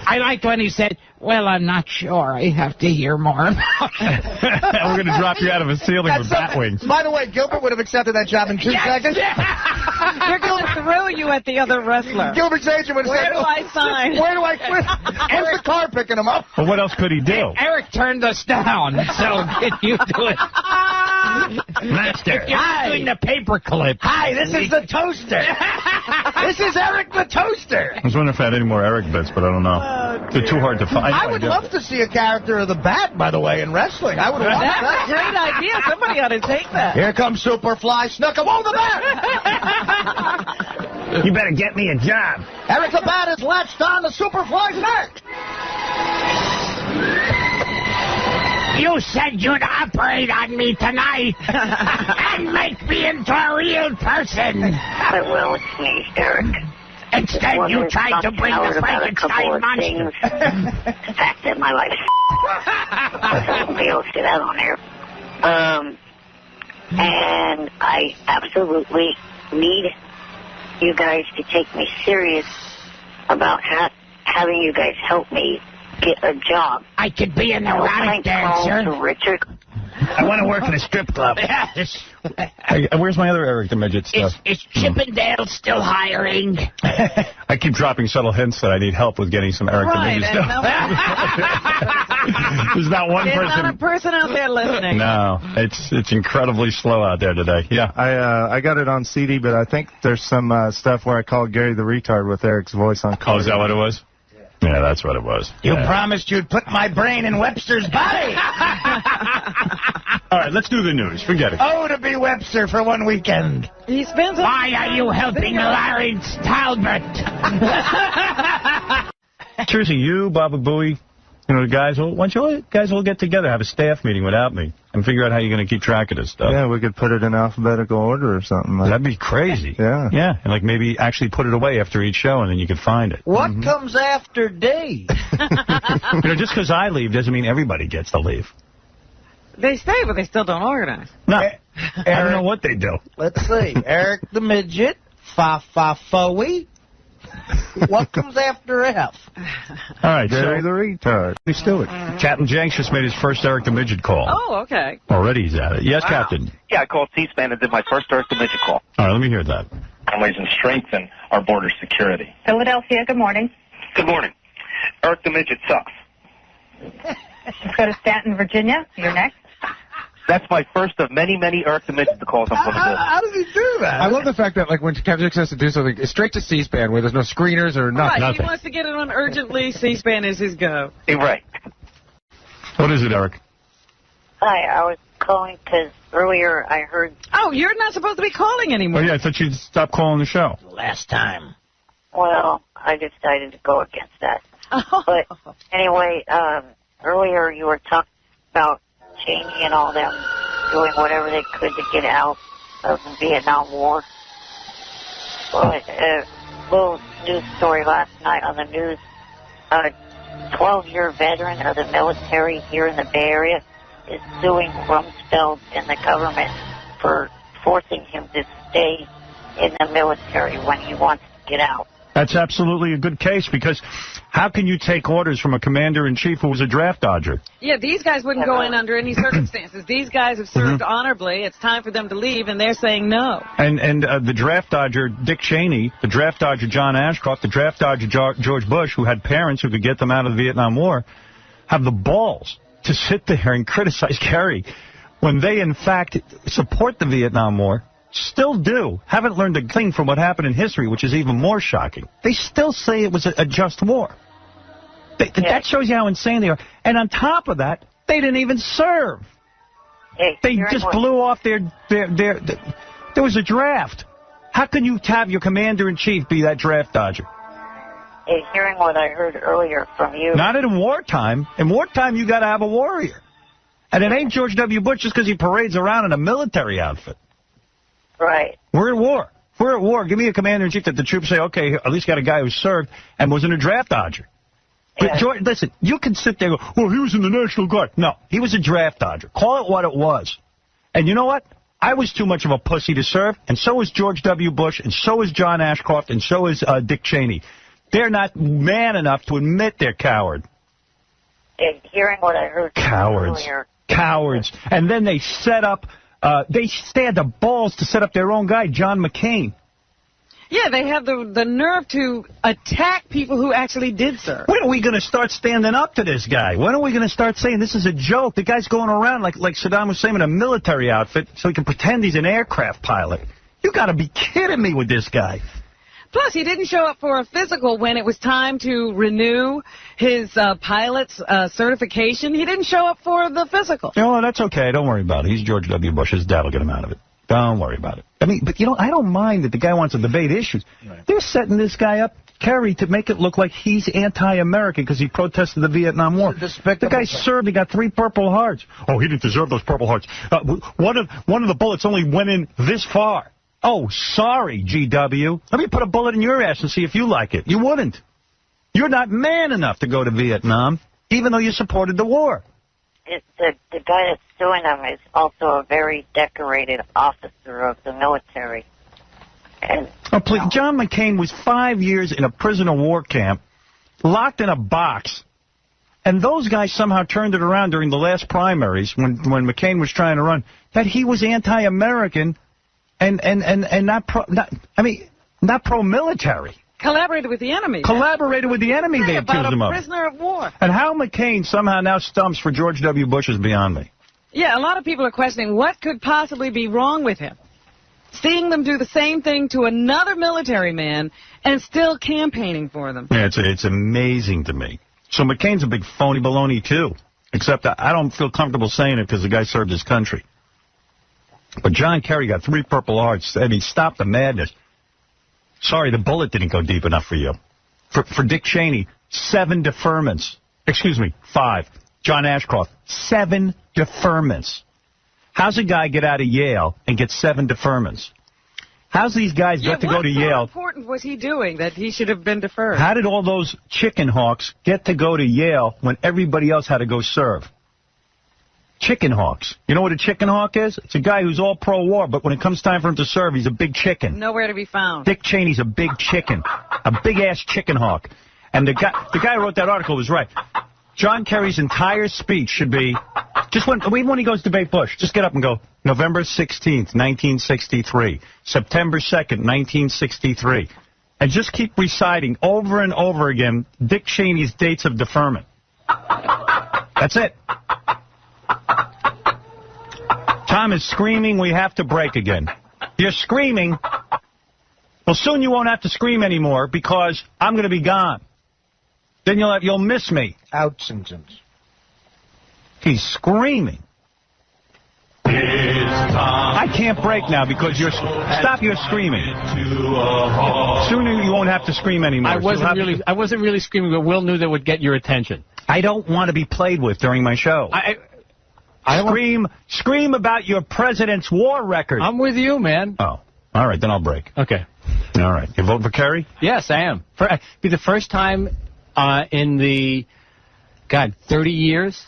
I liked when he said, well, I'm not sure. I have to hear more. We're going to drop you out of a ceiling with bat wings. By the way, Gilbert would have accepted that job in 2 seconds. They're going to throw you at the other wrestler. Gilbert's agent would have said, Where do I sign? Where do I quit? Where's the car picking him up? Well, what else could he do? Eric turned us down, so can you do it? Master. If you're doing the paperclip. Hi, this is the toaster. This is Eric the toaster. I was wondering if I had any more Eric bits, but I don't know. They're too hard to find. I would love to see a character of the Bat, by the way, in wrestling. I would have loved That's a that. great idea. Somebody ought to take that. Here comes Superfly Snuka. Whoa, the Bat! You better get me a job. Eric the Bat is latched on to Superfly's neck. You said you'd operate on me tonight and make me into a real person. I will. It's me, Eric. Instead, Well, you tried to bring the Frankenstein monster. The fact that my life I won't be able to say that on air. And I absolutely need you guys to take me serious about having you guys help me get a job. I could be an erotic dancer. To Richard. I want to work in a strip club. Yes. Hey, where's my other Eric the Midget stuff? Is Chippendale still hiring? I keep dropping subtle hints that I need help with getting some Eric the Midget stuff. There's not one There's person. not a person out there listening. No, it's incredibly slow out there today. Yeah. I got it on CD, but I think there's some stuff where I called Gary the Retard with Eric's voice on call. Oh, is that what it was? Yeah, that's what it was. You promised you'd put my brain in Webster's body. All right, let's do the news. Forget it. Oh, to be Webster for one weekend. He spends. Why are you helping Larry Talbot? Seriously, you, Baba Booey, the guys, why don't you guys all get together, have a staff meeting without me, and figure out how you're going to keep track of this stuff. Yeah, we could put it in alphabetical order or something. That'd be crazy. Yeah. Yeah, and maybe actually put it away after each show, and then you could find it. What comes after Dave? Just because I leave doesn't mean everybody gets to leave. They stay, but they still don't organize. No, I don't know what they do. Let's see. Eric the Midget, Fa-Fa-Foey. What comes after F? All right, Gary so the Retard. let's do it. Captain Jenks just made his first Eric the Midget call. Oh, okay. Already he's at it. Yes, Captain. Yeah, I called C-SPAN and did my first Eric the Midget call. All right, let me hear that. Ways and strengthen our border security. Philadelphia, good morning. Good morning. Eric the Midget sucks. Let's go to Staunton, Virginia. You're next. That's my first of many, many Eric the Midget calls I'm going to do. How does he do that? I love the fact that, when Captain Jenks has to do something, it's straight to C-SPAN, where there's no screeners or nothing. Right, he wants to get it on urgently. C-SPAN is his go. Right. What is it, Eric? Hi, I was calling because earlier I heard... Oh, you're not supposed to be calling anymore. Oh, yeah, I thought you'd stop calling the show. Last time. Well, I decided to go against that. But anyway, earlier you were talking about Cheney and all them doing whatever they could to get out of the Vietnam War. Well, a little news story last night on the news. A 12-year veteran of the military here in the Bay Area is suing Rumsfeld and the government for forcing him to stay in the military when he wants to get out. That's absolutely a good case, because how can you take orders from a commander-in-chief who was a draft dodger? Yeah, these guys wouldn't go in under any circumstances. These guys have served honorably. It's time for them to leave, and they're saying no. And the draft dodger, Dick Cheney, the draft dodger, John Ashcroft, the draft dodger, George Bush, who had parents who could get them out of the Vietnam War, have the balls to sit there and criticize Kerry when they, in fact, support the Vietnam War. Still do. Haven't learned a thing from what happened in history, which is even more shocking. They still say it was a just war. That shows you how insane they are. And on top of that, they didn't even serve. They just blew off there was a draft. How can you have your commander-in-chief be that draft dodger? Hearing what I heard earlier from you. Not in wartime. In wartime, you got to have a warrior. And it ain't George W. Bush just because he parades around in a military outfit. Right. We're at war. If we're at war, give me a commander-in-chief that the troops say, okay, at least got a guy who served and wasn't a draft dodger. But, George, listen, you can sit there and go, well, he was in the National Guard. No, he was a draft dodger. Call it what it was. And you know what? I was too much of a pussy to serve, and so is George W. Bush, and so is John Ashcroft, and so is Dick Cheney. They're not man enough to admit they're coward. And hearing what I heard Cowards. earlier. Cowards. And then they set up, they had the balls to set up their own guy, John McCain. Yeah, they have the nerve to attack people who actually did serve. When are we going to start standing up to this guy? When are we going to start saying this is a joke? The guy's going around like Saddam Hussein in a military outfit so he can pretend he's an aircraft pilot. You got to be kidding me with this guy. Plus, he didn't show up for a physical when it was time to renew his pilot's certification. He didn't show up for the physical. You know, that's okay. Don't worry about it. He's George W. Bush. His dad will get him out of it. Don't worry about it. I mean, but, you know, I don't mind that the guy wants to debate issues. Right. They're setting this guy up, Kerry, to make it look like he's anti-American because he protested the Vietnam War. The guy served. He got 3 Purple Hearts. Oh, he didn't deserve those Purple Hearts. One of the bullets only went in this far. Oh, sorry, GW. Let me put a bullet in your ass and see if you like it. You wouldn't. You're not man enough to go to Vietnam, even though you supported the war. The guy that's suing him is also a very decorated officer of the military. And, oh, please, John McCain was 5 years in a prisoner of war camp, locked in a box, and those guys somehow turned it around during the last primaries when McCain was trying to run, that he was anti-American and not pro-military. Collaborated with the enemy. Collaborated with the enemy, they accused him of. Prisoner of war. And how McCain somehow now stumps for George W. Bush is beyond me. Yeah, a lot of people are questioning what could possibly be wrong with him. Seeing them do the same thing to another military man and still campaigning for them. Yeah, it's amazing to me. So McCain's a big phony baloney, too. Except I don't feel comfortable saying it because the guy served his country. But John Kerry got 3 Purple Hearts, and he stopped the madness. Sorry, the bullet didn't go deep enough for you. For Dick Cheney, 7 deferments. Excuse me, 5. John Ashcroft, 7 deferments. How's a guy get out of Yale and get 7 deferments? How's these guys get to go to Yale? What important was he doing that he should have been deferred? How did all those chicken hawks get to go to Yale when everybody else had to go serve? Chicken hawks. You know what a chicken hawk is? It's a guy who's all pro-war, but when it comes time for him to serve, he's a big chicken. Nowhere to be found. Dick Cheney's a big chicken. A big-ass chicken hawk. And the guy who wrote that article was right. John Kerry's entire speech should be, just when he goes to debate Bush, just get up and go, November 16th, 1963, September 2nd, 1963. And just keep reciting over and over again Dick Cheney's dates of deferment. That's it. Tom is screaming, we have to break again. You're screaming. Well, soon you won't have to scream anymore because I'm going to be gone. Then you'll miss me. Outsinsons. He's screaming. I can't break now because stop your screaming. Soon you won't have to scream anymore. I wasn't really screaming, but Will knew that would get your attention. I don't want to be played with during my show. Scream about your president's war record. I'm with you, man. Oh, all right, then I'll break. Okay. All right. You vote for Kerry? Yes, I am. It'll be the first time in the, 30 years,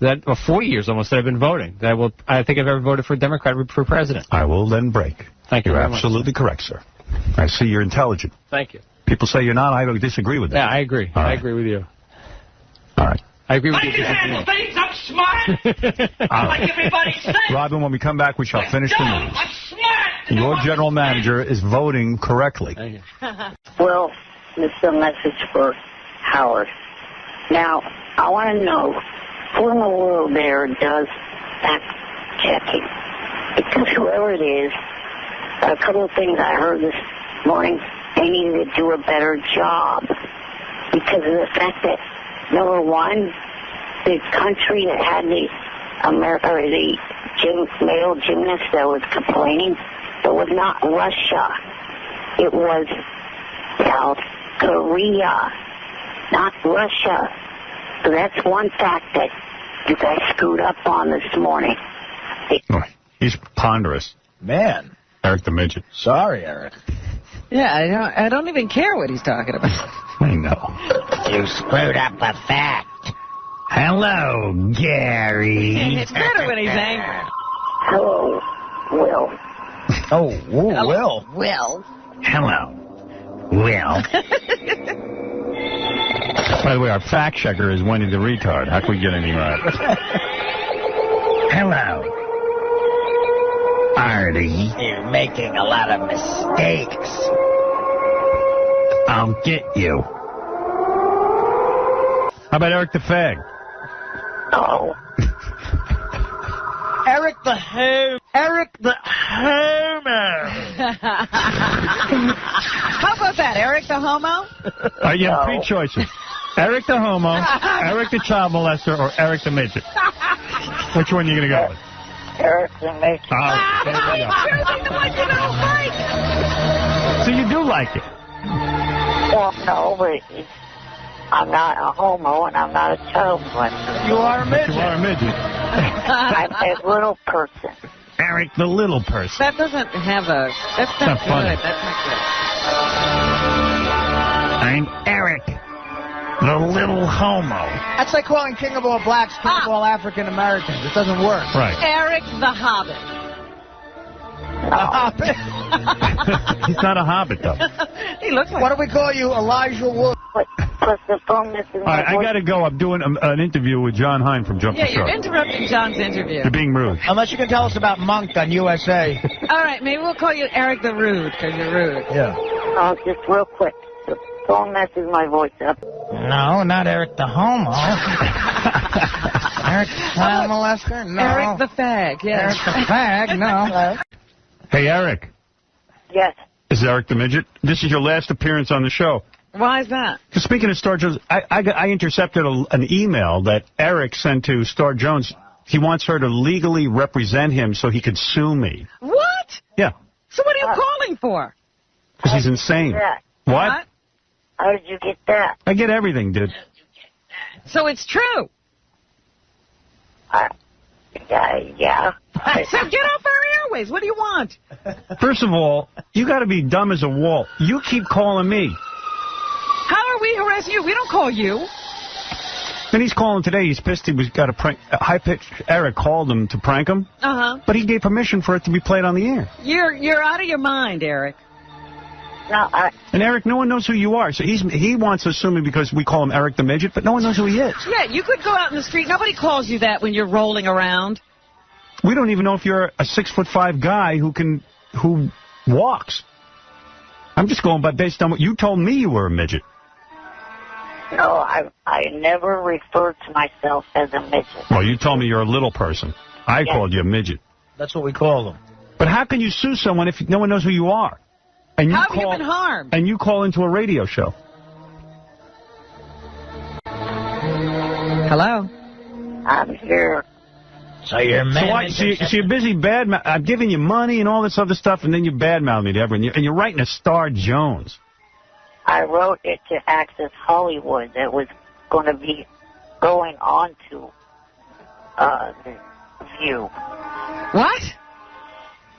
or 40 years almost, that I've been voting. I think I've ever voted for a Democrat for president. I will then break. Thank you. You're absolutely correct, sir. I see you're intelligent. Thank you. People say you're not. I disagree with that. Yeah, I agree. I agree with you. All right. I agree with I can handle things. I'm smart. Like everybody says. Robin, when we come back, we shall finish the news. I'm smart. Your general manager is voting correctly. Thank you. Well, this is a message for Howard. Now, I want to know who in the world there does fact checking. Because whoever it is, a couple of things I heard this morning, they need to do a better job. Because of the fact that, number one, the country that had the male gymnast that was complaining, it was not Russia. It was South Korea, not Russia. So that's one fact that you guys screwed up on this morning. He's ponderous. Man. Eric the Midget. Sorry, Eric. Yeah, I don't even care what he's talking about. I know. You screwed up a fact. Hello, Gary. It's better when he's angry. Hello, Will. Oh, Will. Will. Hello. Well, By the way, our fact checker is Wendy the retard. How can we get any right? hello, Artie. You're making a lot of mistakes. I'll get you. How about Eric the Fag? No. Eric the Homer. Eric the Homer. How about that, Eric the homo? You have three choices. Eric the homo, Eric the child molester, or Eric the midget. Which one are you going to go with? Eric the midget. Oh, there we go. So you do like it? Well, no, but I'm not a homo and I'm not a child molester. You are a midget. You are a midget. I'm a little person. Eric the little person. That doesn't have a... That's Not not good. funny. That's not good. I'm Eric, the little homo. That's like calling King of all blacks King of all African Americans. It doesn't work. Right. Eric the Hobbit. He's not a hobbit, though. He looks like... What do we call you, Elijah Wood? Plus the phone missing All right, I got to go. I'm doing an interview with John Hine from Jump the Yeah, you're Show. interrupting John's interview. You're being rude. Unless you can tell us about Monk on USA. All right, maybe we'll call you Eric the Rude, because you're rude. Yeah. Oh, just real quick. The phone messes my voice up. No, not Eric the Homo. Eric the child molester? No. Eric the Fag, yes. Eric the Fag? No. Hey, Eric. Yes. This is Eric the Midget. This is your last appearance on the show. Why is that? Because speaking of Star Jones, I intercepted an email that Eric sent to Star Jones. He wants her to legally represent him so he could sue me. What? Yeah. So what are you calling for? Because he's insane. That. What? How did you get that? I get everything, dude. So it's true. Yeah. So get off our airways. What do you want? First of all, you got to be dumb as a wall. You keep calling me. How are we harassing you? We don't call you. And he's calling today. He's pissed he was got a prank. High-pitched Eric called him to prank him. Uh-huh. But he gave permission for it to be played on the air. You're out of your mind, Eric. No, And Eric, no one knows who you are. So he wants to sue me because we call him Eric the Midget, but no one knows who he is. Yeah, you could go out in the street. Nobody calls you that when you're rolling around. We don't even know if you're a 6'5" guy who walks. I'm just going by based on what you told me you were a midget. no, I never referred to myself as a midget. Well, you told me you're a little person. I called you a midget. That's what we call them. But how can you sue someone if no one knows who you are? And How have you been harmed? And you call into a radio show. Hello? I'm here. So you're So you're busy I'm giving you money and all this other stuff, and then you badmouth me to everyone. And you're writing a Star Jones. I wrote it to Access Hollywood that was going to be going on to The View. What?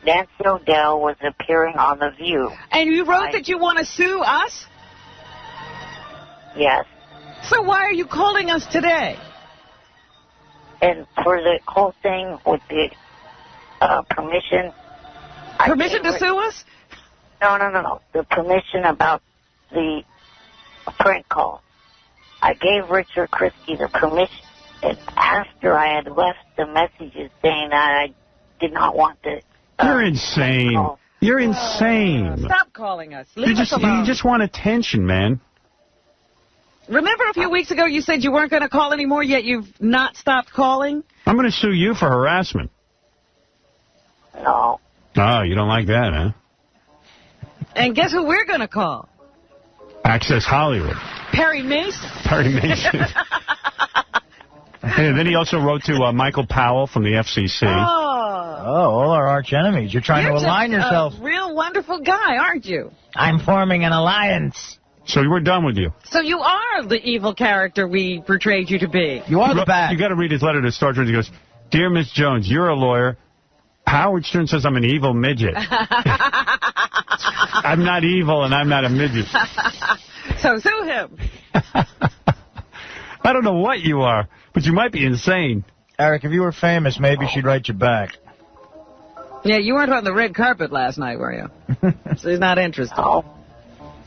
Nancy O'Dell was appearing on The View. And you wrote that you want to sue us? Yes. So why are you calling us today? And for the whole thing with the permission... Permission to sue us? No. The permission about the prank call. I gave Richard Christie the permission, and after I had left the messages saying that I did not want the... You're insane. call. You're insane. Stop calling us. You Leave us alone. just want attention, man. Remember a few weeks ago you said you weren't going to call anymore, yet you've not stopped calling? I'm going to sue you for harassment. No. Oh, you don't like that, huh? And guess who we're going to call? Access Hollywood. Perry Mason. Perry Mason. And then he also wrote to Michael Powell from the FCC. all our arch enemies. You're trying to align yourself. A real wonderful guy, aren't you? I'm forming an alliance. So we're done with you. So you are the evil character we portrayed you to be. You are the bad. You got to read his letter to Star Jones. He goes, "Dear Miss Jones, you're a lawyer. Howard Stern says I'm an evil midget. I'm not evil and I'm not a midget. So sue him." I don't know what you are, but you might be insane. Eric, if you were famous, maybe she'd write you back. Yeah, you weren't on the red carpet last night, were you? So he's not interested. No.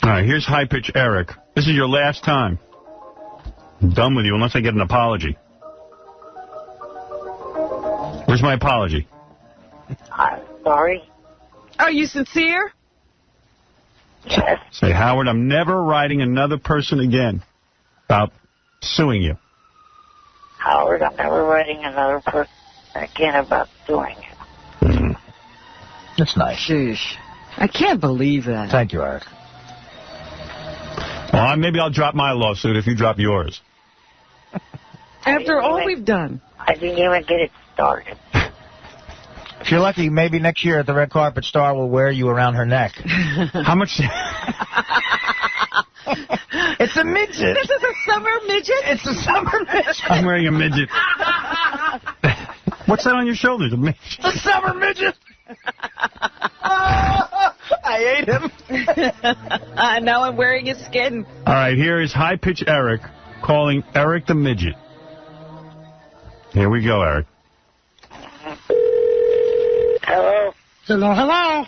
All right, here's High Pitch Eric. This is your last time. I'm done with you unless I get an apology. Where's my apology? I'm sorry. Are you sincere? Yes. Say, Howard, I'm never writing another person again about suing you. Howard, I'm never writing another person again about suing you. Mm. That's nice. Sheesh. I can't believe that. Thank you, Eric. Well, maybe I'll drop my lawsuit if you drop yours. After all we've done. I didn't even get it started. If you're lucky, maybe next year at the Red Carpet, Star will wear you around her neck. How much? It's a midget. This is a summer midget? It's a summer midget. I'm wearing a midget. What's that on your shoulders? A midget? The summer midget. I ate him. Now I'm wearing his skin. All right, here is High Pitch Eric calling Eric the Midget. Here we go, Eric. Hello? Hello, hello.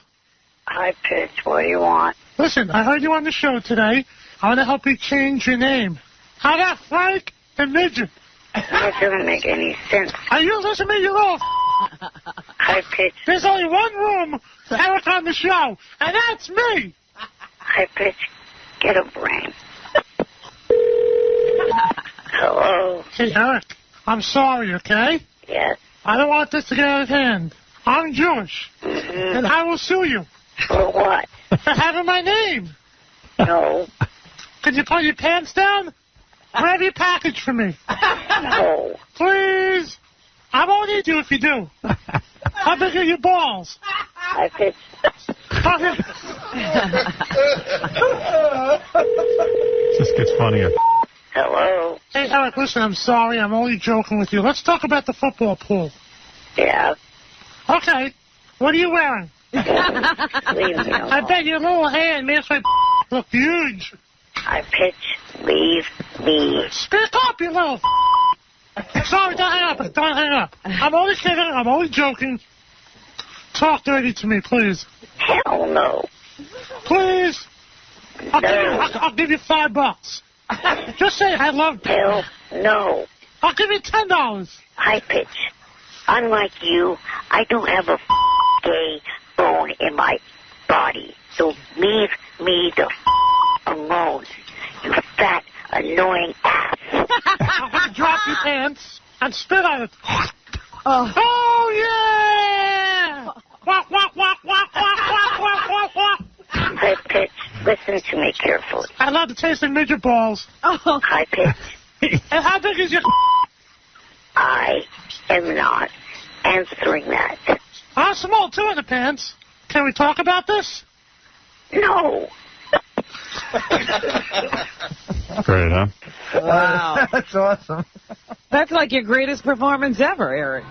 High Pitch, what do you want? Listen, I heard you on the show today. I want to help you change your name. How about Frank the Midget? That doesn't make any sense. Are you listening to me, you little High Pitch. There's only one room for Eric on the show, and that's me. High Pitch, get a brain. Hello? Hey, Eric, I'm sorry, okay? Yes. I don't want this to get out of hand. I'm Jewish, and I will sue you. For what? For having my name. No. Could you put your pants down? Grab your package for me. No. Please. I won't eat you if you do. How big are your balls? High Pitch. This gets funnier. Hello? Hey, Eric, listen, I'm sorry. I'm only joking with you. Let's talk about the football pool. Yeah. Okay. What are you wearing? Leave me alone. I bet your little hand makes my look huge. High Pitch, leave me. Speak up, you little Sorry, don't hang up. Don't hang up. I'm only kidding. I'm only joking. Talk dirty to me, please. Hell no. Please. I'll give you $5. Just say I love you. Hell no. I'll give you $10. High Pitch. Unlike you, I don't have a gay bone in my body. So leave me the alone. You fat, annoying ass. I'm going to drop your pants and spit on it. Oh, yeah! Walk, walk, walk, walk, walk, walk, walk, walk, walk. High Pitch, listen to me carefully. I love the taste of midget balls. High Pitch. And how big is your... I am not answering that. I'm small, too, in the pants. Can we talk about this? No. Great, huh? Wow. That's awesome. That's like your greatest performance ever, Eric.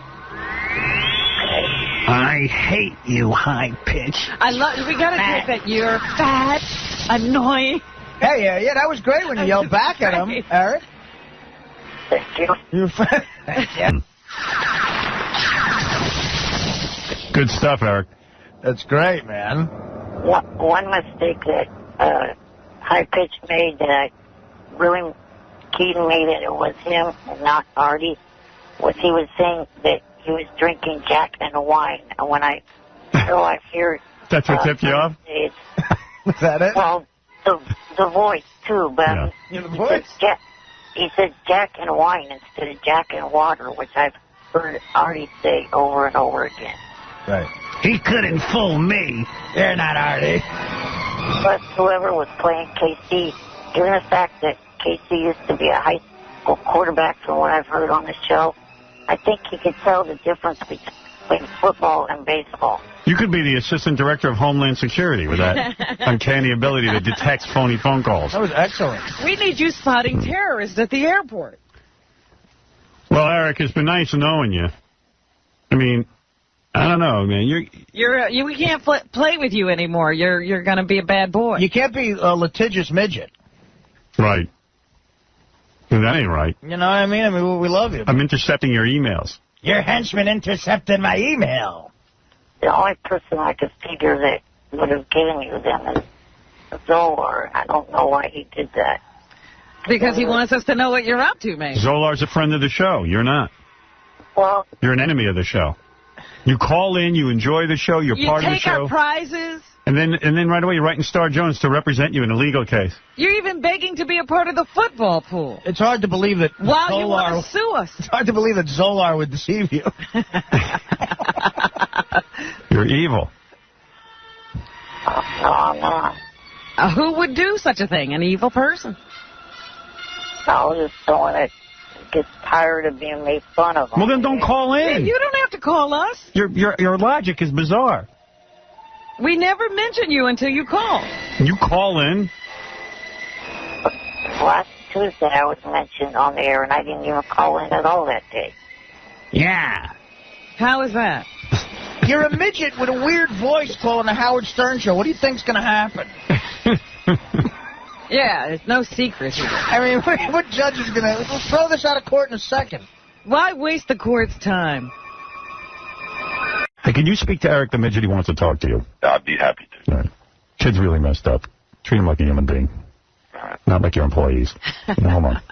I hate you, High Pitch. I love. We gotta take that. You're fat, annoying. Hey, yeah, that was great when you yelled back at him, Eric. Thank you. You were fat. Yeah. Good stuff, Eric. That's great, man. One mistake that High Pitch made that really keyed me that it was him and not Artie was he was saying that he was drinking Jack and wine. And when I hear... That's what tipped you off? It's, Was that it? well, the voice, too, but Yeah, the voice. He said Jack and wine instead of Jack and water, which I've heard Artie say over and over again. Right. He couldn't fool me. You're not Artie. Plus, whoever was playing KC, given the fact that KC used to be a high school quarterback from what I've heard on the show, I think he could tell the difference between football and baseball. You could be the assistant director of Homeland Security with that uncanny ability to detect phony phone calls. That was excellent. We need you spotting terrorists at the airport. Well, Eric, it's been nice knowing you. I mean, I don't know, man. We can't play with you anymore. You're gonna be a bad boy. You can't be a litigious midget. Right. That ain't right. You know what I mean? I mean, we love you. I'm intercepting your emails. Your henchman intercepted my email. The only person I could figure that would have given you them is Zolar. I don't know why he did that. Because he wants us to know what you're up to, maybe. Zolar's a friend of the show. You're not. Well, you're an enemy of the show. You call in, you enjoy the show, you're part of the show. You take our prizes. And then right away you're writing Star Jones to represent you in a legal case. You're even begging to be a part of the football pool. It's hard to believe that Wow, Zolar... you want to sue us. It's hard to believe that Zolar would deceive you. You're evil. no, I'm not. Who would do such a thing? An evil person? I was just someone that gets tired of being made fun of. Well, then don't call in. You don't have to call us. Your logic is bizarre. We never mention you until you call. You call in. Last Tuesday I was mentioned on the air, and I didn't even call in at all that day. Yeah. How is that? You're a midget with a weird voice calling the Howard Stern show. What do you think's going to happen? Yeah, it's no secret here. I mean, what judge is going to... We'll throw this out of court in a second. Why waste the court's time? Hey, can you speak to Eric the Midget? He wants to talk to you. I'd be happy to. All right. Kid's really messed up. Treat him like a human being. Not like your employees. No, hold on.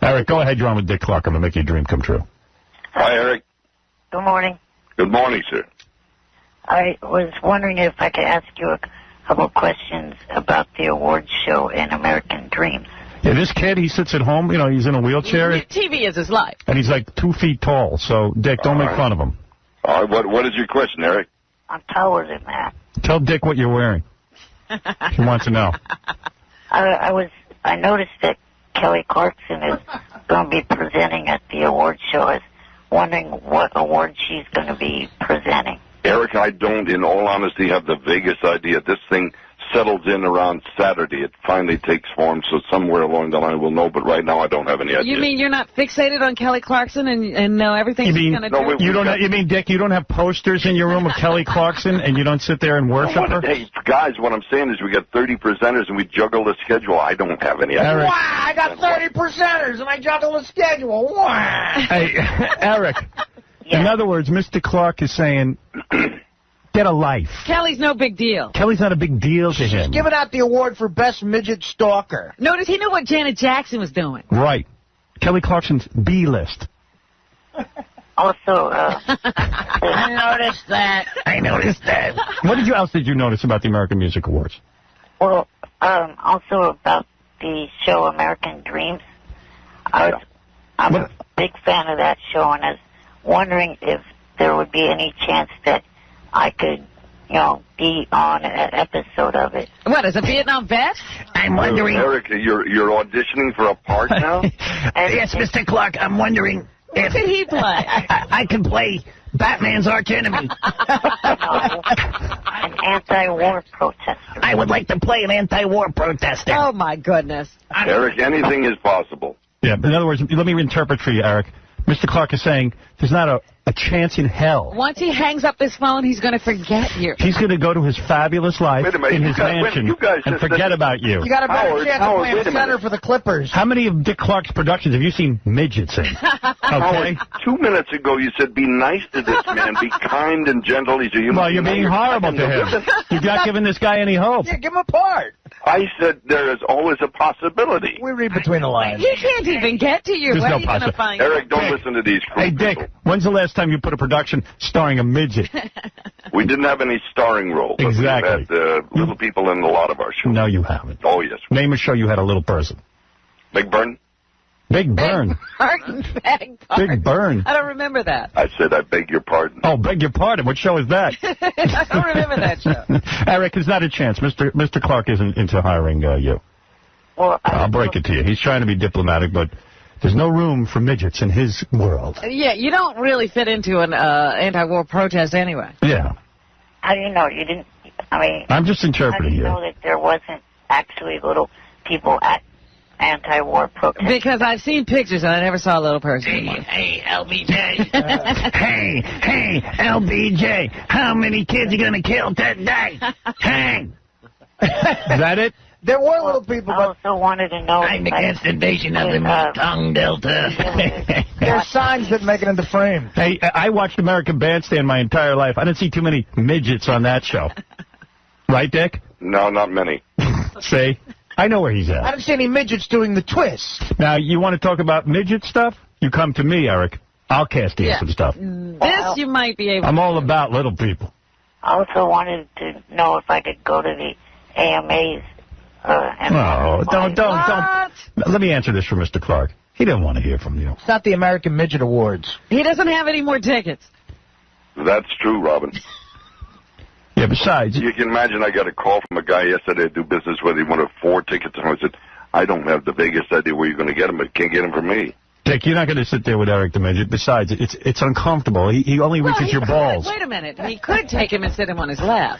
Eric, go ahead. You're on with Dick Clark. I'm going to make your dream come true. Hi, Eric. Good morning. Good morning, sir. I was wondering if I could ask you a couple questions about the awards show in American Dreams. Yeah, this kid, he sits at home. You know, he's in a wheelchair. TV is his life. And he's like 2 feet tall. So, Dick, don't make fun of him. All right, what is your question, Eric? I'm taller than that. Tell Dick what you're wearing. He wants to know. I noticed that Kelly Clarkson is going to be presenting at the awards show. I was wondering what award she's going to be presenting. Eric, I don't, in all honesty, have the vaguest idea. This thing settles in around Saturday. It finally takes form, so somewhere along the line we'll know, but right now I don't have any idea. You mean you're not fixated on Kelly Clarkson and know everything she's going to do? You mean, Dick, you don't have posters in your room of Kelly Clarkson and you don't sit there and worship her? Hey, guys, what I'm saying is we got 30 presenters and we juggle the schedule. I don't have any idea. Wow, I got 30 presenters and I juggle the schedule. Wow. Hey, Eric, in other words, Mr. Clark is saying... Get a life. Kelly's no big deal. Kelly's not a big deal to him. She's giving out the award for Best Midget Stalker. Notice he knew what Janet Jackson was doing. Right. Kelly Clarkson's B-list. Also, I noticed that. I noticed that. What else did you notice about the American Music Awards? well, also about the show American Dreams. I'm a big fan of that show, and I was wondering if there would be any chance that I could, be on an episode of it. What, as a Vietnam vet? I'm wondering... Eric, you're auditioning for a part now? Yes, Mr. Clark, I'm wondering if... What could he play? I can play Batman's arch enemy. An anti-war protester. I would like to play an anti-war protester. Oh, my goodness. Eric, anything is possible. Yeah, in other words, let me interpret for you, Eric. Mr. Clark is saying there's not a chance in hell. Once he hangs up this phone, he's going to forget you. He's going to go to his fabulous life in his mansion and forget about you. You got a better chance of playing center for the Clippers. How many of Dick Clark's productions have you seen midgets in? Okay. 2 minutes ago you said be nice to this man, be kind and gentle. He's a human. Well, you're being horrible to him. You're not giving this guy any hope. Yeah, give him a part. I said there is always a possibility. We read between the lines. He can't even get to you. There's Where no are you going to find Eric, don't listen to these Hey, Dick, when's the last time you put a production starring a midget? We didn't have any starring roles. Exactly. We had little people in a lot of our shows. No, you haven't. Oh, yes. Name a show you had a little person. Big Burn? Big Burn. Big Burn. I don't remember that. I said I beg your pardon. Oh, beg your pardon. What show is that? I don't remember that show. Eric, there's not a chance. Mr. Clark isn't into hiring you. Well, I'll break it to you. He's trying to be diplomatic, but there's no room for midgets in his world. Yeah, you don't really fit into an anti-war protest anyway. Yeah. How do you know? You didn't, I'm just interpreting how do you you. know that there wasn't actually little people at anti-war protest? Because I've seen pictures and I never saw a little person. Hey, LBJ. Hey, LBJ. How many kids are going to kill today? Hey. Is that it? There were little people, I but also wanted to know... I'm against the invasion of the Mekong Delta. there's signs that make it into frame. Hey, I watched American Bandstand my entire life. I didn't see too many midgets on that show. Right, Dick? No, not many. See? I know where he's I at. didn't see any midgets doing the twist. Now, you want to talk about midget stuff? You come to me, Eric. I'll cast you some stuff. This you might be able I'm all about little people. I also wanted to know if I could go to the AMAs. No, don't. Let me answer this for Mr. Clark. He didn't want to hear from you. It's not the American Midget Awards. He doesn't have any more tickets. That's true, Robin. Yeah, besides... You can imagine I got a call from a guy yesterday to do business with. He wanted 4 tickets, and I said, I don't have the vaguest idea where you're going to get them, but you can't get them from me. Dick, you're not going to sit there with Eric the Midget. Besides, it's uncomfortable. He only reaches your balls. Wait a minute. He could take him and sit him on his lap.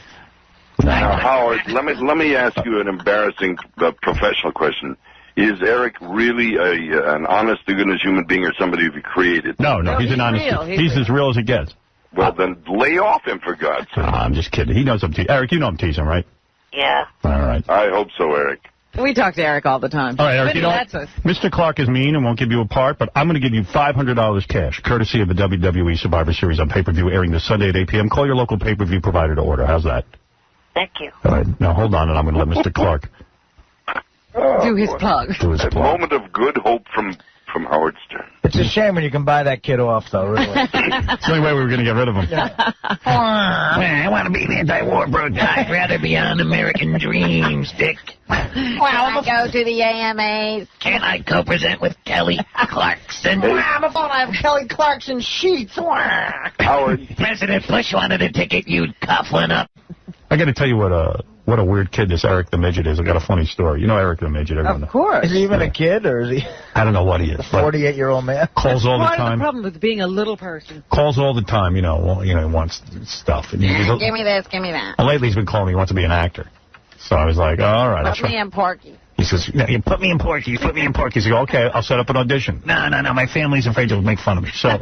Now, Howard, let me ask you an embarrassing professional question. Is Eric really an honest-to-goodness human being or somebody you created? No, he's an honest. He's as real as it gets. Well, then lay off him, for God's sake. I'm just kidding. He knows I'm teasing. Eric, you know I'm teasing, right? Yeah. All right. I hope so, Eric. We talk to Eric all the time. All right, Eric, But you know that's us. Mr. Clark is mean and won't give you a part, but I'm going to give you $500 cash, courtesy of the WWE Survivor Series on pay-per-view airing this Sunday at 8 p.m. Call your local pay-per-view provider to order. How's that? Thank you. All right. Now, hold on, and I'm going to let Mr. Clark do his plug. do his A plug. moment of good hope from Howard Stern. It's a shame when you can buy that kid off, though, really. It's the only way we were going to get rid of him. I want to be an anti-war protester. I'd rather be on American Dreams, Dick. Can I go to the AMAs? Can I co-present with Kelly Clarkson? I'm a I have Kelly Clarkson sheets. Howard. President Bush wanted a ticket, you'd cuff one up. I got to tell you what a weird kid this Eric the Midget is. I got a funny story. You know Eric the Midget, everyone knows. Of course. Is he even a kid, or is he I don't know what he is. a 48-year-old man? Calls all the Part of the time. problem with being a little person. Calls all the time, he wants stuff. And Give me this, give me that. and lately he's been calling me, he wants to be an actor. So I was like, oh, all right. I'll Put try. me in Porky. He says, no, you put me in Porky. You put me in Porky. He says, okay, I'll set up an audition. No, my family's afraid they'll make fun of me. So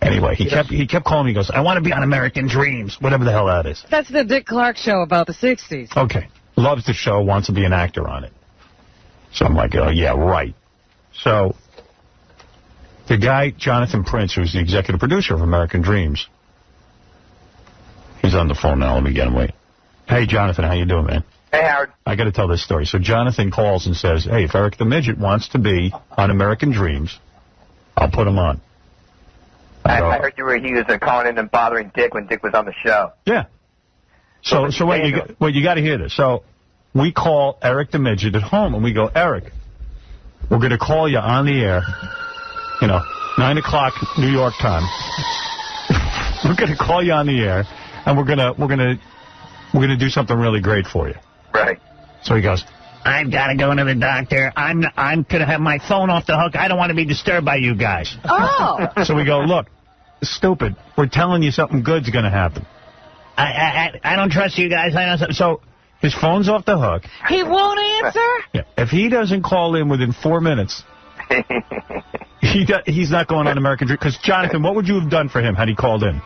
anyway, he kept calling me. He goes, I want to be on American Dreams, whatever the hell that is. That's the Dick Clark show about the 60s. Okay. Loves the show, wants to be an actor on it. So I'm like, oh, yeah, right. So the guy, Jonathan Prince, who's the executive producer of American Dreams, he's on the phone now. Let me get him. Wait. Hey, Jonathan, how you doing, man? Hey, Howard. I got to tell this story. So Jonathan calls and says, hey, if Eric the Midget wants to be on American Dreams, I'll put him on. I heard he was calling in and bothering Dick when Dick was on the show. Yeah. So wait, you got to hear this. So we call Eric the Midget at home, and we go, Eric, we're going to call you on the air, 9 o'clock New York time. We're going to call you on the air, and we're going to do something really great for you. Right. So he goes, I've got to go to the doctor. I'm going to have my phone off the hook. I don't want to be disturbed by you guys. Oh. So we go, look, stupid. We're telling you something good's going to happen. I don't trust you guys. So his phone's off the hook. He won't answer? Yeah. If he doesn't call in within 4 minutes, he's not going on American Dream. Because, Jonathan, what would you have done for him had he called in?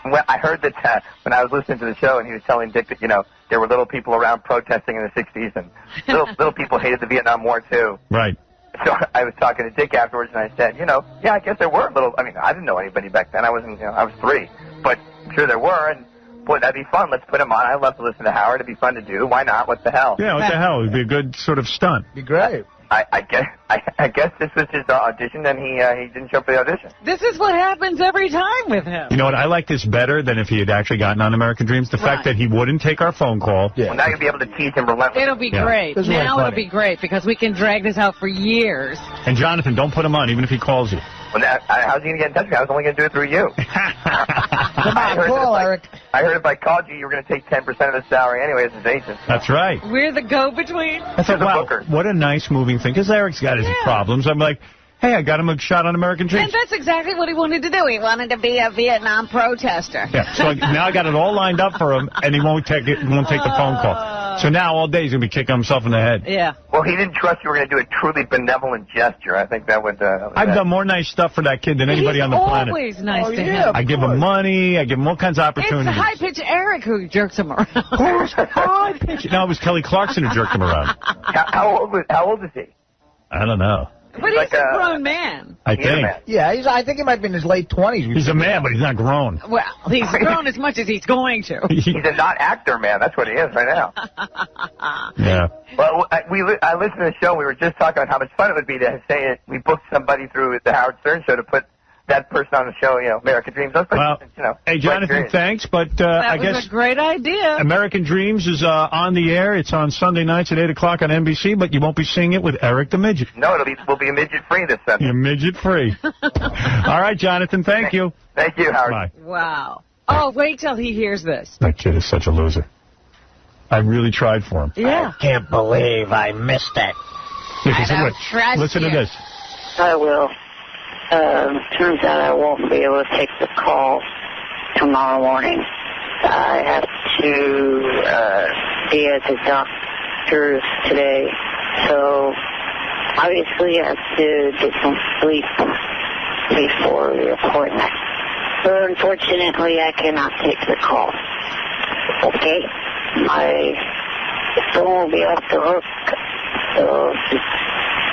Well, I heard that when I was listening to the show, and he was telling Dick that, there were little people around protesting in the 60s, and little people hated the Vietnam War, too. Right. So I was talking to Dick afterwards, and I said, yeah, I guess there were I didn't know anybody back then. I wasn't, I was 3. But I'm sure there were, and boy, that'd be fun. Let's put him on. I love to listen to Howard. It'd be fun to do. Why not? What the hell? Yeah, what the hell? It'd be a good sort of stunt. Be great. I guess this was his audition, and he didn't show up for the audition. This is what happens every time with him. You know what? I like this better than if he had actually gotten on American Dreams. The fact that he wouldn't take our phone call. Yeah. Well, now you'll be able to tease him relentlessly. It'll be great. This is really Now it'll funny. be great because we can drag this out for years. And, Jonathan, don't put him on, even if he calls you. Well, now, how's he going to get in touch with me? I was only going to do it through you. Come on, call, Eric. I heard if I called you, you were going to take 10% of the salary anyway as his agent. That's right. We're the go-between. I thought, wow, what a nice moving thing. Because Eric's got his problems. I'm like, hey, I got him a shot on American Dreams. And that's exactly what he wanted to do. He wanted to be a Vietnam protester. Yeah, so now I got it all lined up for him, and he won't take the phone call. So now all day he's going to be kicking himself in the head. Yeah. Well, he didn't trust you were going to do a truly benevolent gesture. I think that would... I've done more nice stuff for that kid than anybody on the planet. He's always nice to him. I give him money. I give him all kinds of opportunities. It's high-pitch Eric who jerks him around. Who's high-pitch? No, it was Kelly Clarkson who jerked him around. How old is he? I don't know. But he's like a grown man. I think. Yeah, I think he might be in his late 20s. He's a man, but he's not grown. Well, he's grown as much as he's going to. He's a not-actor man. That's what he is right now. Yeah. Well, I listened to the show. We were just talking about how much fun it would be to say it. We booked somebody through the Howard Stern show to put that person on the show, American Dreams. Well, hey, Jonathan, thanks, but I guess... That was a great idea. American Dreams is on the air. It's on Sunday nights at 8 o'clock on NBC, but you won't be seeing it with Eric the Midget. No, we'll be midget-free this Sunday. You're midget-free. All right, Jonathan, thank you. Thank you, Howard. Bye. Wow. Oh, wait till he hears this. That kid is such a loser. I really tried for him. Yeah. I can't believe I missed it. Listen to this. I will. Turns out I won't be able to take the call tomorrow morning. I have to be at the doctor's today, so obviously I have to get some sleep before the appointment. So unfortunately, I cannot take the call. Okay? My phone will be off the hook, so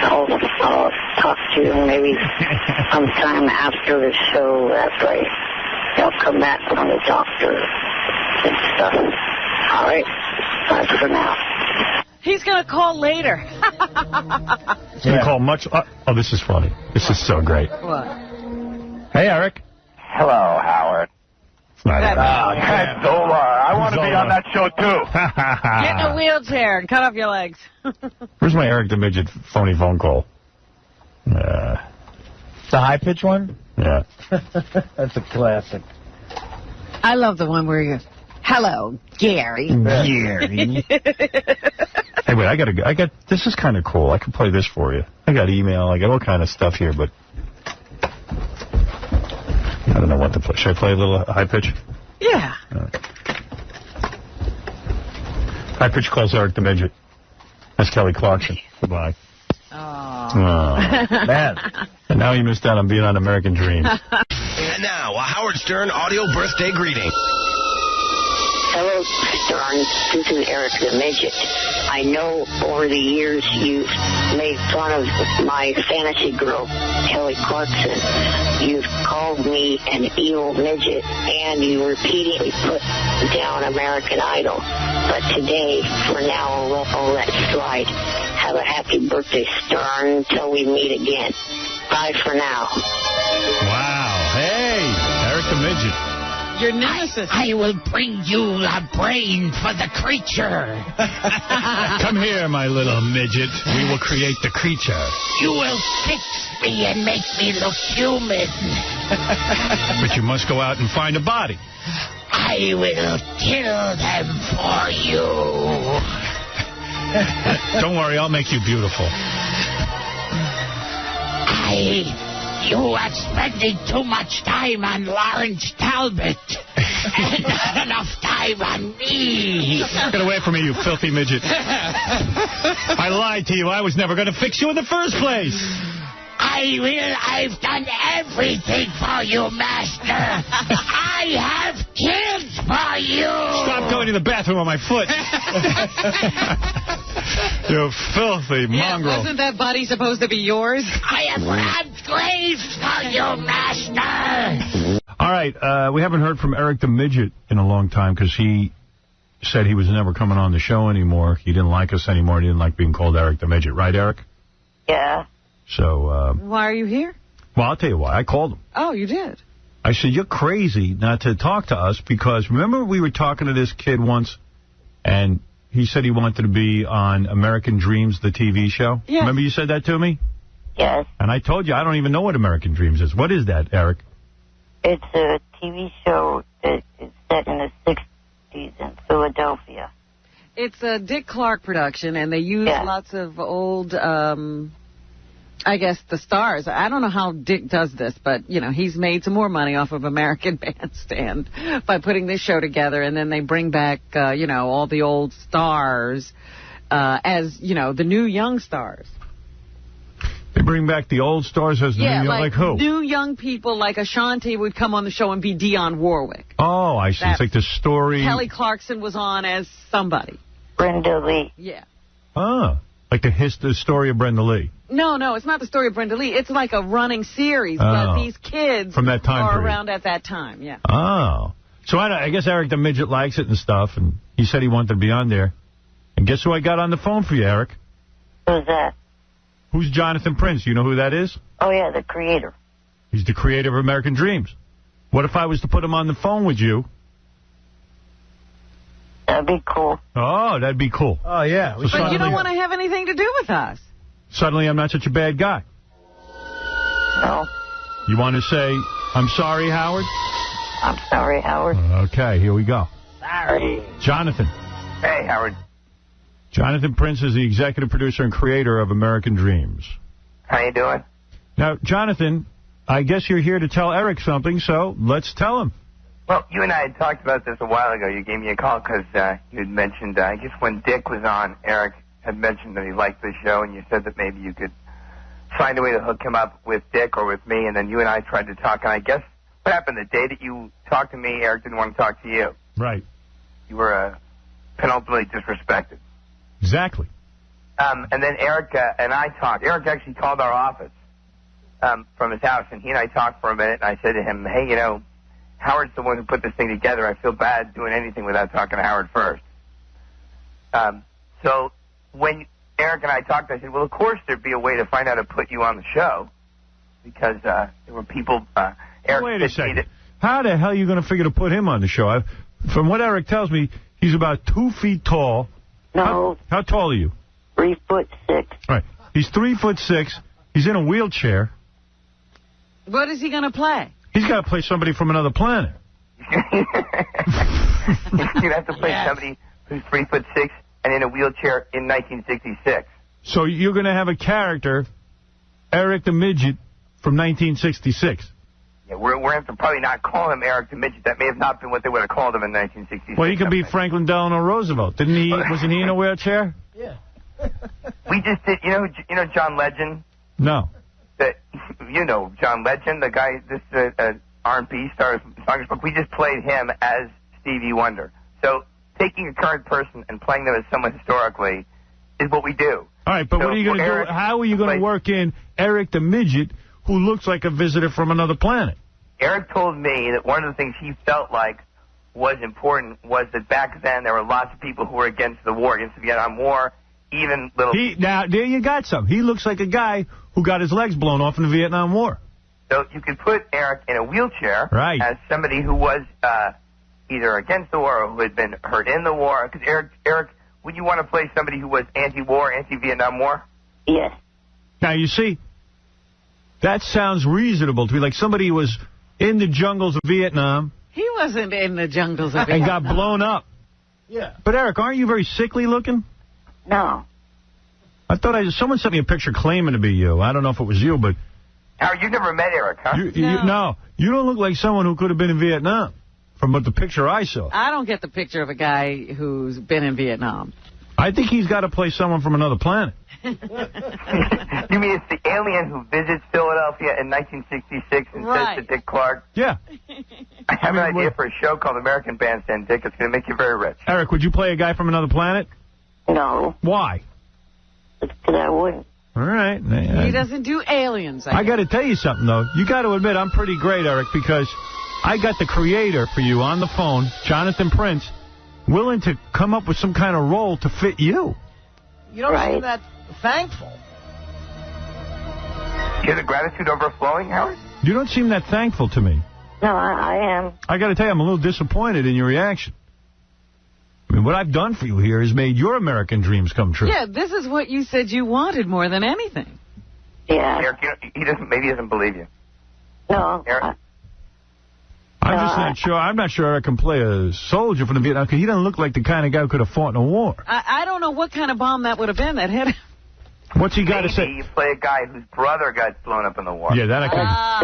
I'll talk to you maybe sometime after the show, after I'll come back from the doctor and stuff. All right? Bye for now. He's going to call later. He's going to call much... Oh, this is funny. This is so great. What? Hey, Eric. Hello, Howard. Yeah. I want to be on that show, too. Get in a wheelchair and cut off your legs. Where's my Eric the Midget phony phone call? The high-pitch one? Yeah. That's a classic. I love the one where you... Hello, Gary. Gary. Hey, wait, I got... This is kind of cool. I can play this for you. I got email. I got all kind of stuff here, but... I don't know what to play. Should I play a little high pitch? Yeah. High pitch calls Eric the Midget. That's Kelly Clarkson. Goodbye. Oh. Man. And now you missed out on being on American Dreams. And now, a Howard Stern audio birthday greeting. Hello, Stern. This is Eric the Midget. I know over the years you've made fun of my fantasy girl, Kelly Clarkson. You've called me an evil midget, and you repeatedly put down American Idol. But today, for now, I'll let it slide. Have a happy birthday, Stern, until we meet again. Bye for now. Wow. Hey, Eric the Midget. Your nemesis. I will bring you a brain for the creature. Come here, my little midget. We will create the creature. You will fix me and make me look human. But you must go out and find a body. I will kill them for you. Don't worry, I'll make you beautiful. You are spending too much time on Lawrence Talbot and not enough time on me. Get away from me, you filthy midget. I lied to you. I was never going to fix you in the first place. I've done everything for you, Master. I have kids for you. Stop going to the bathroom on my foot. You filthy mongrel. Wasn't that body supposed to be yours? I have robbed graves for you, Master. All right, we haven't heard from Eric the Midget in a long time because he said he was never coming on the show anymore. He didn't like us anymore. He didn't like being called Eric the Midget. Right, Eric? Yeah. So, why are you here? Well, I'll tell you why. I called him. Oh, you did? I said, you're crazy not to talk to us because remember we were talking to this kid once and he said he wanted to be on American Dreams, the TV show? Yes. Remember you said that to me? Yes. And I told you I don't even know what American Dreams is. What is that, Eric? It's a TV show that is set in the 60s in Philadelphia. It's a Dick Clark production, and they use lots of old, I guess, the stars. I don't know how Dick does this, but, you know, he's made some more money off of American Bandstand by putting this show together, and then they bring back, you know, all the old stars as, you know, the new young stars. They bring back the old stars as the new young, like who? New young people like Ashanti would come on the show and be Dionne Warwick. Oh, I see. It's like the story. Kelly Clarkson was on as somebody. Brenda Lee. Yeah. Ah, like the story of Brenda Lee. No, it's not the story of Brenda Lee. It's like a running series, but these kids from that time are period. around at that time, yeah. Oh. So I guess Eric the Midget likes it and stuff, and he said he wanted to be on there. And guess who I got on the phone for you, Eric? Who's that? Who's Jonathan Prince? You know who that is? Oh, yeah, the creator. He's the creator of American Dreams. What if I was to put him on the phone with you? That'd be cool. Oh, that'd be cool. Oh, yeah. So But you don't want to have anything to do with us. Suddenly I'm not such a bad guy. No. You want to say, I'm sorry, Howard? I'm sorry, Howard. Okay, here we go. Sorry. Jonathan. Hey, Howard. Jonathan Prince is the executive producer and creator of American Dreams. How you doing? Now, Jonathan, I guess you're here to tell Eric something, so let's tell him. Well, you and I had talked about this a while ago. You gave me a call because you had mentioned, I guess when Dick was on, Eric had mentioned that he liked the show, and you said that maybe you could find a way to hook him up with Dick or with me, and then you and I tried to talk, and I guess what happened the day that you talked to me, Eric didn't want to talk to you. Right. You were penultimately disrespected. Exactly. And then Eric and I talked. Eric actually called our office from his house, and he and I talked for a minute, and I said to him, hey, you know, Howard's the one who put this thing together. I feel bad doing anything without talking to Howard first. So when Eric and I talked, I said, well, of course there'd be a way to find out how to put you on the show, because there were people... Eric wait a second. How the hell are you going to figure to put him on the show? From what Eric tells me, he's about 2 feet tall. No. How tall are you? 3'6". Right. He's 3'6". He's in a wheelchair. What is he going to play? He's got to play somebody from another planet. You'd have to play somebody who's 3'6" and in a wheelchair in 1966. So you're going to have a character, Eric the Midget, from 1966. Yeah, we're going to have to probably not call him Eric the Midget. That may have not been what they would have called him in 1966. Well, he could be Franklin Delano Roosevelt. Didn't he? Wasn't he in a wheelchair? Yeah. We just did, you know John Legend? No. You know John Legend, the guy, this R&B star, Songbook. We just played him as Stevie Wonder. So taking a current person and playing them as someone historically is what we do. All right, but what are you going to do? How are you going to work in Eric the Midget, who looks like a visitor from another planet? Eric told me that one of the things he felt like was important was that back then there were lots of people who were against the war, against the Vietnam War, even little... Now, there you got something. He looks like a guy who got his legs blown off in the Vietnam War. So you could put Eric in a wheelchair as somebody who was either against the war or who had been hurt in the war. Because Eric, would you want to play somebody who was anti-war, anti-Vietnam War? Yes. Now, you see, that sounds reasonable to me, like somebody who was in the jungles of Vietnam. He wasn't in the jungles of Vietnam. And got blown up. Yeah. But, Eric, aren't you very sickly looking? No. I thought someone sent me a picture claiming to be you. I don't know if it was you, but... Howard, you've never met Eric, huh? No. You don't look like someone who could have been in Vietnam, from the picture I saw. I don't get the picture of a guy who's been in Vietnam. I think he's got to play someone from another planet. You mean it's the alien who visits Philadelphia in 1966 and says to Dick Clark? Yeah. I have an idea for a show called American Bandstand, Dick. It's going to make you very rich. Eric, would you play a guy from another planet? No. Why? Because I wouldn't. All right. He doesn't do aliens. I got to tell you something, though. You got to admit, I'm pretty great, Eric, because I got the creator for you on the phone, Jonathan Prince, willing to come up with some kind of role to fit you. You don't seem that thankful. You hear the gratitude overflowing, Howard? You don't seem that thankful to me. No, I am. I got to tell you, I'm a little disappointed in your reaction. I mean, what I've done for you here has made your American dreams come true. Yeah, this is what you said you wanted more than anything. Yeah. Eric, maybe he doesn't believe you. No. Eric? I'm just not sure. I'm not sure I can play a soldier from the Vietnam, because he doesn't look like the kind of guy who could have fought in a war. I don't know what kind of bomb that would have been that hit him. What's he got to say? Maybe you play a guy whose brother got blown up in the war. Yeah, that I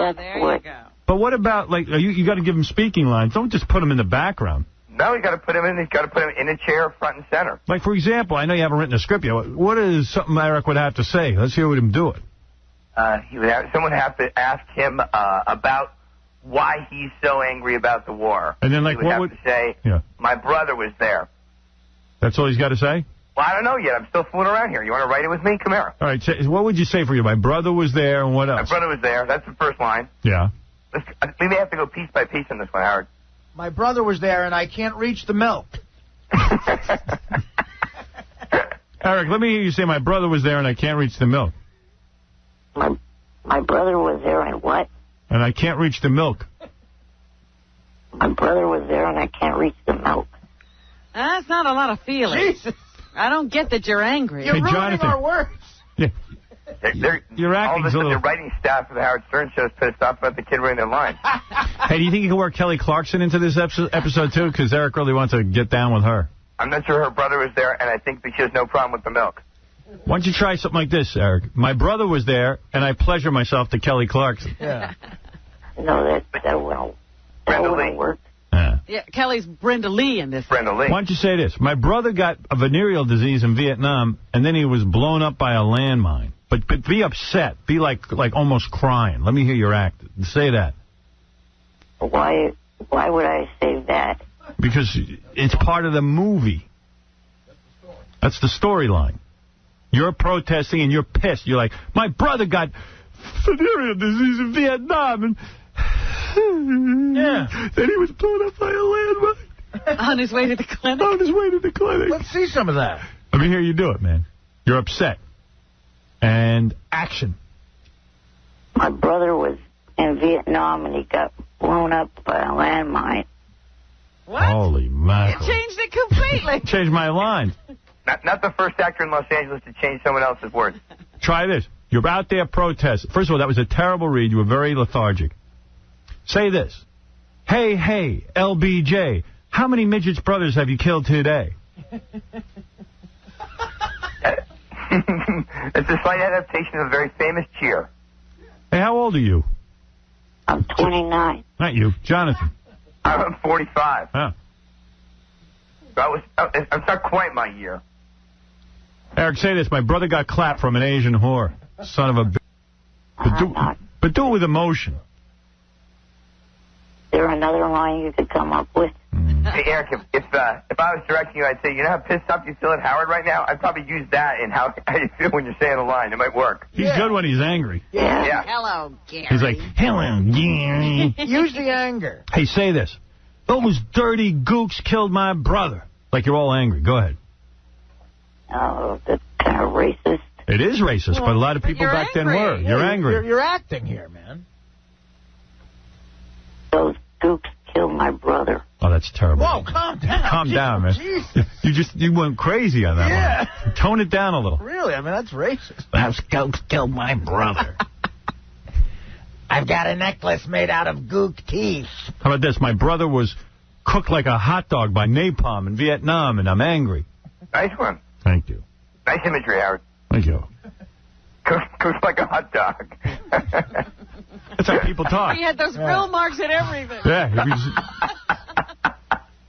could. There you go. But what about, like, you got to give him speaking lines. Don't just put him in the background. No, you got to put him in. You got to put him in a chair, front and center. Like, for example, I know you haven't written a script yet. What is something Eric would have to say? Let's hear him do it. Someone would have to ask him about why he's so angry about the war. And then, like, he would have to say, my brother was there. That's all he's got to say? Well, I don't know yet. I'm still fooling around here. You want to write it with me? Come here. All right, what would you say for you? My brother was there, and what else? My brother was there. That's the first line. Yeah. We may have to go piece by piece on this one, Howard. My brother was there, and I can't reach the milk. Eric, let me hear you say, my brother was there, and I can't reach the milk. My brother was there, and what? And I can't reach the milk. My brother was there, and I can't reach the milk. That's not a lot of feeling. Jesus. I don't get that you're angry. You're ruining Jonathan. our words. Yeah. You're All acting of a a sudden, little... the writing staff of the Howard Stern show is pissed off about the kid reading their lines. Hey, do you think you can work Kelly Clarkson into this episode, too? Because Eric really wants to get down with her. I'm not sure her brother was there, and I think that she has no problem with the milk. Why don't you try something like this, Eric? My brother was there, and I pleasure myself to Kelly Clarkson. Yeah. No, that won't work. Yeah, Kelly's Brenda Lee in this. Brenda Lee. Why don't you say this? My brother got a venereal disease in Vietnam, and then he was blown up by a landmine. But be upset. Be like almost crying. Let me hear your act. Say that. Why would I say that? Because it's part of the movie. That's the storyline. You're protesting and you're pissed. You're like, my brother got venereal disease in Vietnam, and then he was blown up by a landmine. On his way to the clinic? On his way to the clinic. Let's see some of that. Let me hear you do it, man. You're upset. And action. My brother was in Vietnam, and he got blown up by a landmine. What? Holy You mackerel. changed it completely. Changed my line. Not the first actor in Los Angeles to change someone else's words. Try this. You're out there protesting. First of all, that was a terrible read. You were very lethargic. Say this. Hey, LBJ, how many midgets brothers have you killed today? It's a slight adaptation of a very famous cheer. Hey, how old are you? I'm 29. Not you. Jonathan. I'm 45. Huh. It's not quite my year. Eric, say this. My brother got clapped from an Asian whore. Son of a bitch. But do it with emotion. Is there another line you could come up with? Hey, Eric, if I was directing you, I'd say, you know how pissed off you feel at Howard right now? I'd probably use that in how you feel when you're saying a line. It might work. He's good when he's angry. Yeah. Hello, Gary. He's like, hello, Gary. Use the anger. Hey, say this. Those dirty gooks killed my brother. Like you're all angry. Go ahead. Oh, that's kind of racist. It is racist, but a lot of people back then were. You're angry. You're acting here, man. Those gooks killed my brother. Oh, that's terrible. Whoa, calm down. Calm down, man. Jesus. You went crazy on that one. Tone it down a little. Really? I mean, that's racist. Those gooks killed my brother. I've got a necklace made out of gook teeth. How about this? My brother was cooked like a hot dog by napalm in Vietnam, and I'm angry. Nice one. Thank you. Nice imagery, Howard. Thank you. Cooked like a hot dog. That's how people talk. He had those grill marks and everything. Yeah.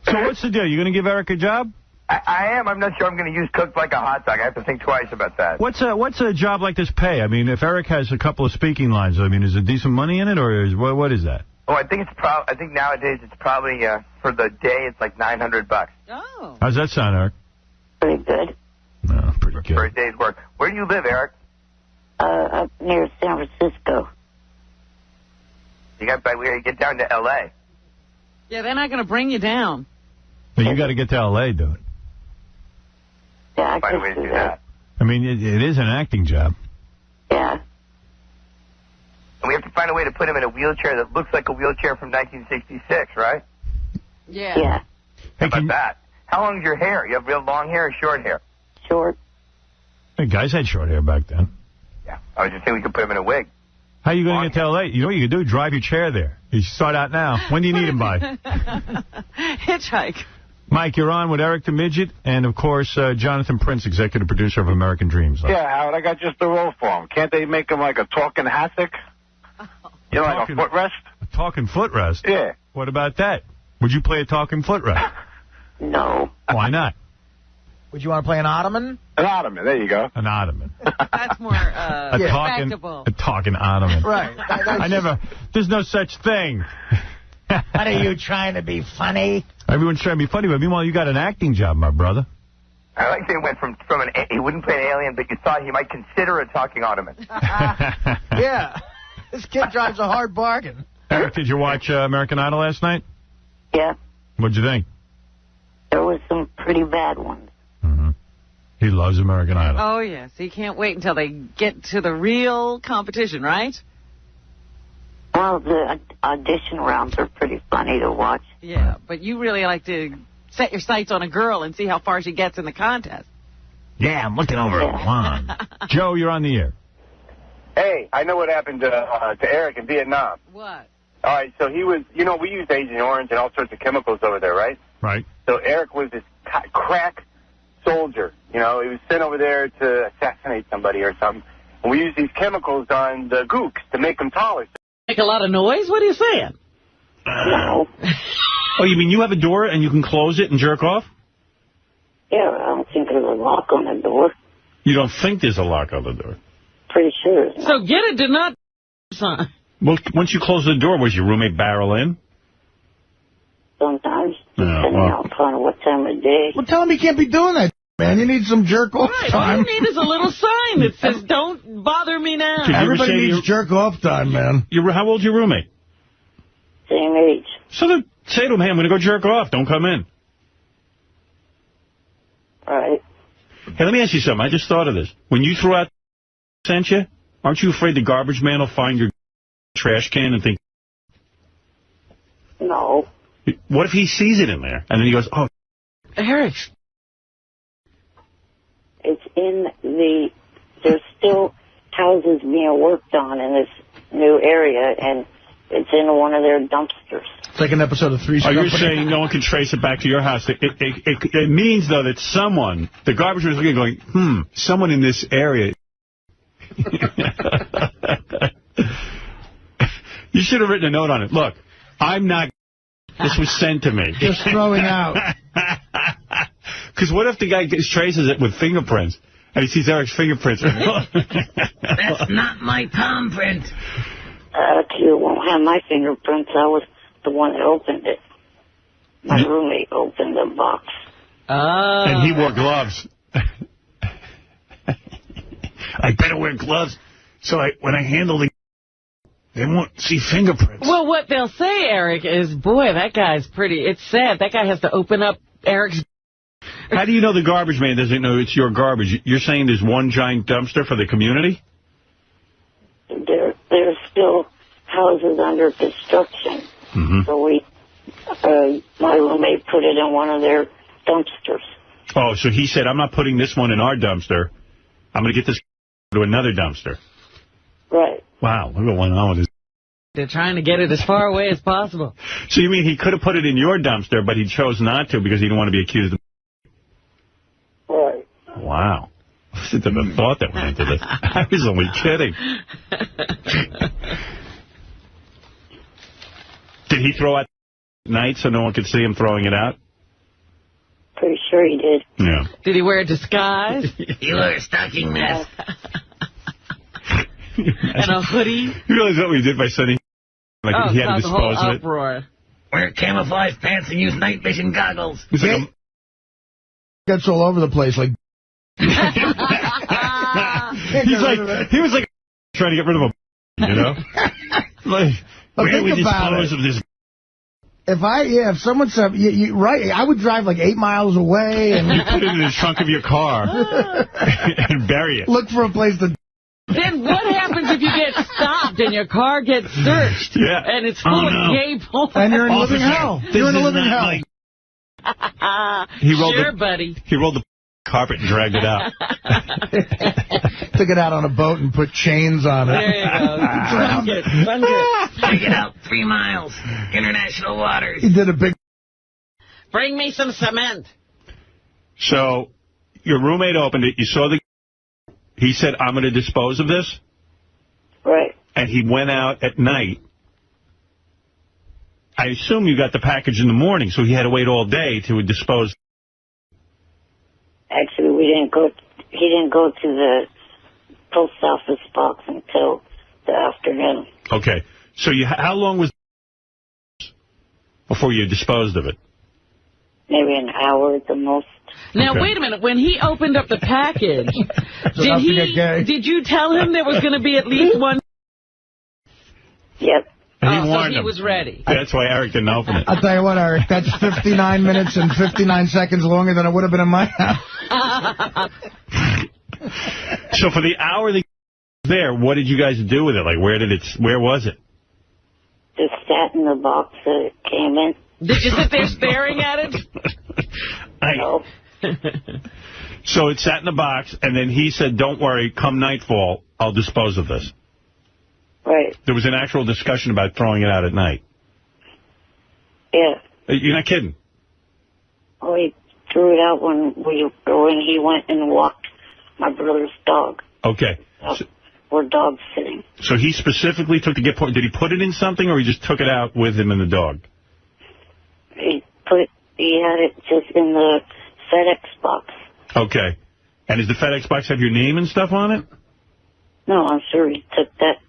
So what's the deal? You going to give Eric a job? I am. I'm not sure I'm going to use cooked like a hot dog. I have to think twice about that. What's a job like this pay? I mean, if Eric has a couple of speaking lines, I mean, is there decent money in it, or what is that? Oh, I think nowadays it's probably for the day it's like $900. Oh. How's that sound, Eric? Pretty good. No, pretty good. For a day's work. Where do you live, Eric? Up near San Francisco. We got to get down to L.A. Yeah, they're not going to bring you down. But you got to get to L.A., dude. Yeah, I Find a way to do that. I mean, it is an acting job. Yeah. And we have to find a way to put him in a wheelchair that looks like a wheelchair from 1966, right? Yeah. Yeah. How about that? How long is your hair? You have real long hair or short hair? Short. Hey, guys had short hair back then. Yeah. I was just saying we could put him in a wig. How are you going to get to L.A.? You know what you could do? Drive your chair there. You start out now. When do you need him by? Hitchhike. Mike, you're on with Eric the Midget and, of course, Jonathan Prince, executive producer of American Dreams. Yeah, Howard, I got just the role for him. Can't they make him like a talking hassock? You know, like a footrest? A talking footrest? Yeah. What about that? Would you play a talking footrest? No. Why not? Would you want to play an ottoman? An ottoman, there you go. An ottoman. That's more respectable. A talking ottoman. Right. There's no such thing. What are you trying to be funny? Everyone's trying to be funny, but meanwhile, you got an acting job, my brother. I like that he went from he wouldn't play an alien, but you thought he might consider a talking ottoman. Yeah. This kid drives a hard bargain. Eric, did you watch American Idol last night? Yeah, What'd you think? there was some pretty bad ones. He loves American Idol. Oh, yes. He can't wait until they get to the real competition, right? Well, the audition rounds are pretty funny to watch. Yeah, but you really like to set your sights on a girl and see how far she gets in the contest. Yeah, I'm looking over at Juan. Joe, you're on the air. Hey, I know what happened to Eric in Vietnam. What? All right, so he was, we used Agent Orange and all sorts of chemicals over there, right? Right. So Eric was this crack soldier. He was sent over there to assassinate somebody or something. And we used these chemicals on the gooks to make them taller. Make a lot of noise? What are you saying? No. Oh, you mean you have a door and you can close it and jerk off? Yeah, I don't think there's a lock on the door. You don't think there's a lock on the door? Pretty sure. So get it to not sign. Well, once you close the door, was your roommate barrel in? Sometimes, Yeah, depending on what time of day. Well, tell him he can't be doing that, man. You need some jerk-off Right, time. all you need is a little sign that says, don't bother me now. Did you ever Everybody say to needs jerk-off time, man. How old's your roommate? Same age. So then say to him, hey, I'm going to go jerk off. Don't come in. All right. Hey, let me ask you something. I just thought of this. When you threw out sent you, aren't you afraid the garbage man will find your trash can and think... No. What if he sees it in there? And then he goes, oh, Eric. It's in the... There's still houses being worked on in this new area, and it's in one of their dumpsters. It's like an episode of Three's Company. Are you saying no one can trace it back to your house? It means, though, that someone, the garbage man is looking going, someone in this area... You should have written a note on it. Look, I'm not... This was sent to me. Just throwing out. Because what if the guy traces it with fingerprints, and he sees Eric's fingerprints? That's not my palm print. You won't have my fingerprints. I was the one that opened it. My roommate opened the box. And he wore gloves. I better wear gloves so when I handle the... They won't see fingerprints. Well, what they'll say, Eric, is, boy, that guy's pretty... It's sad. That guy has to open up Eric's... How do you know the garbage man doesn't know it's your garbage? You're saying there's one giant dumpster for the community? There's still houses under construction. So my roommate put it in one of their dumpsters. Oh, so he said, I'm not putting this one in our dumpster. I'm going to get this to another dumpster. Right. Wow, look what went on with this. They're trying to get it as far away as possible. So you mean he could have put it in your dumpster, but he chose not to because he didn't want to be accused of... Right. Wow. Listen to the thought that went into this. I was only kidding. Did he throw out at night so no one could see him throwing it out? Pretty sure he did. Yeah. Did he wear a disguise? You were a stocking mask. And a hoodie? You realize what we did by sending... Like he had to dispose of it? Uproar. Wear camouflage pants and use night vision goggles. It's like Gets all over the place, like... he was like trying to get rid of a... You know? Like, where we dispose of this... If someone said, right, I would drive like 8 miles away and... You put it in the trunk of your car and bury it. Look for a place to... Then what happens if you get stopped and your car gets searched? Yeah. And it's full of gay porn? And you're in living hell. You're in a living hell. Buddy. He rolled the carpet and dragged it out. Took it out on a boat and put chains on it. There you go. Drowned it. Take it out 3 miles. International waters. He did a big... Bring me some cement. So, your roommate opened it. You saw the... He said, I'm going to dispose of this. Right. And he went out at night. I assume you got the package in the morning, so he had to wait all day to dispose. Actually, he didn't go to the post office box until the afternoon. Okay. So how long was before you disposed of it? maybe an hour at the most. Now, wait a minute. When he opened up the package, did you tell him there was going to be at least one? Yep. So he was ready. That's why Eric didn't open it. I'll tell you what, Eric, that's 59 minutes and 59 seconds longer than it would have been in my house. So for the hour that was there, what did you guys do with it? Like, where was it? Just sat in the box that it came in. Did you sit there staring at it? No. So it sat in the box, and then he said, don't worry, come nightfall, I'll dispose of this. Right. There was an actual discussion about throwing it out at night. Yeah. You're not kidding? Oh, he threw it out when he went and walked my brother's dog. Okay. We're dog sitting. So he specifically took the gift point. Did he put it in something, or he just took it out with him and the dog? He had it just in the FedEx box. Okay. And does the FedEx box have your name and stuff on it? No, I'm sure he took that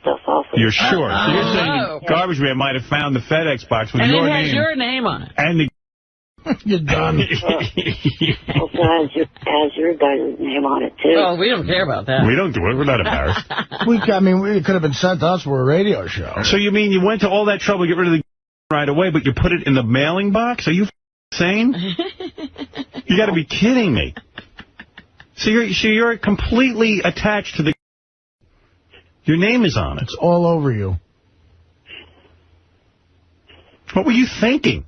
stuff off. You're sure? So you're saying the garbage man might have found the FedEx box with your name. And it has your name on it. And the... You're done. Also has your guy's name on it, too. Oh, we don't care about that. We don't do it. We're not embarrassed. It could have been sent to us for a radio show. So you mean you went to all that trouble to get rid of the right away, but you put it in the mailing box? Are you insane? You got to be kidding me. So you're completely attached to the... Your name is on it. It's all over you. What were you thinking?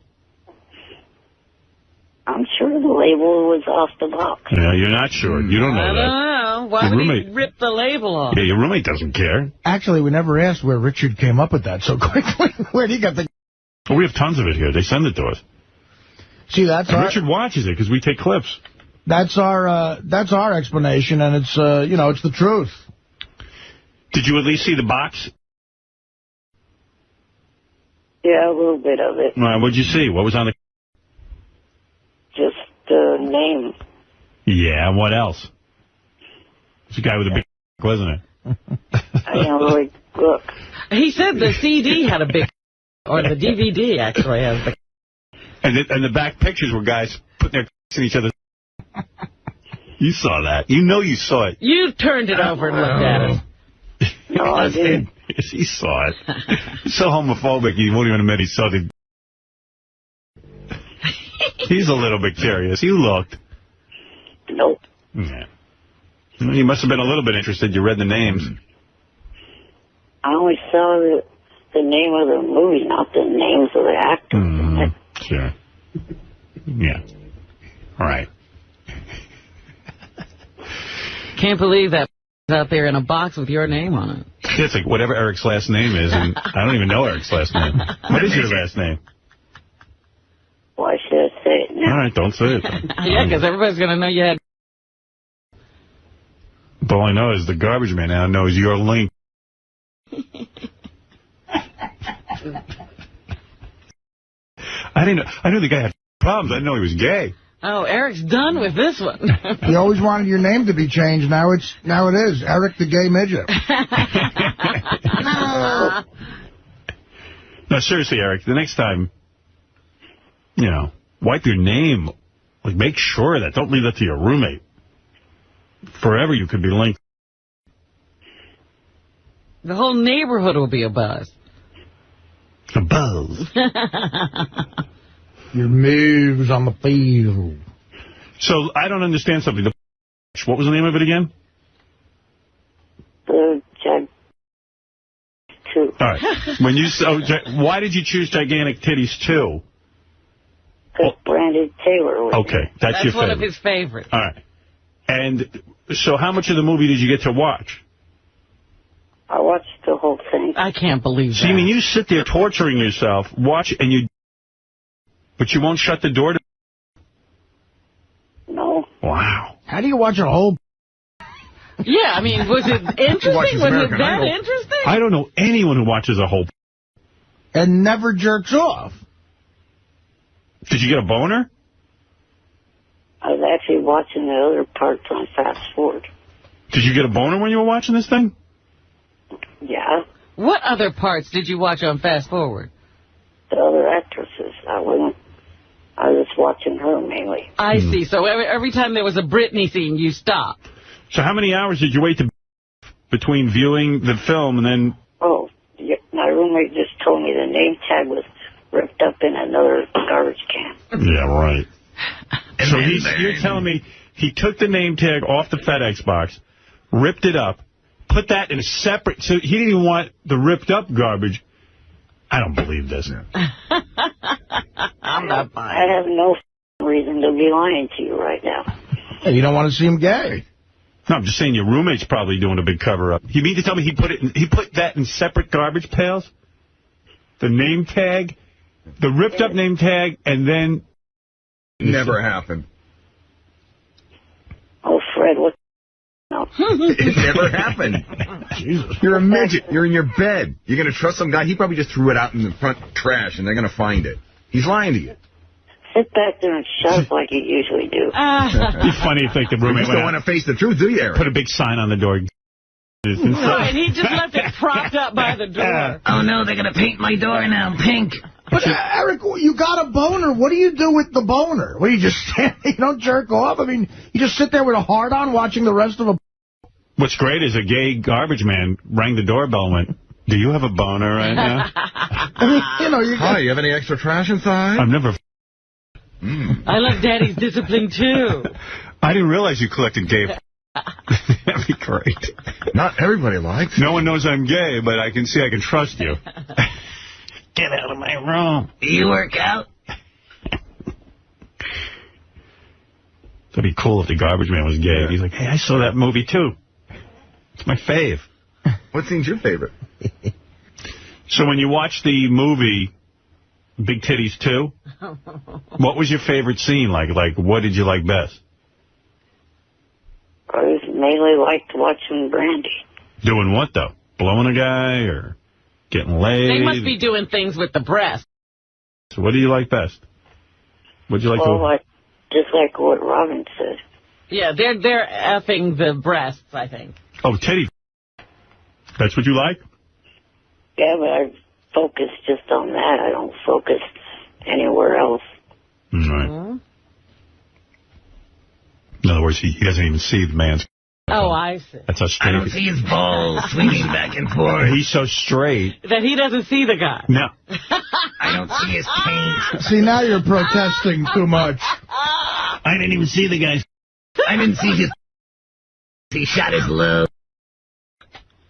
I'm sure the label was off the box. Yeah, you're not sure. You don't know that. I don't know. Why would he rip the label off? Yeah, your roommate doesn't care. Actually, we never asked where Richard came up with that so quickly. Where'd he get the... Well, we have tons of it here. They send it to us. See, that's and Richard watches it because we take clips. That's our explanation, and it's it's the truth. Did you at least see the box? Yeah, a little bit of it. What'd you see? What was on the... Just the name. Yeah, what else? It's a guy with a big wasn't it? I didn't really look. He said the CD had a big... Or the DVD actually has the... And the back pictures were guys putting their in each other. You saw that. You know you saw it. You turned it over and looked at it. No, I didn't. Yes, he saw it. He's so homophobic, he won't even admit he saw the... He's a little bit curious. You looked. Nope. Yeah. Well, you must have been a little bit interested. You read the names. I only saw the name of the movie, not the names of the actors. Mm-hmm. Sure. Yeah. All right. Can't believe that out there in a box with your name on it. It's like whatever Eric's last name is, and I don't even know Eric's last name. What is your last name? Why should I say it now? All right, don't say it. Yeah, because everybody's going to know you had... All I know is the garbage man now knows your link. I didn't know. I knew the guy had problems. I didn't know he was gay. Oh, Eric's done with this one. You always wanted your name to be changed. Now it is. Eric the Gay Midget. No, seriously, Eric, the next time, wipe your name. Like, make sure that. Don't leave that to your roommate. Forever you could be linked. The whole neighborhood will be abuzz. A buzz. Your moves on the field. So, I don't understand something. What was the name of it again? The Jag 2. All right. Why did you choose Gigantic Titties 2? Because Brandon Taylor was Okay, that's your favorite. That's one of his favorites. All right. And so how much of the movie did you get to watch? I watched the whole thing. I can't believe that. So you mean you sit there torturing yourself, watch, but you won't shut the door to... No. Wow. How do you watch a whole... Yeah, I mean, was it interesting? Was it that interesting? I don't know anyone who watches a whole... And never jerks off. Did you get a boner? I was actually watching the other parts on Fast Forward. Did you get a boner when you were watching this thing? Yeah. What other parts did you watch on Fast Forward? The other actresses. I was watching her mainly. I see. So every time there was a Britney scene, you stopped. So how many hours did you wait between viewing the film and then... Oh, yeah, my roommate just told me the name tag was ripped up in another garbage can. Yeah, right. So you're telling me he took the name tag off the FedEx box, ripped it up, put that in a separate... So he didn't even want the ripped up garbage. I don't believe this. I'm not buying. I have no reason to be lying to you right now. Hey, you don't want to see him gay. No, I'm just saying your roommate's probably doing a big cover-up. You mean to tell me he put that in separate garbage pails? The name tag, the ripped-up name tag, and then... Never happened. Oh, Fred, what... No. It never happened. Jesus. You're a midget. You're in your bed. You're going to trust some guy? He probably just threw it out in the front trash, and they're going to find it. He's lying to you. Sit back there and shut up like you usually do. It'd be funny if like, the roommate You don't want to face the truth, do you, Eric? Put a big sign on the door. No, and he just left it propped up by the door. Oh, no, they're going to paint my door now pink. But, Eric, you got a boner. What do you do with the boner? What, you just stand, you don't jerk off? I mean, you just sit there with a hard-on watching the rest of a... What's great is a gay garbage man rang the doorbell and went, do you have a boner right now? I mean, you know, Hi, you have any extra trash inside? I've never... I love Daddy's discipline, too. I didn't realize you collected gay... That'd be great. Not everybody likes. No one knows I'm gay, but I can see I can trust you. Get out of my room. Do you work out? That'd be cool if the garbage man was gay. Yeah. He's like, hey, I saw that movie, too. It's my fave. What scene's your favorite? So when you watch the movie Big Titties 2, what was your favorite scene? Like, what did you like best? I mainly liked watching Brandy. Doing what, though? Blowing a guy or getting laid? They must be doing things with the breast. So what do you like best? What do you like just like what Robin said. Yeah, they're effing the breasts, I think. Oh, titty. That's what you like? Yeah, but I focus just on that. I don't focus anywhere else. Right. In other words, he doesn't even see the man's... Oh, I see. That's how straight... I don't see his balls swinging back and forth. He's so straight. That he doesn't see the guy. No. I don't see his taint. See, now you're protesting too much. I didn't even see the guy. I didn't see his... He shot his load.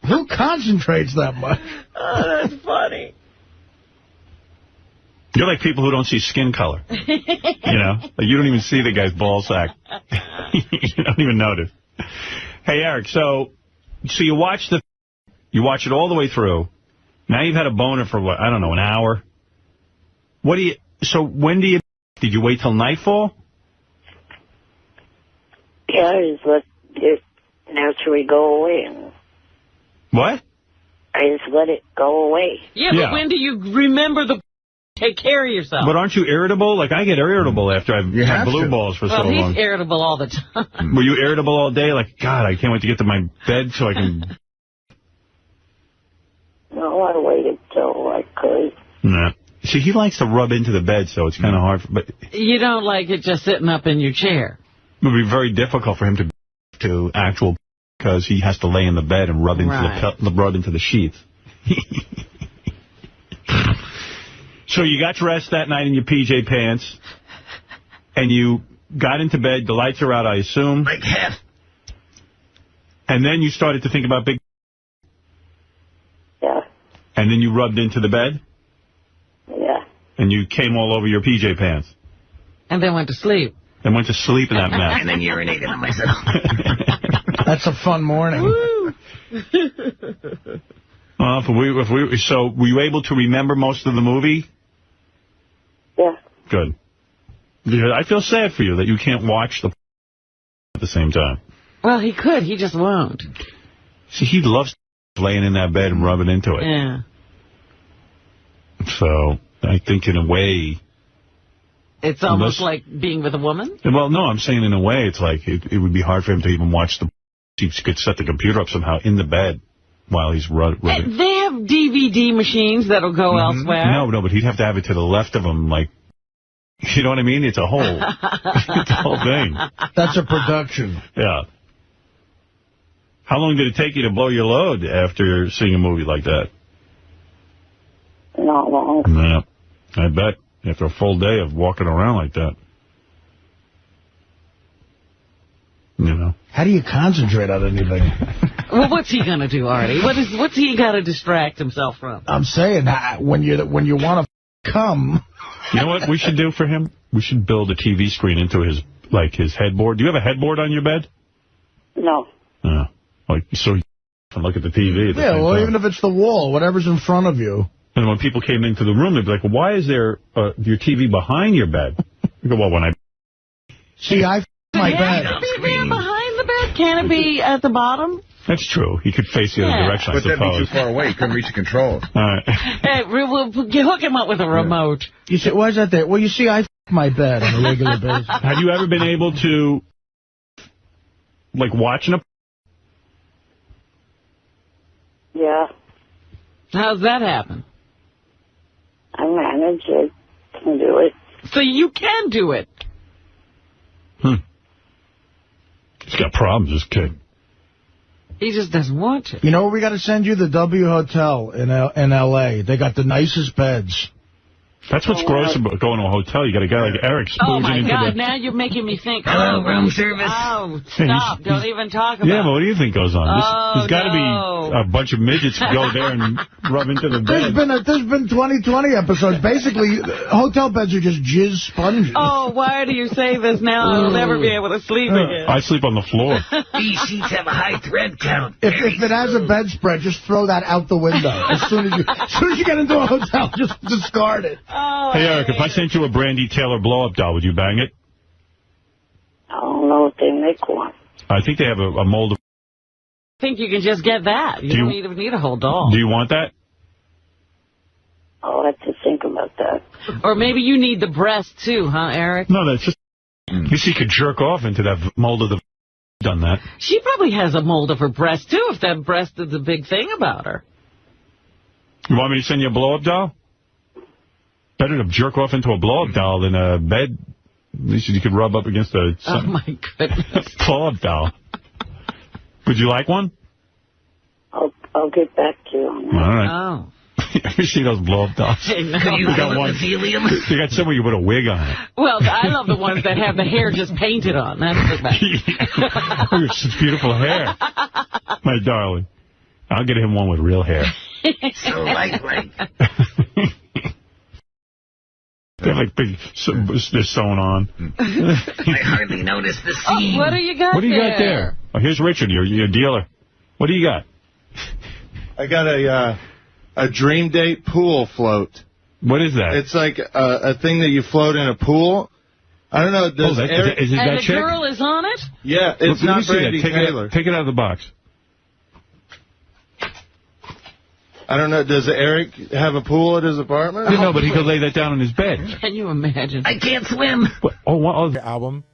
Who concentrates that much? Oh, that's funny. You're like people who don't see skin color. You know? Like you don't even see the guy's ball sack. You don't even notice. Hey, Eric, so you watch it all the way through. Now you've had a boner for, what, I don't know, an hour? So when did you wait till nightfall? Yeah, I just let it naturally go away. And what? I just let it go away. Yeah, but when do you remember take care of yourself? But aren't you irritable? Like, I get irritable after I've had blue balls for so long. Well, he's irritable all the time. Were you irritable all day? Like, God, I can't wait to get to my bed so I can... No, I waited till I could. Nah. See, he likes to rub into the bed, so it's kind of hard. But you don't like it just sitting up in your chair. It would be very difficult for him to actual... Because he has to lay in the bed and rub into the sheets. So you got dressed that night in your PJ pants, and you got into bed. The lights are out, I assume. Like half. And then you started to think about big... Yeah. And then you rubbed into the bed? Yeah. And you came all over your PJ pants? And then went to sleep. And went to sleep in that mess. And then urinated on myself. That's a fun morning. Well, so were you able to remember most of the movie? Yeah. Good. Because I feel sad for you that you can't watch at the same time. Well, he could. He just won't. See, he loves laying in that bed and rubbing into it. Yeah. So I think in a way... It's almost like being with a woman? Well, no, I'm saying in a way it's like it would be hard for him to even watch he could set the computer up somehow in the bed while he's rubbing. They have DVD machines that'll go elsewhere. No, but he'd have to have it to the left of him, like You know what I mean? It's a whole, it's a whole thing. That's a production. Yeah. How long did it take you to blow your load after seeing a movie like that? Not long. Yeah, I bet. After a full day of walking around like that. You know. How do you concentrate on anything? Well, what's he going to do, Artie? What's he got to distract himself from? I'm saying, when you want to come... You know what we should do for him? We should build a TV screen into his headboard. Do you have a headboard on your bed? No. So you can look at the TV at the same well, time. even if it's the wall, whatever's in front of you. And when people came into the room, they'd be like, well, why is there your TV behind your bed? You go, well, when I... See, I my bed. Can it be there behind the bed? Can it be at the bottom? That's true. He could face the other direction, I suppose. But that'd be too far away. He couldn't reach the controls. All right. Hey, we'll hook him up with a remote. You say, why is that there? Well, you see, I my bed on a regular basis. Have you ever been able to, watch an... Yeah. How's that happen? I manage it. Can do it. So you can do it. He's got problems, this kid. He just doesn't want to. You know where we got to send you? The W Hotel in L.A. They got the nicest beds. That's what's gross about going to a hotel. You got a guy like Eric Oh, my into God. the... Now you're making me think. Hello, room service. Oh, stop. Don't even talk about it. Yeah, but what do you think goes on? There's got to be a bunch of midgets who go there and rub into the bed. There's been 2020 episodes. Basically, hotel beds are just jizz sponges. Oh, why do you say this now? I'll never be able to sleep again. I sleep on the floor. These sheets have a high thread count. If it has a bedspread, just throw that out the window. As soon as you get into a hotel, just discard it. Oh, hey, Eric, if I sent you a Brandy Taylor blow-up doll, would you bang it? I don't know if they make one. I think they have a mold of... I think you can just get that. You don't even need a whole doll. Do you want that? I'll have to think about that. Or maybe you need the breast, too, huh, Eric? No, that's just... You see, you could jerk off into that mold of the... Done that. She probably has a mold of her breast, too, if that breast is a big thing about her. You want me to send you a blow-up doll? Better to jerk off into a blow-up doll than a bed. At least you could rub up against a... Oh, my goodness. blow-up doll. Would you like one? I'll get back to you on that. All right. Oh. You see those blow-up dolls? Could you got one. You got some where you put a wig on it. Well, I love the ones that have the hair just painted on. That's the best. Oh, such beautiful hair. My darling. I'll get him one with real hair. So lightweight. They're like big, they're sewn on. I hardly noticed the seam. Oh, what do you got there? What do you got there? Oh, here's Richard, your dealer. What do you got? I got a Dream Date pool float. What is that? It's like a thing that you float in a pool. I don't know. Is it and that the chick? girl is on it? Yeah, it's not Brandy Take Taylor. Take it out of the box. I don't know. Does Eric have a pool at his apartment? No, but he could lay that down on his bed. Can you imagine? I can't swim. Album.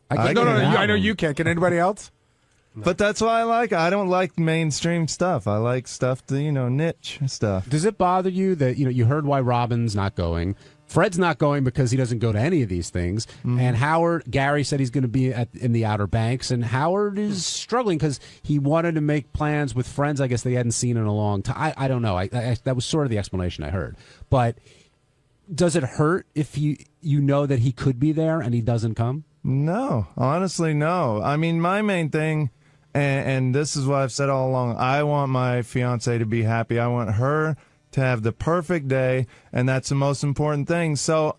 I know you can't. Can anybody else? But that's why I don't like mainstream stuff. I like stuff, niche stuff. Does it bother you that, you heard why Robin's not going? Fred's not going because he doesn't go to any of these things. Mm-hmm. And Gary said he's going to be in the Outer Banks. And Howard is struggling because he wanted to make plans with friends I guess they hadn't seen in a long time. I don't know. That was sort of the explanation I heard. But does it hurt if you know that he could be there and he doesn't come? No, honestly, no. I mean, my main thing, and this is what I've said all along, I want my fiance to be happy. I want her to have the perfect day, and that's the most important thing. So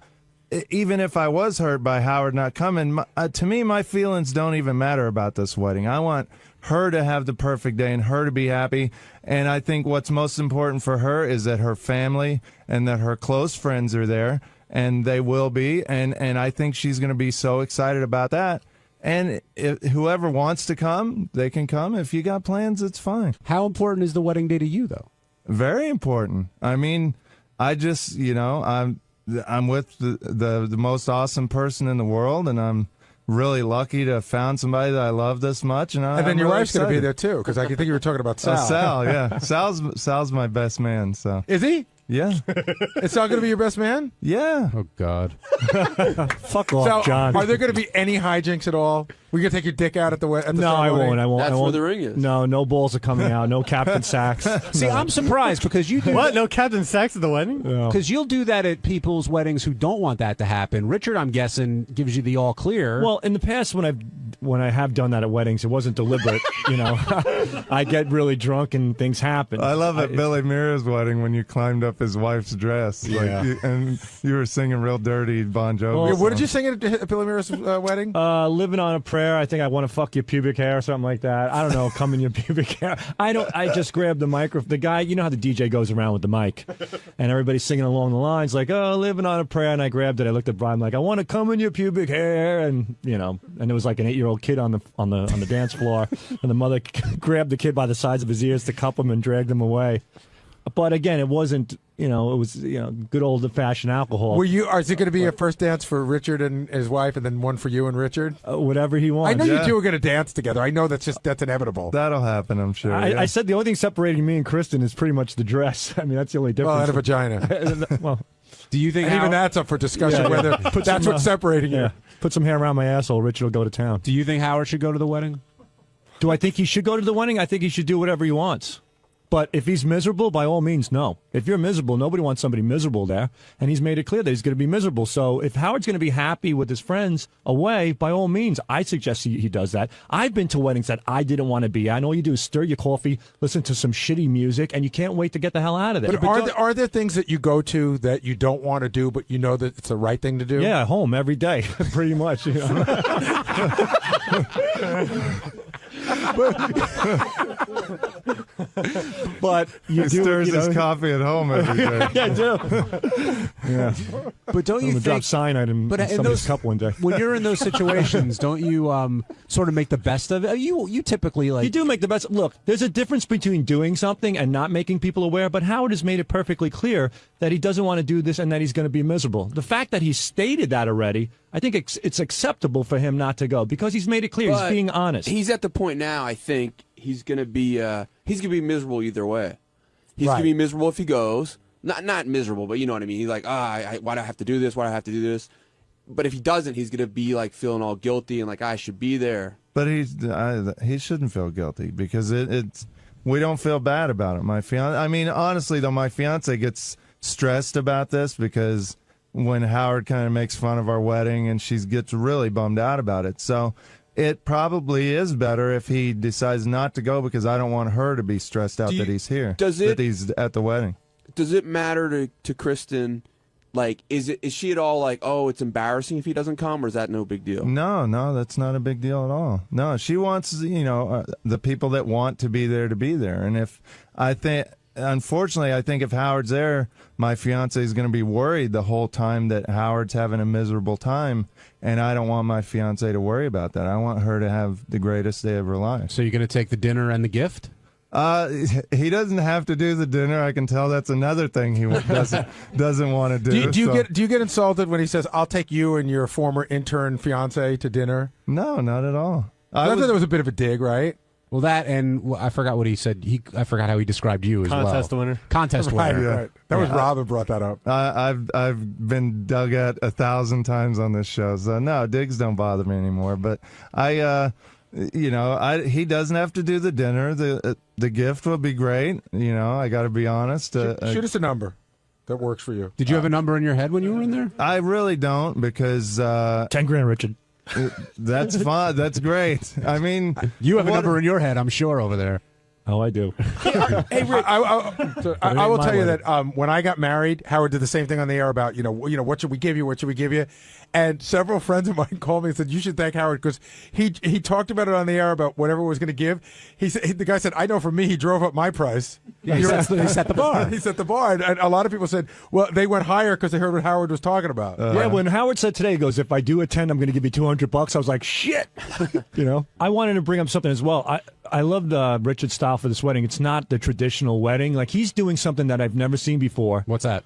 even if I was hurt by Howard not coming, to me, my feelings don't even matter about this wedding. I want her to have the perfect day and her to be happy. And I think what's most important for her is that her family and that her close friends are there, and they will be. And I think she's going to be so excited about that. And whoever wants to come, they can come. If you got plans, it's fine. How important is the wedding day to you, though? Very important. I mean, I just, I'm with the most awesome person in the world, and I'm really lucky to have found somebody that I love this much. And then your wife's going to be there, too, because I think you were talking about Sal. Sal, yeah. Sal's my best man. So is he? Yeah. It's not going to be your best man? Yeah. Oh, God. Fuck off, So, John. are there going to be any hijinks at all? We going to take your dick out at the wedding? No, I won't. I won't. That's I won't. where the ring is. No balls are coming out. No Captain Sachs. See, I'm surprised because you do What? No Captain Sachs at the wedding? No. Because you'll do that at people's weddings who don't want that to happen. Richard, I'm guessing, gives you the all clear. Well, in the past, when I have done that at weddings, it wasn't deliberate. I get really drunk and things happen. I love at Billy Mira's wedding when you climbed up his wife's dress. And you were singing real dirty Bon Jovi. What did you sing at Billy Mira's wedding? Living on a prayer. I think I want to fuck your pubic hair or something like that. I don't know. Come in your pubic hair. I just grabbed the microphone. The guy, you know how the DJ goes around with the mic, and everybody's singing along the lines like, "Oh, living on a prayer." And I grabbed it. I looked at Brian like, "I want to come in your pubic hair," and and there was like an 8-year-old kid on the dance floor, and the mother grabbed the kid by the sides of his ears to cup him and dragged him away. But again, it wasn't. It was good old-fashioned alcohol. Is it going to be a first dance for Richard and his wife, and then one for you and Richard? Whatever he wants. I know you two are going to dance together. I know that's inevitable. That'll happen, I'm sure. I said the only thing separating me and Kristen is pretty much the dress. I mean, that's the only difference. Well, and a vagina. Well, do you think? And even that's up for discussion. Whether that's what's separating you. Put some hair around my asshole. Richard will go to town. Do you think Howard should go to the wedding? Do I think he should go to the wedding? I think he should do whatever he wants. But if he's miserable, by all means, no. If you're miserable, nobody wants somebody miserable there. And he's made it clear that he's going to be miserable. So if Howard's going to be happy with his friends away, by all means, I suggest he does that. I've been to weddings that I didn't want to be at. And all you do is stir your coffee, listen to some shitty music, and you can't wait to get the hell out of there. But are there things that you go to that you don't want to do, but you know that it's the right thing to do? Yeah, home every day, pretty much. But you stirs his coffee at home every day. Yeah, I do. Yeah. But don't you think drop cyanide in somebody's cup one day? When you're in those situations, don't you sort of make the best of it? You typically You do make the best. Look, there's a difference between doing something and not making people aware, but Howard has made it perfectly clear that he doesn't want to do this and that he's going to be miserable. The fact that he stated that already, I think it's acceptable for him not to go because he's made it clear. He's being honest. He's at the point now, I think, he's going to be miserable either way. He's going to be miserable if he goes. Not miserable, but you know what I mean. He's like, why do I have to do this? Why do I have to do this? But if he doesn't, he's going to be like feeling all guilty and like, I should be there. But he shouldn't feel guilty because we don't feel bad about it. My fiance, I mean, honestly though, my fiance gets stressed about this because when Howard kind of makes fun of our wedding and she gets really bummed out about it. So it probably is better if he decides not to go because I don't want her to be stressed out that he's here. That he's at the wedding. Does it matter to Kristen? Like, is she at all like, oh, it's embarrassing if he doesn't come, or is that no big deal? No, that's not a big deal at all. No, she wants, the people that want to be there. And unfortunately, I think if Howard's there, my fiance is going to be worried the whole time that Howard's having a miserable time, and I don't want my fiance to worry about that. I want her to have the greatest day of her life. So you're going to take the dinner and the gift? He doesn't have to do the dinner. I can tell that's another thing he doesn't want to do. Do you get insulted when he says, "I'll take you and your former intern fiance to dinner"? No, not at all. I thought that was a bit of a dig, right? Well, that and I forgot what he said. I forgot how he described you as well. Contest winner. Contest winner. Right. That was Rob who brought that up. I've been dug at 1,000 times on this show, so no, digs don't bother me anymore. But he doesn't have to do the dinner. The gift will be great. I got to be honest. Shoot us a number that works for you. Did you have a number in your head when you were in there? I really don't because $10,000, Richard. That's fine. That's great. I mean, you have a number in your head, I'm sure, over there. Oh, I do. Hey, Rick, I will tell you that when I got married, Howard did the same thing on the air about, what should we give you? What should we give you? And several friends of mine called me and said, you should thank Howard because he talked about it on the air about whatever was going to give. The guy said, I know for me, he drove up my price. Yeah, he set the bar. He set the bar. And a lot of people said, well, they went higher because they heard what Howard was talking about. When Howard said today, he goes, if I do attend, I'm going to give you $200. I was like, shit. I wanted to bring up something as well. I loved Richard's style for this wedding. It's not the traditional wedding. Like, he's doing something that I've never seen before. What's that?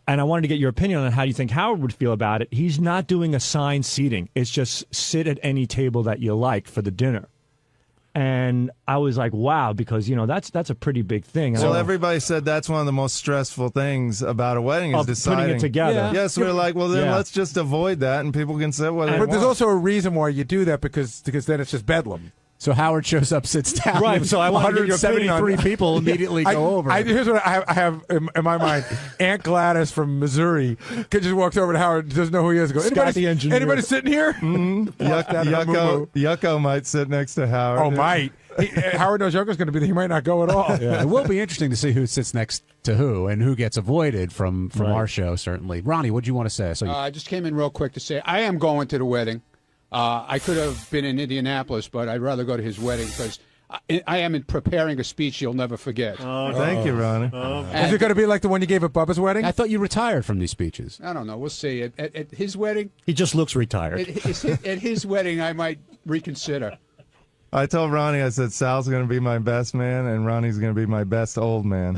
And I wanted to get your opinion on how you think Howard would feel about it. He's not doing assigned seating. It's just sit at any table that you like for the dinner. And I was like, wow, because, that's a pretty big thing. Well, everybody said that's one of the most stressful things about a wedding is deciding. Putting it together. Yeah. Yes, we're like, well, then let's just avoid that, and people can say what they want. But there's also a reason why you do that, because then it's just bedlam. So Howard shows up, sits down. Right, so I want to get your opinion 173 people immediately go over. Here's what I have in my mind. Aunt Gladys from Missouri just walks over to Howard, doesn't know who he is. Goes, anybody sitting here? Yucko might sit next to Howard. Oh, might. Howard knows Yucko's going to be there. He might not go at all. Yeah. It will be interesting to see who sits next to who and who gets avoided from our show, certainly. Ronnie, what do you want to say? I just came in real quick to say I am going to the wedding. I could have been in Indianapolis, but I'd rather go to his wedding because I am preparing a speech you'll never forget. Oh, thank you, Ronnie. Is it going to be like the one you gave at Bubba's wedding? I thought you retired from these speeches. I don't know. We'll see. At his wedding? He just looks retired. At his wedding, I might reconsider. I told Ronnie, I said, Sal's going to be my best man, and Ronnie's going to be my best old man.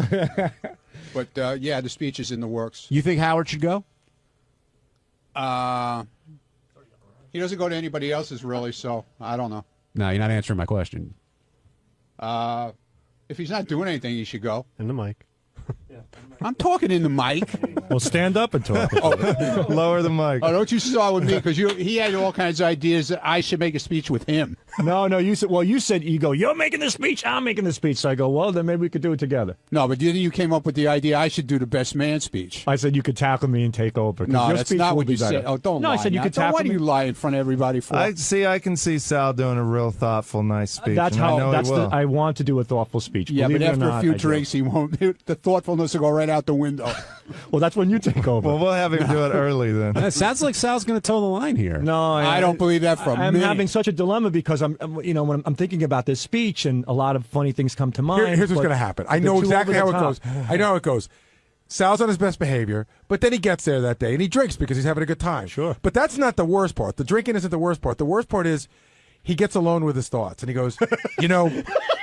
But, the speech is in the works. You think Howard should go? He doesn't go to anybody else's, really, so I don't know. No, you're not answering my question. If he's not doing anything, he should go. In the mic. I'm talking in the mic. Well, stand up and talk. Lower the mic. Oh, don't you start with me, because he had all kinds of ideas that I should make a speech with him. No, you said, you're making the speech, I'm making the speech. So I go, well, then maybe we could do it together. No, but then you came up with the idea I should do the best man speech. I said you could tackle me and take over. No, that's not what you said. Oh, don't lie. No, I said you could tackle me. Why do you lie in front of everybody for? I can see Sal doing a real thoughtful, nice speech. I want to do a thoughtful speech. Yeah, but after a few drinks, he won't. The thoughtfulness will go right out the window. Well, that's when you take over. Well, we'll have him do it early then. It sounds like Sal's going to toe the line here. No, I don't believe that from I'm me. having such a dilemma because when I'm thinking about this speech and a lot of funny things come to mind. Here's what's going to happen. I know exactly how it goes. I know how it goes. Sal's on his best behavior, but then he gets there that day and he drinks because he's having a good time. Sure. But that's not the worst part. The drinking isn't the worst part. The worst part is he gets alone with his thoughts and he goes,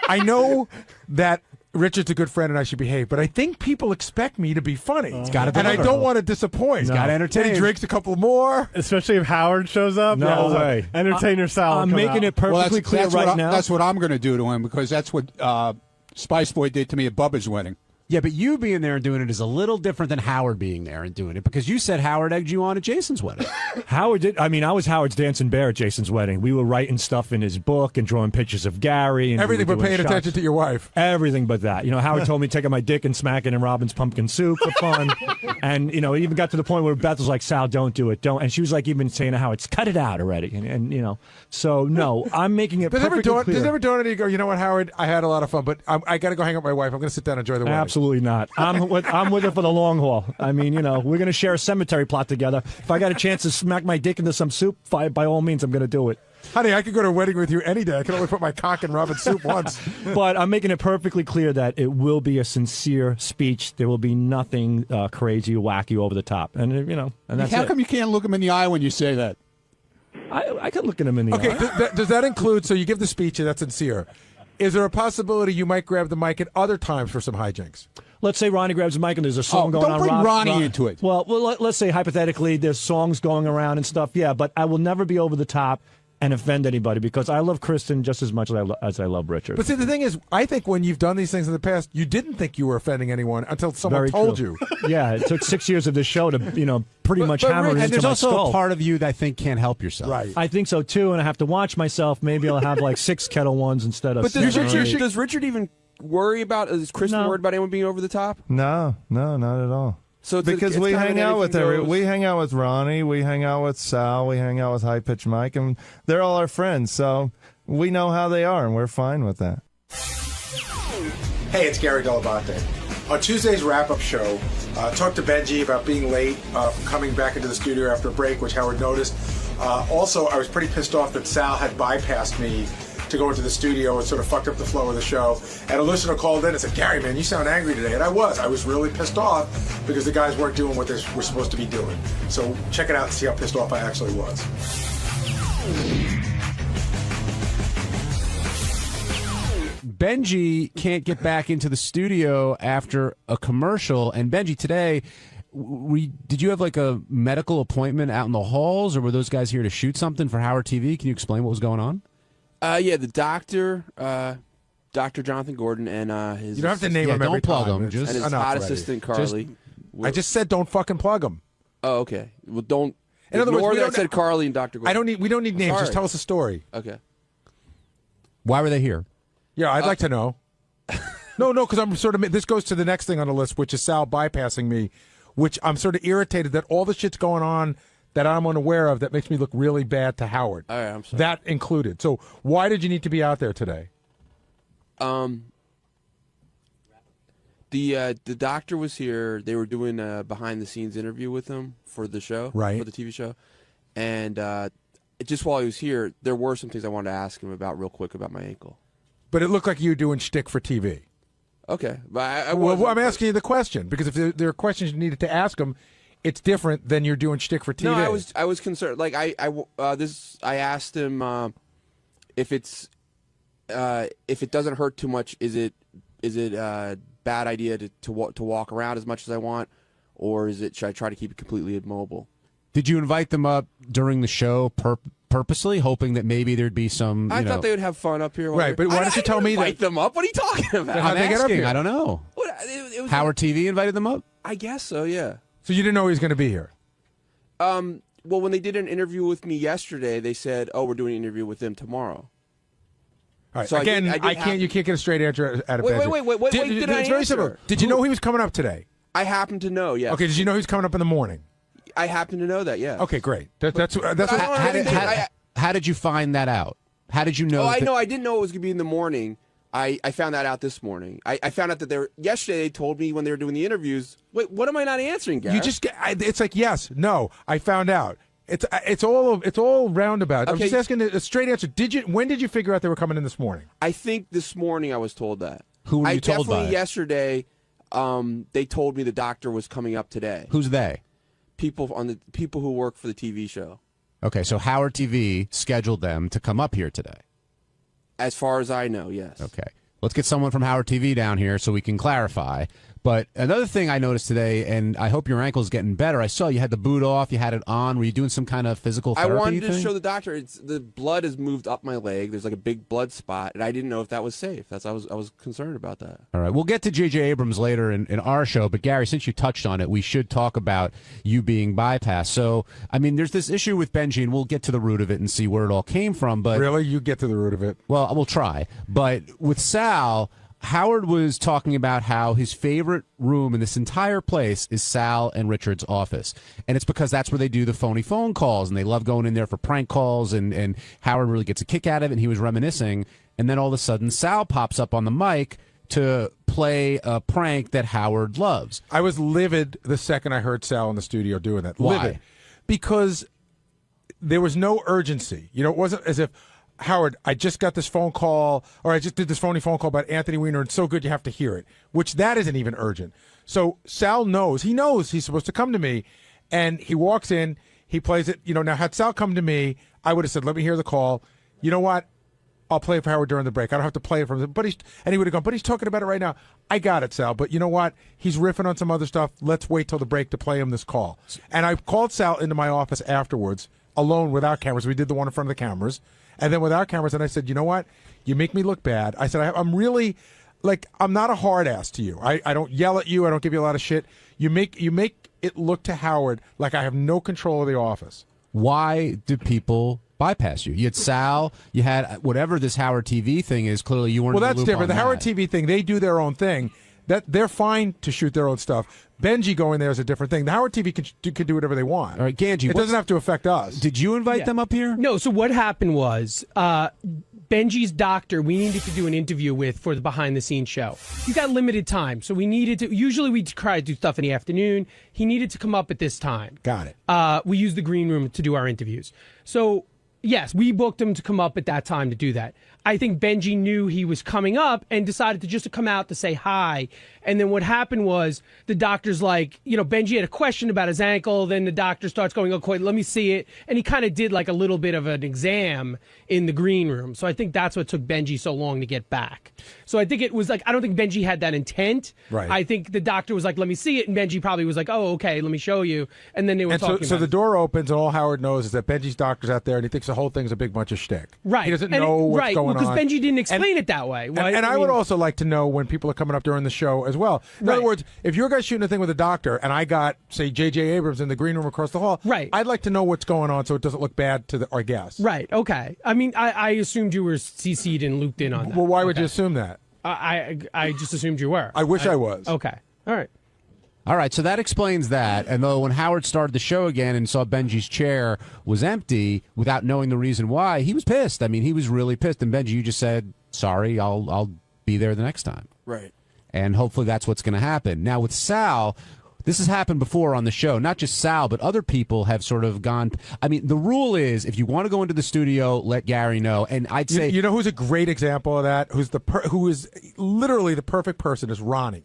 I know that Richard's a good friend and I should behave, but I think people expect me to be funny. It's gotta and I deliver. don't want to disappoint. He's gotta entertain. Then he drinks a couple more. Especially if Howard shows up. No way. Entertainer Sal. I'm making it perfectly clear right now. That's what I'm going to do to him, because that's what Spice Boy did to me at Bubba's wedding. Yeah, but you being there and doing it is a little different than Howard being there and doing it, because you said Howard egged you on at Jason's wedding. Howard did. I mean, I was Howard's dancing bear at Jason's wedding. We were writing stuff in his book and drawing pictures of Gary. And everything but paying attention to your wife. Everything but that. Howard told me taking my dick and smacking in Robin's pumpkin soup for fun. And, it even got to the point where Beth was like, Sal, don't do it. Don't. And she was like even saying to Howard, cut it out already. And so, no, I'm making it perfectly clear. Does it ever dawn on you, go, you know what, Howard, I had a lot of fun, but I got to go hang out with my wife. I'm going to sit down and enjoy the wedding. Absolutely not. I'm with it for the long haul. I mean, we're going to share a cemetery plot together. If I got a chance to smack my dick into some soup, by all means, I'm going to do it. Honey, I could go to a wedding with you any day. I can only put my cock in Robin's soup once. But I'm making it perfectly clear that it will be a sincere speech. There will be nothing crazy, wacky, over the top. And, and that's How come you can't look him in the eye when you say that? I can look at him in the eye. Okay, does that include, so you give the speech and that's sincere. Is there a possibility you might grab the mic at other times for some hijinks? Let's say Ronnie grabs the mic and there's a song going on. Don't bring Ronnie into it. Well, let's say hypothetically there's songs going around and stuff, yeah, but I will never be over the top and offend anybody because I love Kristen just as much as I love Richard. But see, the thing is, I think when you've done these things in the past, you didn't think you were offending anyone until someone told you. Yeah, it took 6 years of this show to, pretty much hammer it into my skull. And there's also a part of you that I think can't help yourself. Right. I think so, too, and I have to watch myself. Maybe I'll have like 6 Kettle Ones instead of But does Richard even worry about, is Kristen No. worried about anyone being over the top? No, not at all. So because it's we kind of hang out with anything goes. we hang out with Ronnie, we hang out with Sal, we hang out with High Pitch Mike, and they're all our friends. So we know how they are, and we're fine with that. Hey, it's Gary Dell'Abate. On Tuesday's wrap-up show, talked to Benji about being late, coming back into the studio after a break, which Howard noticed. Also, I was pretty pissed off that Sal had bypassed me to go into the studio and sort of fucked up the flow of the show. And a listener called in and said, Gary, man, you sound angry today. And I was really pissed off because the guys weren't doing what they were supposed to be doing. So check it out and see how pissed off I actually was. Benji can't get back into the studio after a commercial. And Benji, today, did you have like a medical appointment out in the halls, or were those guys here to shoot something for Howard TV? Can you explain what was going on? Yeah, the doctor, Dr. Jonathan Gordon, and his. You don't have to name him every plug time. him. It's Just and his enough hot already. assistant Carly. I just said don't fucking plug him. Oh, okay. Well, don't. In other words, ignore we that don't- said Carly and Dr. Gordon. We don't need names. Sorry. Just tell us a story. Okay. Why were they here? Yeah, I'd like to know. No, because I'm sort of. This goes to the next thing on the list, which is Sal bypassing me, which I'm sort of irritated that all the shit's going on that I'm unaware of that makes me look really bad to Howard. All right, I'm sorry. That included. So why did you need to be out there today? The doctor was here. They were doing a behind the scenes interview with him for the show, Right. For the TV show, and just while he was here, there were some things I wanted to ask him about real quick about my ankle. But it looked like you were doing shtick for TV. Okay, but Well, I'm asking you the question because if there are questions you needed to ask him, it's different than you're doing shtick for TV. No, I was concerned. Like I asked him if it doesn't hurt too much, is it bad idea to walk around as much as I want, or should I try to keep it completely immobile? Did you invite them up during the show purposely, hoping that maybe there'd be some? I thought they would have fun up here. Right, but why don't you tell me that? Invite them up? What are you talking about? I'm asking. I don't know. It was Howard TV invited them up? I guess so. Yeah. So you didn't know he was going to be here? Well, when they did an interview with me yesterday, they said, "Oh, we're doing an interview with them tomorrow." All right. So Again, I can't. You can't get a straight answer out of Wait, Benji. wait. What did I It's very answer? simple. Did you know he was coming up today? I happen to know. Yeah. Okay. Did you know he was coming up in the morning? I happen to know that. Yeah. Okay, great. That's what. How did you find that out? How did you know? I know. I didn't know it was going to be in the morning. I found that out this morning. I found out that yesterday they told me when they were doing the interviews. Wait, what am I not answering, Gareth? You just it's like yes, no. I found out. It's all roundabout. I'm Okay. just asking a straight answer. When did you figure out they were coming in this morning? I think this morning I was told that. Who were you told by? Definitely yesterday. They told me the doctor was coming up today. Who's they? People who work for the TV show. Okay, so Howard TV scheduled them to come up here today. As far as I know, yes. Okay. Let's get someone from Howard TV down here so we can clarify. But another thing I noticed today, and I hope your ankle's getting better, I saw you had the boot off, you had it on. Were you doing some kind of physical therapy I wanted to thing? show the doctor the blood has moved up my leg. There's like a big blood spot, and I didn't know if that was safe. I was concerned about that. All right. We'll get to J.J. Abrams later in our show. But, Gary, since you touched on it, we should talk about you being bypassed. So, I mean, there's this issue with Benji, and we'll get to the root of it and see where it all came from. But Really? You get to the root of it. Well, we'll try. But with Sal, Howard was talking about how his favorite room in this entire place is Sal and Richard's office. And it's because that's where they do the phony phone calls, and they love going in there for prank calls, and Howard really gets a kick out of it, and he was reminiscing. And then all of a sudden, Sal pops up on the mic to play a prank that Howard loves. I was livid the second I heard Sal in the studio doing that. Why? Livid. Because there was no urgency. You know, it wasn't as if, Howard, I just got this phone call, or I just did this phony phone call about Anthony Weiner, and it's so good you have to hear it, which that isn't even urgent. So Sal knows he's supposed to come to me, and he walks in, he plays it. You know, now had Sal come to me, I would have said, let me hear the call. You know what? I'll play it for Howard during the break. I don't have to play it for him. And he would have gone, but he's talking about it right now. I got it, Sal. But you know what? He's riffing on some other stuff. Let's wait till the break to play him this call. And I called Sal into my office afterwards, alone without cameras. We did the one in front of the cameras. And then without cameras, and I said, you know what? You make me look bad. I said, I'm really, I'm not a hard ass to you. I don't yell at you. I don't give you a lot of shit. You make it look to Howard like I have no control of the office. Why do people bypass you? You had Sal, you had whatever this Howard TV thing is. Clearly, you weren't. Well, in the that's loop different. on The that. Howard TV thing, they do their own thing. That they're fine to shoot their own stuff. Benji going there is a different thing. The Howard TV can do whatever they want. All right, Ganji, it doesn't have to affect us. Did you invite them up here? No. So what happened was Benji's doctor we needed to do an interview with for the behind-the-scenes show. You got limited time, so we needed to. Usually we try to do stuff in the afternoon. He needed to come up at this time. Got it. We used the green room to do our interviews. So yes, we booked him to come up at that time to do that. I think Benji knew he was coming up and decided to just come out to say hi. And then what happened was the doctor's like, Benji had a question about his ankle. Then the doctor starts going, okay, let me see it. And he kind of did like a little bit of an exam in the green room. So I think that's what took Benji so long to get back. So I think it was like, I don't think Benji had that intent. Right. I think the doctor was like, let me see it. And Benji probably was like, oh, okay, let me show you. And then they were talking so about the it. door opens, and all Howard knows is that Benji's doctor's out there, and he thinks the whole thing's a big bunch of shtick. Right. He doesn't know what's going on. Because Benji didn't explain it that way. And I would also like to know when people are coming up during the show as well. In other words, if you're guys shooting a thing with a doctor, and I got, say, J.J. Abrams in the green room across the hall, I'd like to know what's going on so it doesn't look bad to our guests. Right, okay. I mean, I assumed you were CC'd and looped in on that. Well, why would you assume that? I just assumed you were. I wish I was. Okay, all right. All right, so that explains that. And though when Howard started the show again and saw Benji's chair was empty without knowing the reason why, he was pissed. I mean, he was really pissed. And Benji, you just said, sorry, I'll be there the next time. Right. And hopefully that's what's going to happen. Now with Sal, this has happened before on the show. Not just Sal, but other people have sort of gone. I mean, the rule is if you want to go into the studio, let Gary know. And I'd say, you know who's a great example of that? Who is literally the perfect person is Ronnie.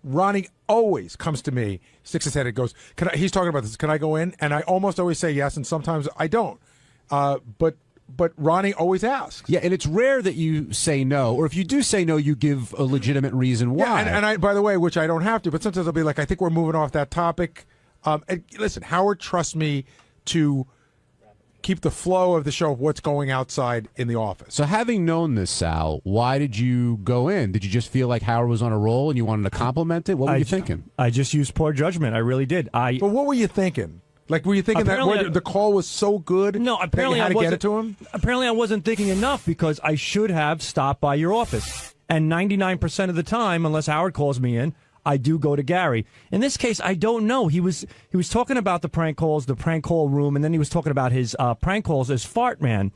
Ronnie always comes to me, sticks his head, and goes, he's talking about this. Can I go in? And I almost always say yes, and sometimes I don't. But Ronnie always asks. Yeah, and it's rare that you say no, or if you do say no, you give a legitimate reason why. Yeah, and I, by the way, which I don't have to, but sometimes I'll be like, I think we're moving off that topic. And listen, Howard trusts me to keep the flow of the show of what's going outside in the office. So having known this, Sal, why did you go in? Did you just feel like Howard was on a roll and you wanted to compliment it? What were you thinking? I just used poor judgment. I really did. But what were you thinking? Like, were you thinking that the call was so good that you had to get it to him? Apparently I wasn't thinking enough because I should have stopped by your office. And 99% of the time, unless Howard calls me in, I do go to Gary. In this case, I don't know. He was talking about the prank calls, the prank call room, and then he was talking about his prank calls as Fart Man.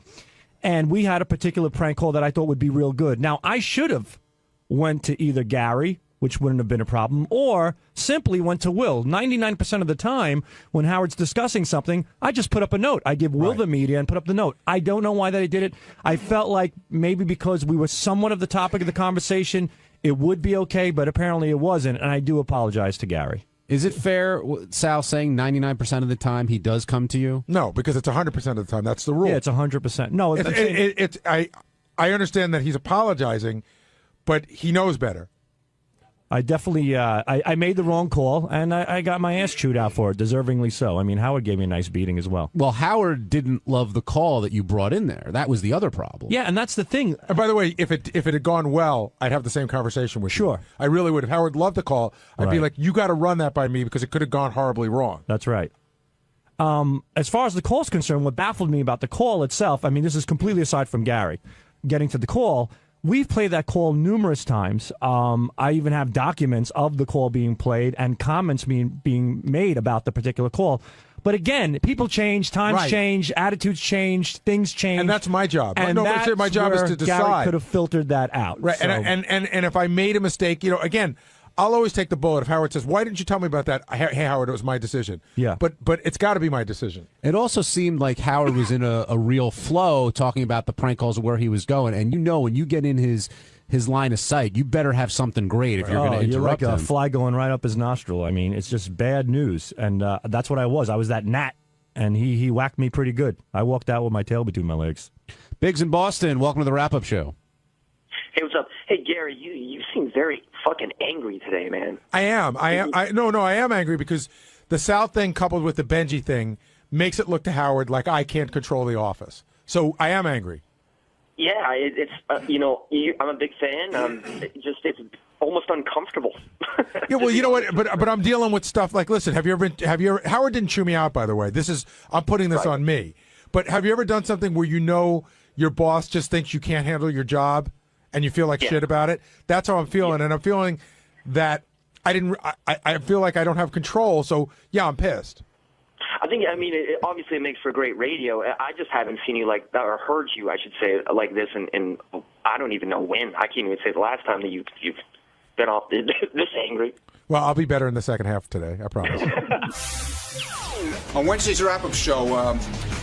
And we had a particular prank call that I thought would be real good. Now, I should have went to either Gary, which wouldn't have been a problem, or simply went to Will. 99% of the time, when Howard's discussing something, I just put up a note. I give Will the media and put up the note. I don't know why they did it. I felt like maybe because we were somewhat of the topic of the conversation, it would be okay, but apparently it wasn't, and I do apologize to Gary. Is it fair, Sal, saying 99% of the time he does come to you? No, because it's 100% of the time. That's the rule. Yeah, it's 100%. No, I understand that he's apologizing, but he knows better. I definitely, I made the wrong call, and I got my ass chewed out for it, deservingly so. I mean, Howard gave me a nice beating as well. Well, Howard didn't love the call that you brought in there. That was the other problem. Yeah, and that's the thing. And by the way, if it had gone well, I'd have the same conversation with you. Sure. I really would. If Howard loved the call, I'd be Right. like, you got to run that by me because it could have gone horribly wrong. That's right. As far as the call's concerned, what baffled me about the call itself, I mean, this is completely aside from Gary, getting to the call. We've played that call numerous times. I even have documents of the call being played and comments being made about the particular call. But again, people change, times change, attitudes change, things change. And that's my job. And My job is to decide. Gary could have filtered that out. Right. So. And if I made a mistake, again, I'll always take the bullet if Howard says, why didn't you tell me about that? Hey, Howard, it was my decision. Yeah. But it's got to be my decision. It also seemed like Howard was in a real flow talking about the prank calls and where he was going. And when you get in his line of sight, you better have something great if you're going to interrupt you're like him. a fly going right up his nostril. I mean, it's just bad news. And that's what I was. I was that gnat. And he whacked me pretty good. I walked out with my tail between my legs. Biggs in Boston, welcome to the wrap-up show. Hey, what's up? Hey, Gary, you seem very fucking angry today, man. I am. I am angry because the South thing coupled with the Benji thing makes it look to Howard like I can't control the office. So I am angry. Yeah, it's I'm a big fan. It's almost uncomfortable. Yeah, well, you know what? But I'm dealing with stuff like, listen, have you ever Howard didn't chew me out, by the way. I'm putting this on me. But have you ever done something where your boss just thinks you can't handle your job and you feel like shit about it? That's how I'm feeling, and I'm feeling that I feel like I don't have control. So yeah, I'm pissed. It obviously makes for great radio. I just haven't seen you like that, or heard you, I should say, like this, and I don't even know when. I can't even say the last time that you've been off this angry. Well, I'll be better in the second half today, I promise. On Wednesday's wrap-up show,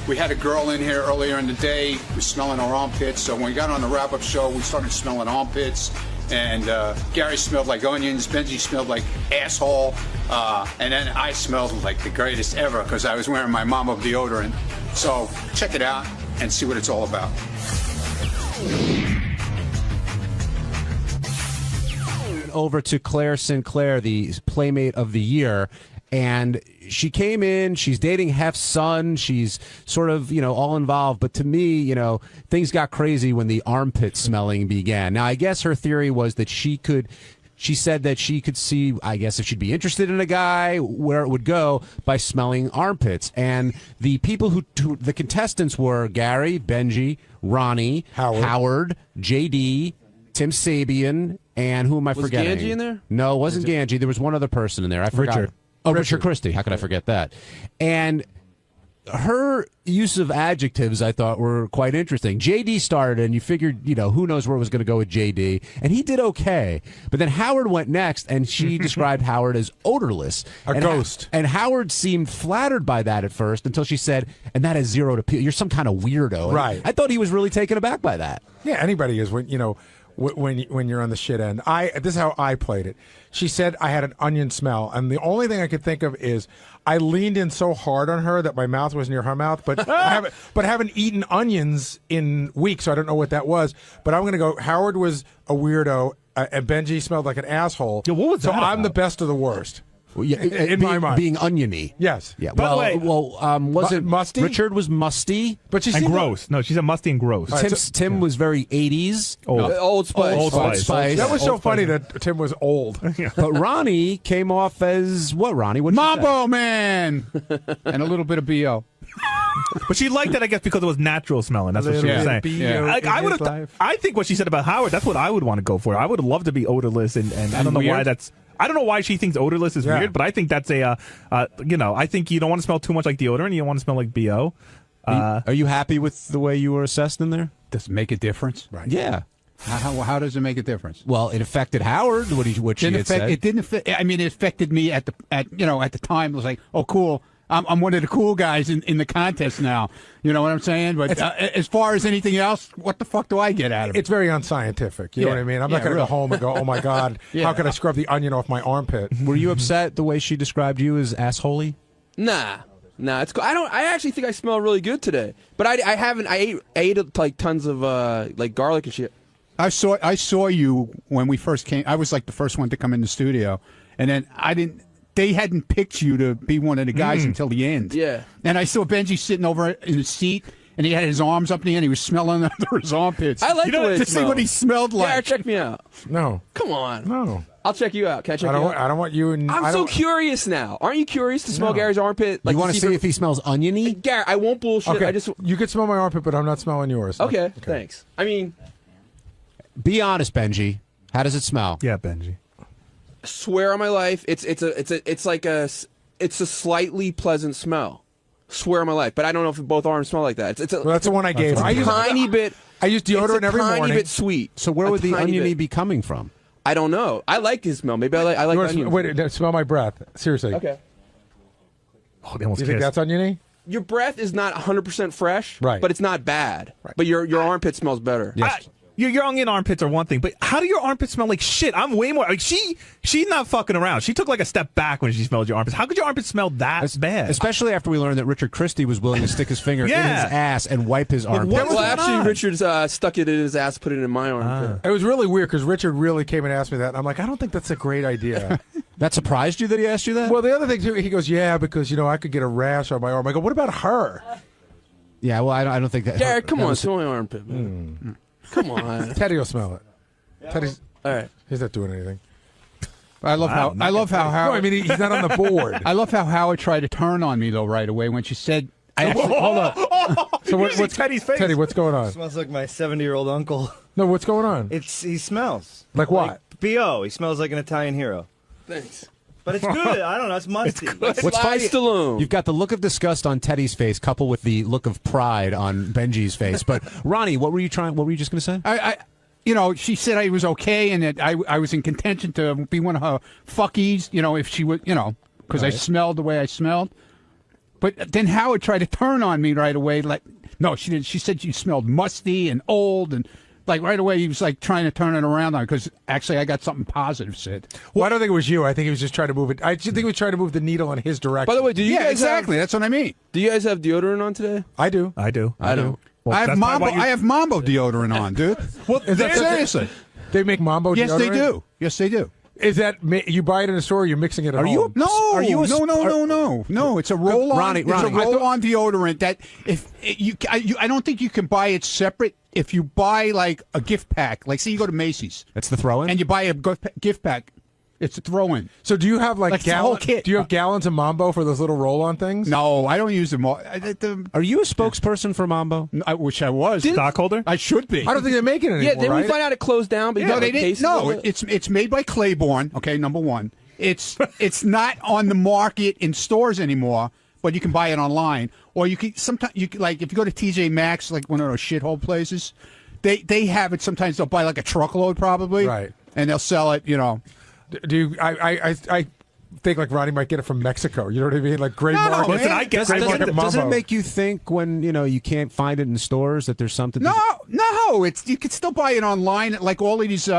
we had a girl in here earlier in the day. We were smelling our armpits. So when we got on the wrap-up show, we started smelling armpits. And Gary smelled like onions. Benji smelled like asshole. And then I smelled like the greatest ever because I was wearing my Mama deodorant. So check it out and see what it's all about. Over to Claire Sinclair, the Playmate of the Year, and she came in. She's dating Hef's son. She's sort of, all involved. But to me, things got crazy when the armpit smelling began. Now, I guess her theory was that she said that she could see, I guess, if she'd be interested in a guy, where it would go by smelling armpits. And the people the contestants were Gary, Benji, Ronnie, Howard, JD, Tim Sabian, and who am I forgetting? Was Ganji in there? No, it wasn't Ganji. There was one other person in there. I forgot. Richard. Richard Christie. How could I forget that? And her use of adjectives, I thought, were quite interesting. JD started, and you figured, who knows where it was going to go with JD, and he did okay. But then Howard went next, and she described Howard as odorless. A ghost. And Howard seemed flattered by that at first until she said, and that has zero to you're some kind of weirdo. And right. I thought he was really taken aback by that. Yeah, anybody is when when you're on the shit end. This is how I played it. She said I had an onion smell, and the only thing I could think of is I leaned in so hard on her that my mouth was near her mouth, but I haven't eaten onions in weeks, so I don't know what that was. But I'm going to go, Howard was a weirdo, and Benji smelled like an asshole. Yeah, what was that I'm about? the best of the worst. Well, yeah, in my mind. Being oniony. Yes. Yeah. By the way, was it musty? Richard was musty, but and gross. No, she said musty and gross. Tim was very 80s. Old Spice. Old Spice. That was so funny that Tim was old. But Ronnie came off as what? Ronnie? What? Mambo Man, and a little bit of BO. But she liked that, I guess, because it was natural smelling. That's what she was saying. I think what she said about Howard, that's what I would want to go for. I would love to be odorless, and I don't know why that's. I don't know why she thinks odorless is weird, but I think that's I think you don't want to smell too much like deodorant. You don't want to smell like BO. Are you happy with the way you were assessed in there? Does it make a difference? Right. Yeah. How does it make a difference? Well, it affected Howard. What she had said. It didn't affect. I mean, it affected me at the time. It was like, oh, cool. I'm one of the cool guys in the contest now. You know what I'm saying? But as far as anything else, what the fuck do I get out of it? It's very unscientific. You know what I mean? I'm not going to go home and go, oh, my God, how can I scrub the onion off my armpit? Were you upset the way she described you as assholey? Nah, it's cool. I actually think I smell really good today. But I haven't. I ate like tons of like garlic and shit. I saw you when we first came. I was like the first one to come in the studio, and then I didn't. They hadn't picked you to be one of the guys until the end. Yeah. And I saw Benji sitting over in the seat, and he had his arms up in the end. He was smelling under his armpits. I like the way it to see what he smelled like. Garrett, check me out. No. Come on. No. I'll check you out. Can I check you out? I don't want you. I'm so curious now. Aren't you curious to smell Gary's armpit? Like, you want to see if he smells oniony? Gary, I won't bullshit. Okay. I just. You could smell my armpit, but I'm not smelling yours. Okay. Thanks. I mean, be honest, Benji. How does it smell? Yeah, Benji. Swear on my life, it's a slightly pleasant smell. Swear on my life, but I don't know if both arms smell like that. Well, that's the one I gave. I use tiny bit. I use deodorant every morning. Tiny bit sweet. So where would the oniony be coming from? I don't know. I like his smell. Maybe I like onion. Wait, smell my breath. Seriously. Okay. Oh, they almost you think that's oniony? Your breath is not 100% fresh, right? But it's not bad. Right. But your armpit smells better. Yes. Your onion armpits are one thing, but how do your armpits smell like shit? I'm way more. Like she's not fucking around. She took like a step back when she smelled your armpits. How could your armpits smell that bad? Especially after we learned that Richard Christie was willing to stick his finger in his ass and wipe his armpit. Well, actually, Richard stuck it in his ass, put it in my armpit. It was really weird because Richard really came and asked me that, and I'm like, I don't think that's a great idea. That surprised you that he asked you that? Well, the other thing too, he goes, yeah, because I could get a rash on my arm. I go, what about her? Yeah, well, I don't think that. Garrett, come on, smell my armpit, man. Come on. Teddy will smell it. Teddy's all right. He's not doing anything. I love how Howard. No, I mean he's not on the board. I love how Howard tried to turn on me though right away when she said. Hold up. So what's Teddy's face? Teddy, what's going on? Smells like my 70-year-old uncle. No, what's going on? He smells like what? Like B.O. He smells like an Italian hero. Thanks. But it's good. I don't know. It's musty. What's funny? You've got the look of disgust on Teddy's face, coupled with the look of pride on Benji's face. But Ronnie, what were you just going to say? you know, she said I was okay and that I was in contention to be one of her fuckies, you know, if she would, you know, because I smelled the way I smelled. But then Howard tried to turn on me right away. Like, no, she didn't. She said you smelled musty and old, and like right away he was like trying to turn it around on because actually I got something positive said. Well, I don't think it was you. I think he was just trying to move it. I just think he was trying to move the needle in his direction. By the way, do you guys exactly. That's what I mean. Do you guys have deodorant on today? I do. I do. I don't. Well, I have Mambo deodorant on, dude. Well, is that seriously? They make Mambo deodorant? Yes, they do. Yes, they do. Is that you buy it in a store? Or you're mixing it at home? No, no. It's a roll-on. Ronnie, it's a roll-on deodorant that I don't think you can buy it separate. If you buy like a gift pack, like say you go to Macy's, that's the throw-in, and you buy a gift pack. It's a throw-in. So do you have like the whole kit? Do you have gallons of Mambo for those little roll-on things? No, I don't use them all. Are you a spokesperson for Mambo? I wish I was. Stockholder? I should be. I don't think they're making it anymore. Yeah, didn't right? we find out it closed down? No, they didn't. No, it's made by Claiborne. Okay, number one. It's not on the market in stores anymore, but you can buy it online, or you can sometimes like if you go to TJ Maxx, like one of those shithole places, they have it. Sometimes they'll buy like a truckload probably, right, and they'll sell it. You know. Do you, I think like Ronnie might get it from Mexico. You know what I mean? Like Great Market. Listen, I guess does it make you think when you can't find it in stores that there's something? No. It's you can still buy it online at like all of these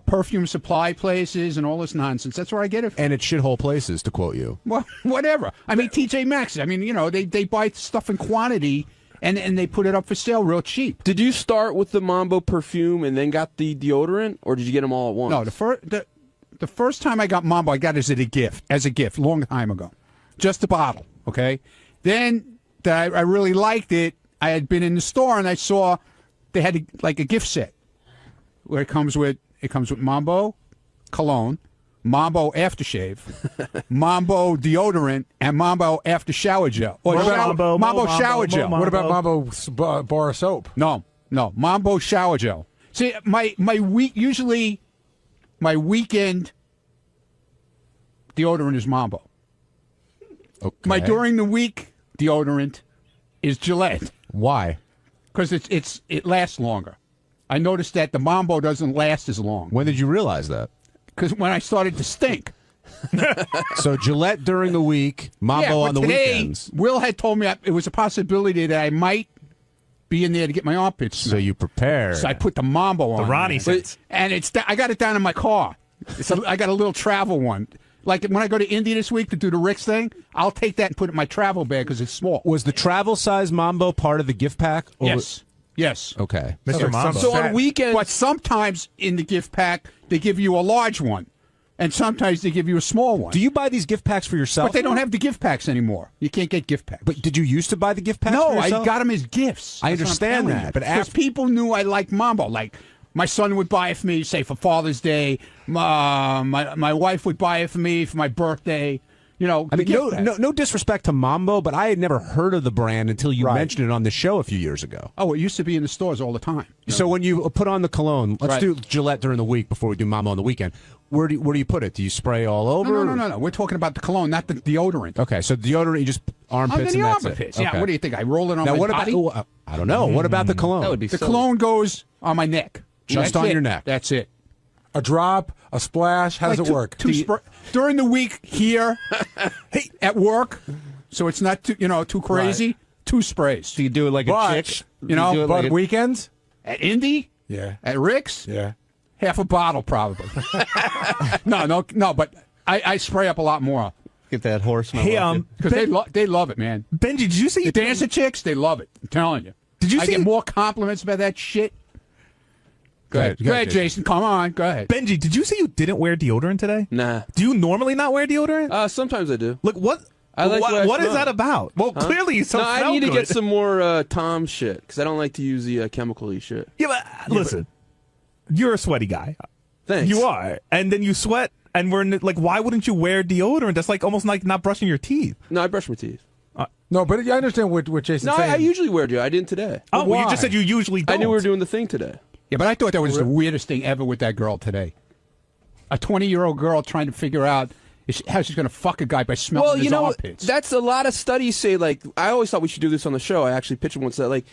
perfume supply places and all this nonsense. That's where I get it from. And it's shithole places, to quote you. Well, whatever. I mean, TJ Maxx. I mean, you know, they buy stuff in quantity. And they put it up for sale real cheap. Did you start with the Mambo perfume and then got the deodorant, or did you get them all at once? No, the first time I got Mambo, I got it as a gift, long time ago, just a bottle. Okay, then I really liked it. I had been in the store and I saw they had like a gift set where it comes with Mambo cologne, Mambo aftershave, Mambo deodorant, and Mambo after shower gel. Or Mambo shower gel. What about Mambo bar of soap? No, Mambo shower gel. See, my weekend deodorant is Mambo. Okay. My during the week deodorant is Gillette. Why? Because it lasts longer. I noticed that the Mambo doesn't last as long. When did you realize that? Because when I started to stink. So Gillette during the week, Mambo on the weekends. Will had told me it was a possibility that I might be in there to get my armpits. So you prepare. So I put the Mambo on. The Ronnie sense. And I got it down in my car. I got a little travel one. Like when I go to India this week to do the Rick's thing, I'll take that and put it in my travel bag because it's small. Was the travel size Mambo part of the gift pack? Yes. Okay. Mr. Mambo. So on weekends, but sometimes in the gift pack they give you a large one, and sometimes they give you a small one. Do you buy these gift packs for yourself? But they don't have the gift packs anymore. You can't get gift packs. But did you used to buy the gift packs? No, for yourself? I got them as gifts. I understand that, but because people knew I liked Mambo. Like my son would buy it for me, say for Father's Day. My wife would buy it for me for my birthday. You know, I mean, no disrespect to Mambo, but I had never heard of the brand until you mentioned it on the show a few years ago. Oh, it used to be in the stores all the time. So when you put on the cologne, let's do Gillette during the week before we do Mambo on the weekend. Where do you put it? Do you spray all over? No. We're talking about the cologne, not the deodorant. Okay, so deodorant, you just armpits and that's it. Yeah, what do you think? I roll it on my body? I don't know. What about the cologne? That would be the cologne goes on my neck. Just on your neck. That's it. A drop, a splash. How does it work? During the week here, at work, so it's not too crazy. Right. 2 sprays. So you do it like a chick. But weekends at Indy. Yeah. At Rick's. Yeah. Half a bottle probably. No. But I spray up a lot more. Get that horse smell. Hey, because they love it, man. Benji, did you see the dancer chicks? They love it. I'm telling you. Did you I see? get more compliments about that shit. Go ahead, Jason. Come on. Go ahead. Benji, did you say you didn't wear deodorant today? Nah. Do you normally not wear deodorant? Sometimes I do. Look, what is that about? Well, clearly you smell I need to good. get some more Tom shit because I don't like to use the chemical-y shit. Yeah, but listen, you're a sweaty guy. Thanks. You are, and then you sweat, and we're like, why wouldn't you wear deodorant? That's like almost like not brushing your teeth. No, I brush my teeth. No, but I understand what Jason's saying. I usually wear deodorant. I didn't today. Oh, well, you just said you usually don't. I knew we were doing the thing today. Yeah, but I thought that was the weirdest thing ever with that girl today. A 20-year-old girl trying to figure out how she's going to fuck a guy by smelling his armpits. That's a lot of studies say, like, I always thought we should do this on the show. I actually pitched it once that, like,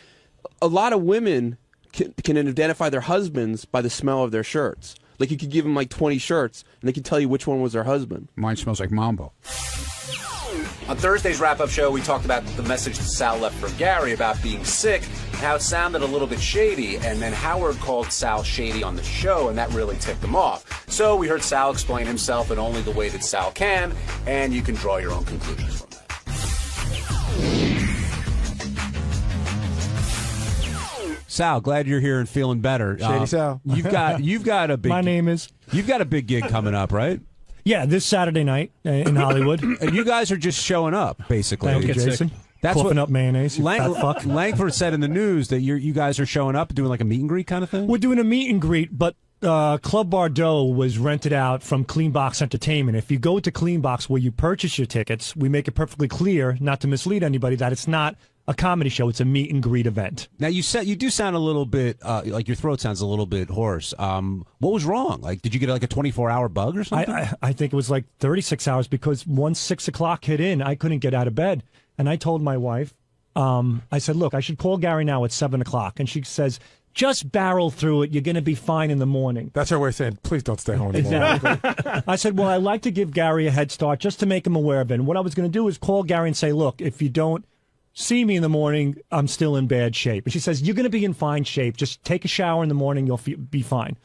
a lot of women can identify their husbands by the smell of their shirts. Like, you could give them like 20 shirts, and they could tell you which one was their husband. Mine smells like Mambo. On Thursday's wrap-up show, we talked about the message that Sal left for Gary about being sick, and how it sounded a little bit shady, and then Howard called Sal shady on the show, and that really ticked him off. So we heard Sal explain himself in only the way that Sal can, and you can draw your own conclusions from that. Sal, glad you're here and feeling better. Shady Sal. You've got a big. My name is. You've got a big gig coming up, right? Yeah, this Saturday night in Hollywood. And you guys are just showing up, basically. Thank you, Jason. That's Coughing what up mayonnaise. Langford said in the news that you guys are showing up doing like a meet and greet kind of thing. We're doing a meet and greet, but Club Bordeaux was rented out from Clean Box Entertainment. If you go to Clean Box where you purchase your tickets, we make it perfectly clear, not to mislead anybody, that it's not a comedy show. It's a meet and greet event. Now, you do sound a little bit, like your throat sounds a little bit hoarse. What was wrong? Like, did you get like a 24-hour bug or something? I think it was like 36 hours because once 6 o'clock hit in, I couldn't get out of bed. And I told my wife, I said, look, I should call Gary now at 7 o'clock. And she says, just barrel through it. You're going to be fine in the morning. That's her way of saying, please don't stay home anymore. Exactly. I said, well, I'd like to give Gary a head start just to make him aware of it. And what I was going to do is call Gary and say, look, if you don't see me in the morning, I'm still in bad shape. And she says, you're going to be in fine shape. Just take a shower in the morning. You'll be fine.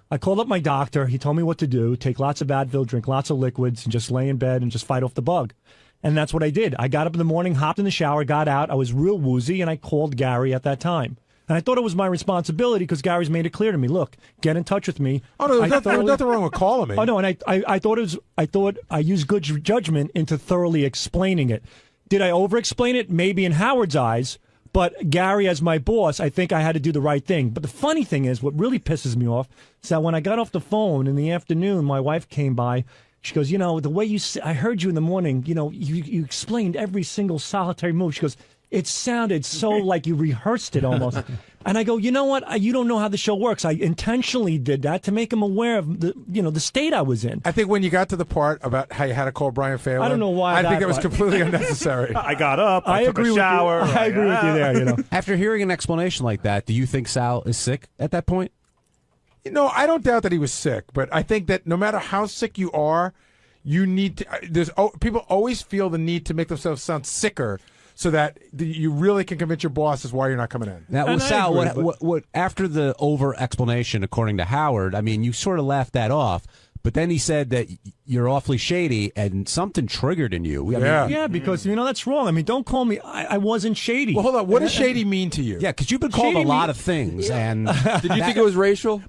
I called up my doctor. He told me what to do. Take lots of Advil, drink lots of liquids, and just lay in bed and just fight off the bug. And that's what I did. I got up in the morning, hopped in the shower, got out. I was real woozy, and I called Gary at that time. And I thought it was my responsibility because Gary's made it clear to me, look, get in touch with me. Oh, no, there's nothing wrong with calling me. Oh, no, and I thought I used good judgment into thoroughly explaining it. Did I over-explain it? Maybe in Howard's eyes. But Gary, as my boss, I think I had to do the right thing. But the funny thing is, what really pisses me off is that when I got off the phone in the afternoon, my wife came by. She goes, the way I heard you in the morning, you explained every single solitary move. She goes, it sounded so like you rehearsed it almost. And I go, you know what? You don't know how the show works. I intentionally did that to make him aware of the state I was in. I think when you got to the part about how you had to call Brian Phelan, I don't know why. I think that was completely unnecessary. I got up. I took a shower. I agree with you there. After hearing an explanation like that, do you think Sal is sick at that point? I don't doubt that he was sick, but I think that no matter how sick you are, you need to. People always feel the need to make themselves sound sicker, so that you really can convince your bosses why you're not coming in. Now, Sal, what after the over explanation, according to Howard, I mean, you sort of laughed that off, but then he said that you're awfully shady and something triggered in you. Yeah, because that's wrong. I mean, don't call me. I wasn't shady. Well, hold on. What does shady mean to you? Yeah, because you've been called a lot of things, and did you think it was racial?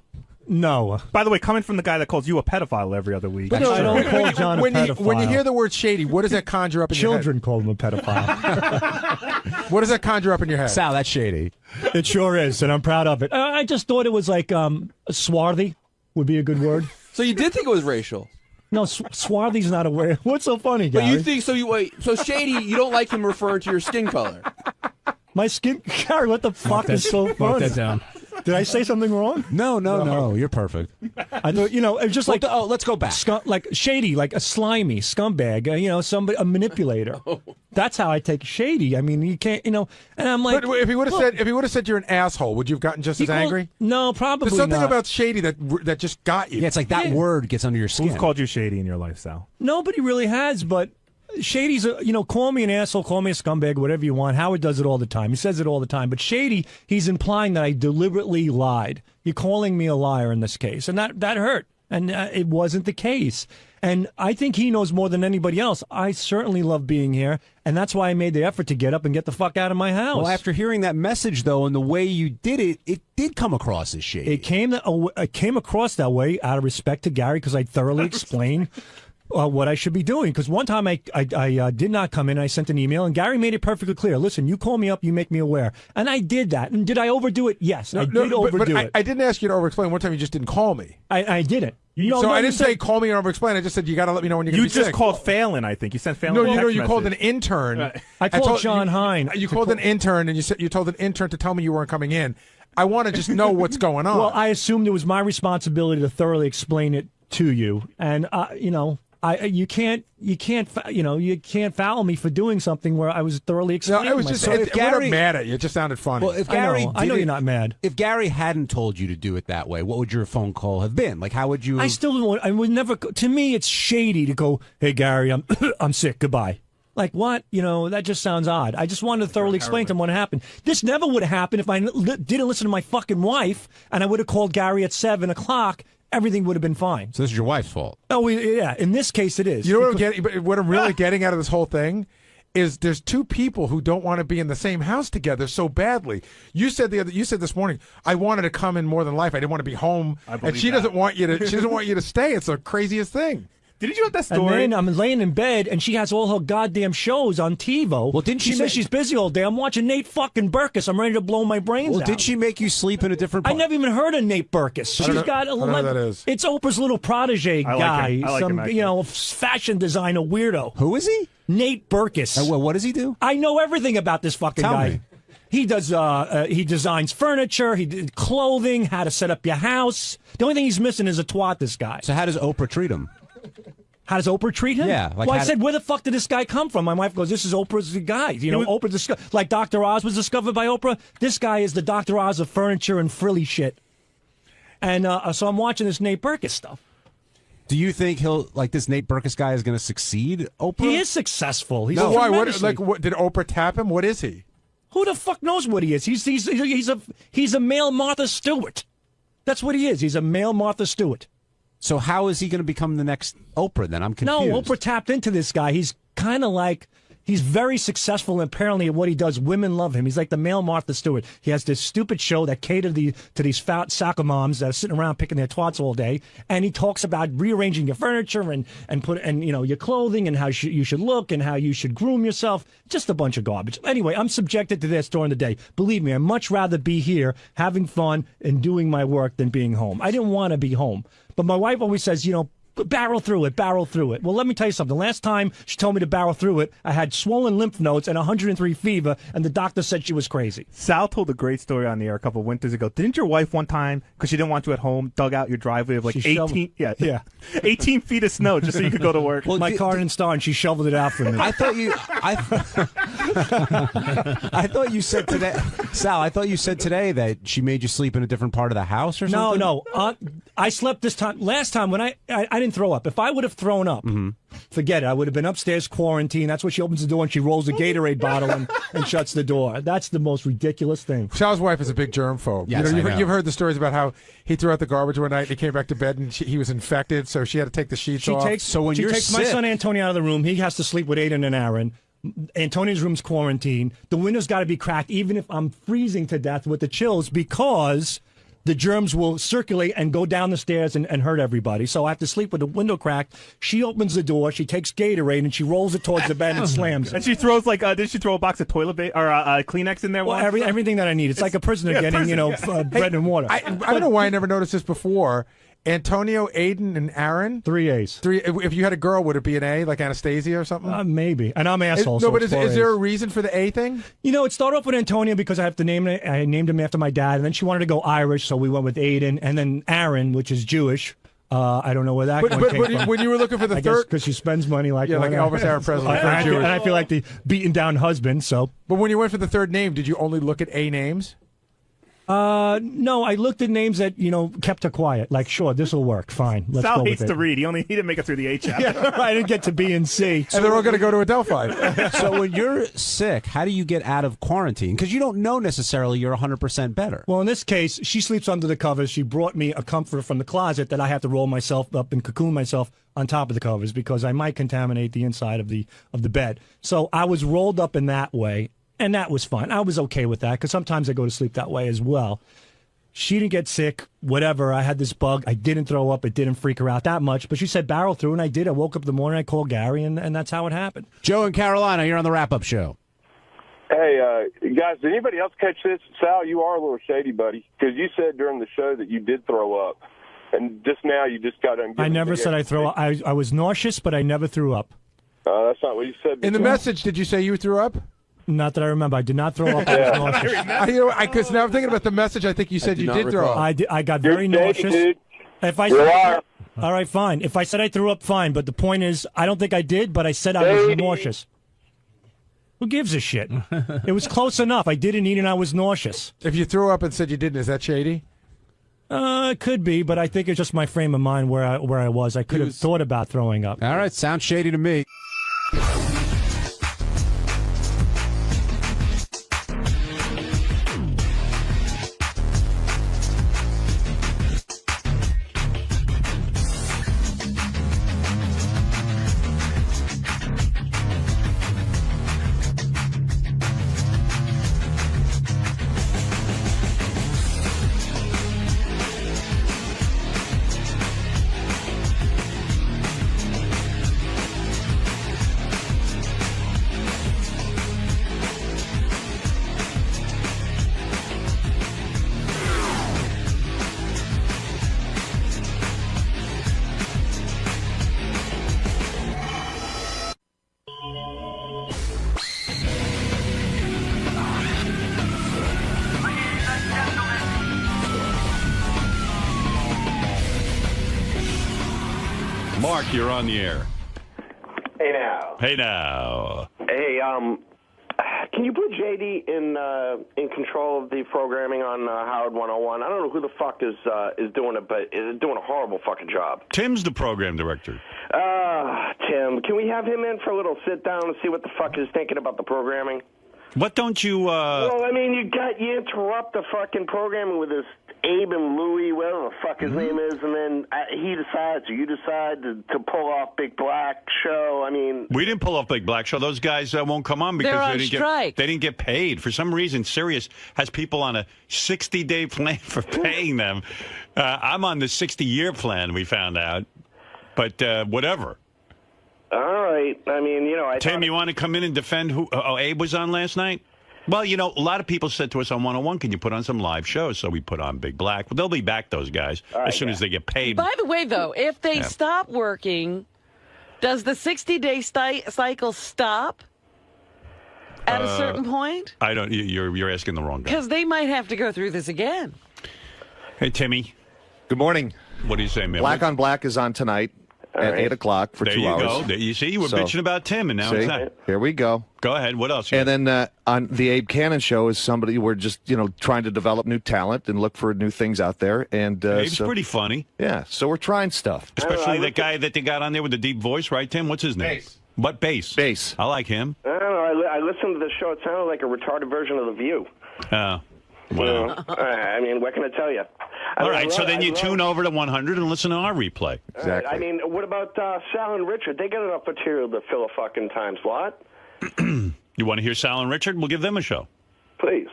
No. By the way, coming from the guy that calls you a pedophile every other week. But I don't call John a pedophile. When you hear the word shady, what does that conjure up in your head? Children call him a pedophile. What does that conjure up in your head? Sal, that's shady. It sure is, and I'm proud of it. I just thought it was like swarthy would be a good word. So you did think it was racial? No, swarthy's not a word. What's so funny, Gary? But you think so? So shady? You don't like him referring to your skin color? My skin, Gary. What the fuck is so funny? Mark that down. Did I say something wrong? No. You're perfect. I thought, it was just like... let's go back. Like shady, like a slimy scumbag, somebody, a manipulator. That's how I take shady. I mean, you can't, and I'm like... But if he would have said you're an asshole, would you have gotten just as angry? No, probably There's something not. about shady that just got you. Yeah, it's like that word gets under your skin. Who's called you shady in your life, Sal? Nobody really has, but... Shady's, call me an asshole, call me a scumbag, whatever you want. Howard does it all the time. He says it all the time. But Shady, he's implying that I deliberately lied. You're calling me a liar in this case. And that hurt. And it wasn't the case. And I think he knows more than anybody else. I certainly love being here. And that's why I made the effort to get up and get the fuck out of my house. Well, after hearing that message, though, and the way you did it, it did come across as shady. It came across that way out of respect to Gary because I thoroughly explained what I should be doing. Because one time I did not come in. I sent an email, and Gary made it perfectly clear. Listen, you call me up, you make me aware. And I did that. And did I overdo it? Yes, I did overdo it. I didn't ask you to over-explain. One time you just didn't call me. I didn't. I didn't say call me and over-explain. I just said you got to let me know when you're going to be sick. You just called Phelan, I think. You sent Phelan a text you called an message. intern. I called John Hine. You called an intern, and you told an intern to tell me you weren't coming in. I want to just know what's going on. Well, I assumed it was my responsibility to thoroughly explain it to you. And, You can't foul me for doing something where I was thoroughly explaining No, it was just, myself. we're not mad at you. It just sounded funny. Well, if Gary, I know you're not mad. If Gary hadn't told you to do it that way, what would your phone call have been? Like, how would you? I would never. To me, it's shady to go, "Hey, Gary, I'm sick. Goodbye." Like, what? That just sounds odd. I just wanted to thoroughly explain to him what happened. This never would have happened if I didn't listen to my fucking wife, and I would have called Gary at 7 o'clock. Everything would have been fine. So this is your wife's fault. Oh, yeah. In this case, it is. You know what I'm getting? But what I'm really getting out of this whole thing is there's two people who don't want to be in the same house together so badly. You said this morning, I wanted to come in more than life. I didn't want to be home, and she doesn't want you to. She doesn't want you to stay. It's the craziest thing. Didn't you have that story? And then I'm laying in bed, and she has all her goddamn shows on TiVo. Well, didn't she says she's busy all day? I'm watching Nate fucking Berkus. I'm ready to blow my brains out. Did she make you sleep in a different part? I never even heard of Nate Berkus. She's got 11. I don't know who that is. It's Oprah's little protege guy. I like him, actually. Fashion designer weirdo. Who is he? Nate Berkus. What does he do? I know everything about this fucking Tell guy. me. He does. He designs furniture. He did clothing. How to set up your house. The only thing he's missing is a twat. This guy. So how does Oprah treat him? How does Oprah treat him? Yeah. Well, I said, where the fuck did this guy come from? My wife goes, this is Oprah's guy. Oprah, like Dr. Oz was discovered by Oprah. This guy is the Dr. Oz of furniture and frilly shit. And so I'm watching this Nate Berkus stuff. Do you think this Nate Berkus guy is going to succeed, Oprah? He is successful. He's why? What tremendously- did Oprah tap him? What is he? Who the fuck knows what he is? He's a male Martha Stewart. That's what he is. He's a male Martha Stewart. So how is he going to become the next Oprah then? I'm confused. No, Oprah tapped into this guy. He's kind of like, he's very successful, and apparently at what he does, women love him. He's like the male Martha Stewart. He has this stupid show that catered to these fat soccer moms that are sitting around picking their twats all day, and he talks about rearranging your furniture and your clothing and how you should look and how you should groom yourself. Just a bunch of garbage. Anyway, I'm subjected to this during the day. Believe me, I'd much rather be here having fun and doing my work than being home. I didn't want to be home. But my wife always says, barrel through it. Well, let me tell you something. Last time she told me to barrel through it, I had swollen lymph nodes and 103 fever, and the doctor said she was crazy. Sal told a great story on the air a couple of winters ago. Didn't your wife one time, because she didn't want you at home, dug out your driveway of 18 18 feet of snow just so you could go to work? Well, my car didn't start, and she shoveled it out for me. I thought you said today, Sal, I thought you said today that she made you sleep in a different part of the house or something? No. I slept this time. Last time when I didn't throw up. If I would have thrown up, forget it. I would have been upstairs quarantined. That's when she opens the door and she rolls a Gatorade bottle and shuts the door. That's the most ridiculous thing. Sal's wife is a big germ phobe. Yes, you've heard the stories about how he threw out the garbage one night and he came back to bed and he was infected, so she had to take the sheets off. She takes my son Antonio out of the room. He has to sleep with Aiden and Aaron. Antonio's room's quarantined. The window's got to be cracked, even if I'm freezing to death with the chills, because the germs will circulate and go down the stairs and hurt everybody. So I have to sleep with the window cracked. She opens the door, she takes Gatorade, and she rolls it towards the bed and slams it. And she throws did she throw a box of toilet or Kleenex in there? Well, everything that I need. It's like a prisoner getting, bread and water. I don't know why I never noticed this before. Antonio, Aiden, and Aaron. 3 A's. If you had a girl, would it be an A, like Anastasia or something? Maybe. And I'm asshole. But is there a reason for the A thing? It started off with Antonio because I have to name it. I named him after my dad, and then she wanted to go Irish, so we went with Aiden, and then Aaron, which is Jewish. I don't know where that came from. When you were looking for the third, because she spends money like Elvis Aaron Presley. And I feel like the beaten down husband. So, but when you went for the third name, did you only look at A names? No, I looked at names that, kept her quiet. Like, sure, this will work. Fine. Let's Sal go hates with it. to read. He didn't make it through the A chapter. Yeah, I didn't get to B and C. And they're all going to go to Adelphi. So when you're sick, how do you get out of quarantine? Because you don't know necessarily you're 100% better. Well, in this case, she sleeps under the covers. She brought me a comforter from the closet that I have to roll myself up and cocoon myself on top of the covers because I might contaminate the inside of the bed. So I was rolled up in that way, and that was fine. I was okay with that because sometimes I go to sleep that way as well. She didn't get sick, whatever. I had this bug. I didn't throw up. It didn't freak her out that much. But she said barrel through, and I did. I woke up in the morning, I called Gary, and that's how it happened. Joe in Carolina, you're on the wrap-up show. Hey, guys, did anybody else catch this? Sal, you are a little shady, buddy, because you said during the show that you did throw up. And just now you just got done. I never said I threw up. I was nauseous, but I never threw up. That's not what you said before. In the message, did you say you threw up? Not that I remember. I did not throw up. I was nauseous. Because now I'm thinking about the message. I think you said you did throw up. I got very nauseous. Dude. If I you are. All right, fine. If I said I threw up, fine. But the point is, I don't think I did, but I said I was nauseous. Who gives a shit? It was close enough. I didn't eat and I was nauseous. If you threw up and said you didn't, is that shady? It could be, but I think it's just my frame of mind where I was. I could have thought about throwing up. All right, sounds shady to me. Mark, you're on the air. Hey now. Hey now. Hey, can you put JD in control of the programming on Howard 101? I don't know who the fuck is doing it, but is doing a horrible fucking job. Tim's the program director. Tim, can we have him in for a little sit down and see what the fuck he's thinking about the programming? What don't you? Well, I mean, you interrupt the fucking programming with this Abe and Louie, whatever the fuck his name is, and then he decides, or you decide to pull off Big Black Show. I mean, We didn't pull off Big Black Show. Those guys won't come on because They're on they didn't strike. they didn't get paid. For some reason, Sirius has people on a 60-day plan for paying them. I'm on the 60-year plan, we found out. But whatever. all right. I mean, Tim, you want to come in and defend who? Abe was on last night? Well, a lot of people said to us on 101, can you put on some live shows? So we put on Big Black. Well, they'll be back, those guys, as soon as they get paid. By the way, though, if they stop working, does the 60-day cycle stop at a certain point? I don't. You're asking the wrong guy. Because they might have to go through this again. Hey, Timmy. Good morning. What do you say, man? Black on Black is on tonight at 8 o'clock for there 2 hours. There you go. You see, you were bitching about Tim, and now it's not. Here we go. Go ahead. What else? And then on the Abe Cannon show is somebody we're just trying to develop new talent and look for new things out there. And Abe's pretty funny. Yeah, so we're trying stuff. Especially that guy that they got on there with the deep voice, right, Tim? What's his name? Bass. What Bass? Bass. I like him. I don't know. I listened to the show. It sounded like a retarded version of The View. Well. I mean, what can I tell you? All right, so then you tune over to 100 and listen to our replay. Exactly. I mean, what about Sal and Richard? They got enough material to fill a fucking time slot. You want to hear Sal and Richard? We'll give them a show. Please.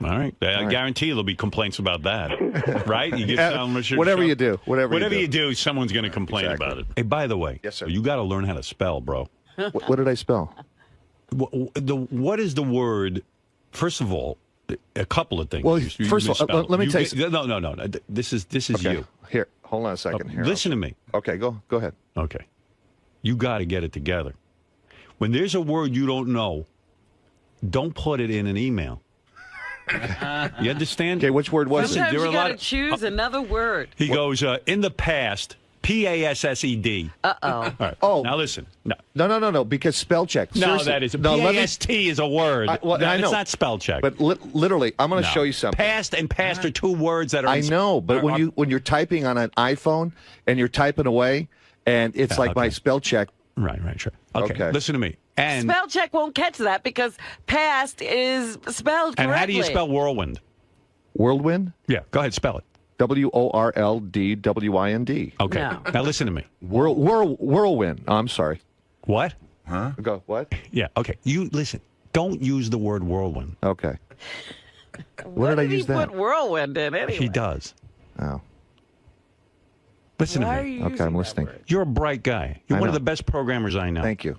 All right. I guarantee there'll be complaints about that. Right? You give Sal and Richard whatever a show? you do. Whatever you do, someone's going to complain about it. Hey, by the way, yes, sir. You got to learn how to spell, bro. What did I spell? What is the word, first of all, a couple of things. Well, you first of all, let me tell you. No. This is okay. you. Here, hold on a second. Here, listen to me. Okay, go ahead. Okay, you got to get it together. When there's a word you don't know, don't put it in an email. You understand? Okay, which word was Sometimes it? you got to choose another word. He goes in the past. PASSED. Uh-oh. All right. Oh. Now listen. No, because spell check. No, Seriously. that is. No, PAST is a word. I know. It's not spell check. But literally, I'm going to show you something. Past and past are two words that are... I know, but when you're typing on an iPhone and you're typing away, and it's like my spell check. Right, sure. Okay. Listen to me. And spell check won't catch that because past is spelled correctly. And how do you spell whirlwind? Whirlwind? Yeah, go ahead, spell it. WORLDWIND. Okay. No. Now listen to me. Whirlwind. Oh, I'm sorry. What? Huh? Go, what? Yeah, okay. You listen. Don't use the word whirlwind. Okay. What did I use that? Put whirlwind in anyway? He does. Oh. Listen Why to me. Are you okay, I'm listening. You're a bright guy. You're one of the best programmers I know. Thank you.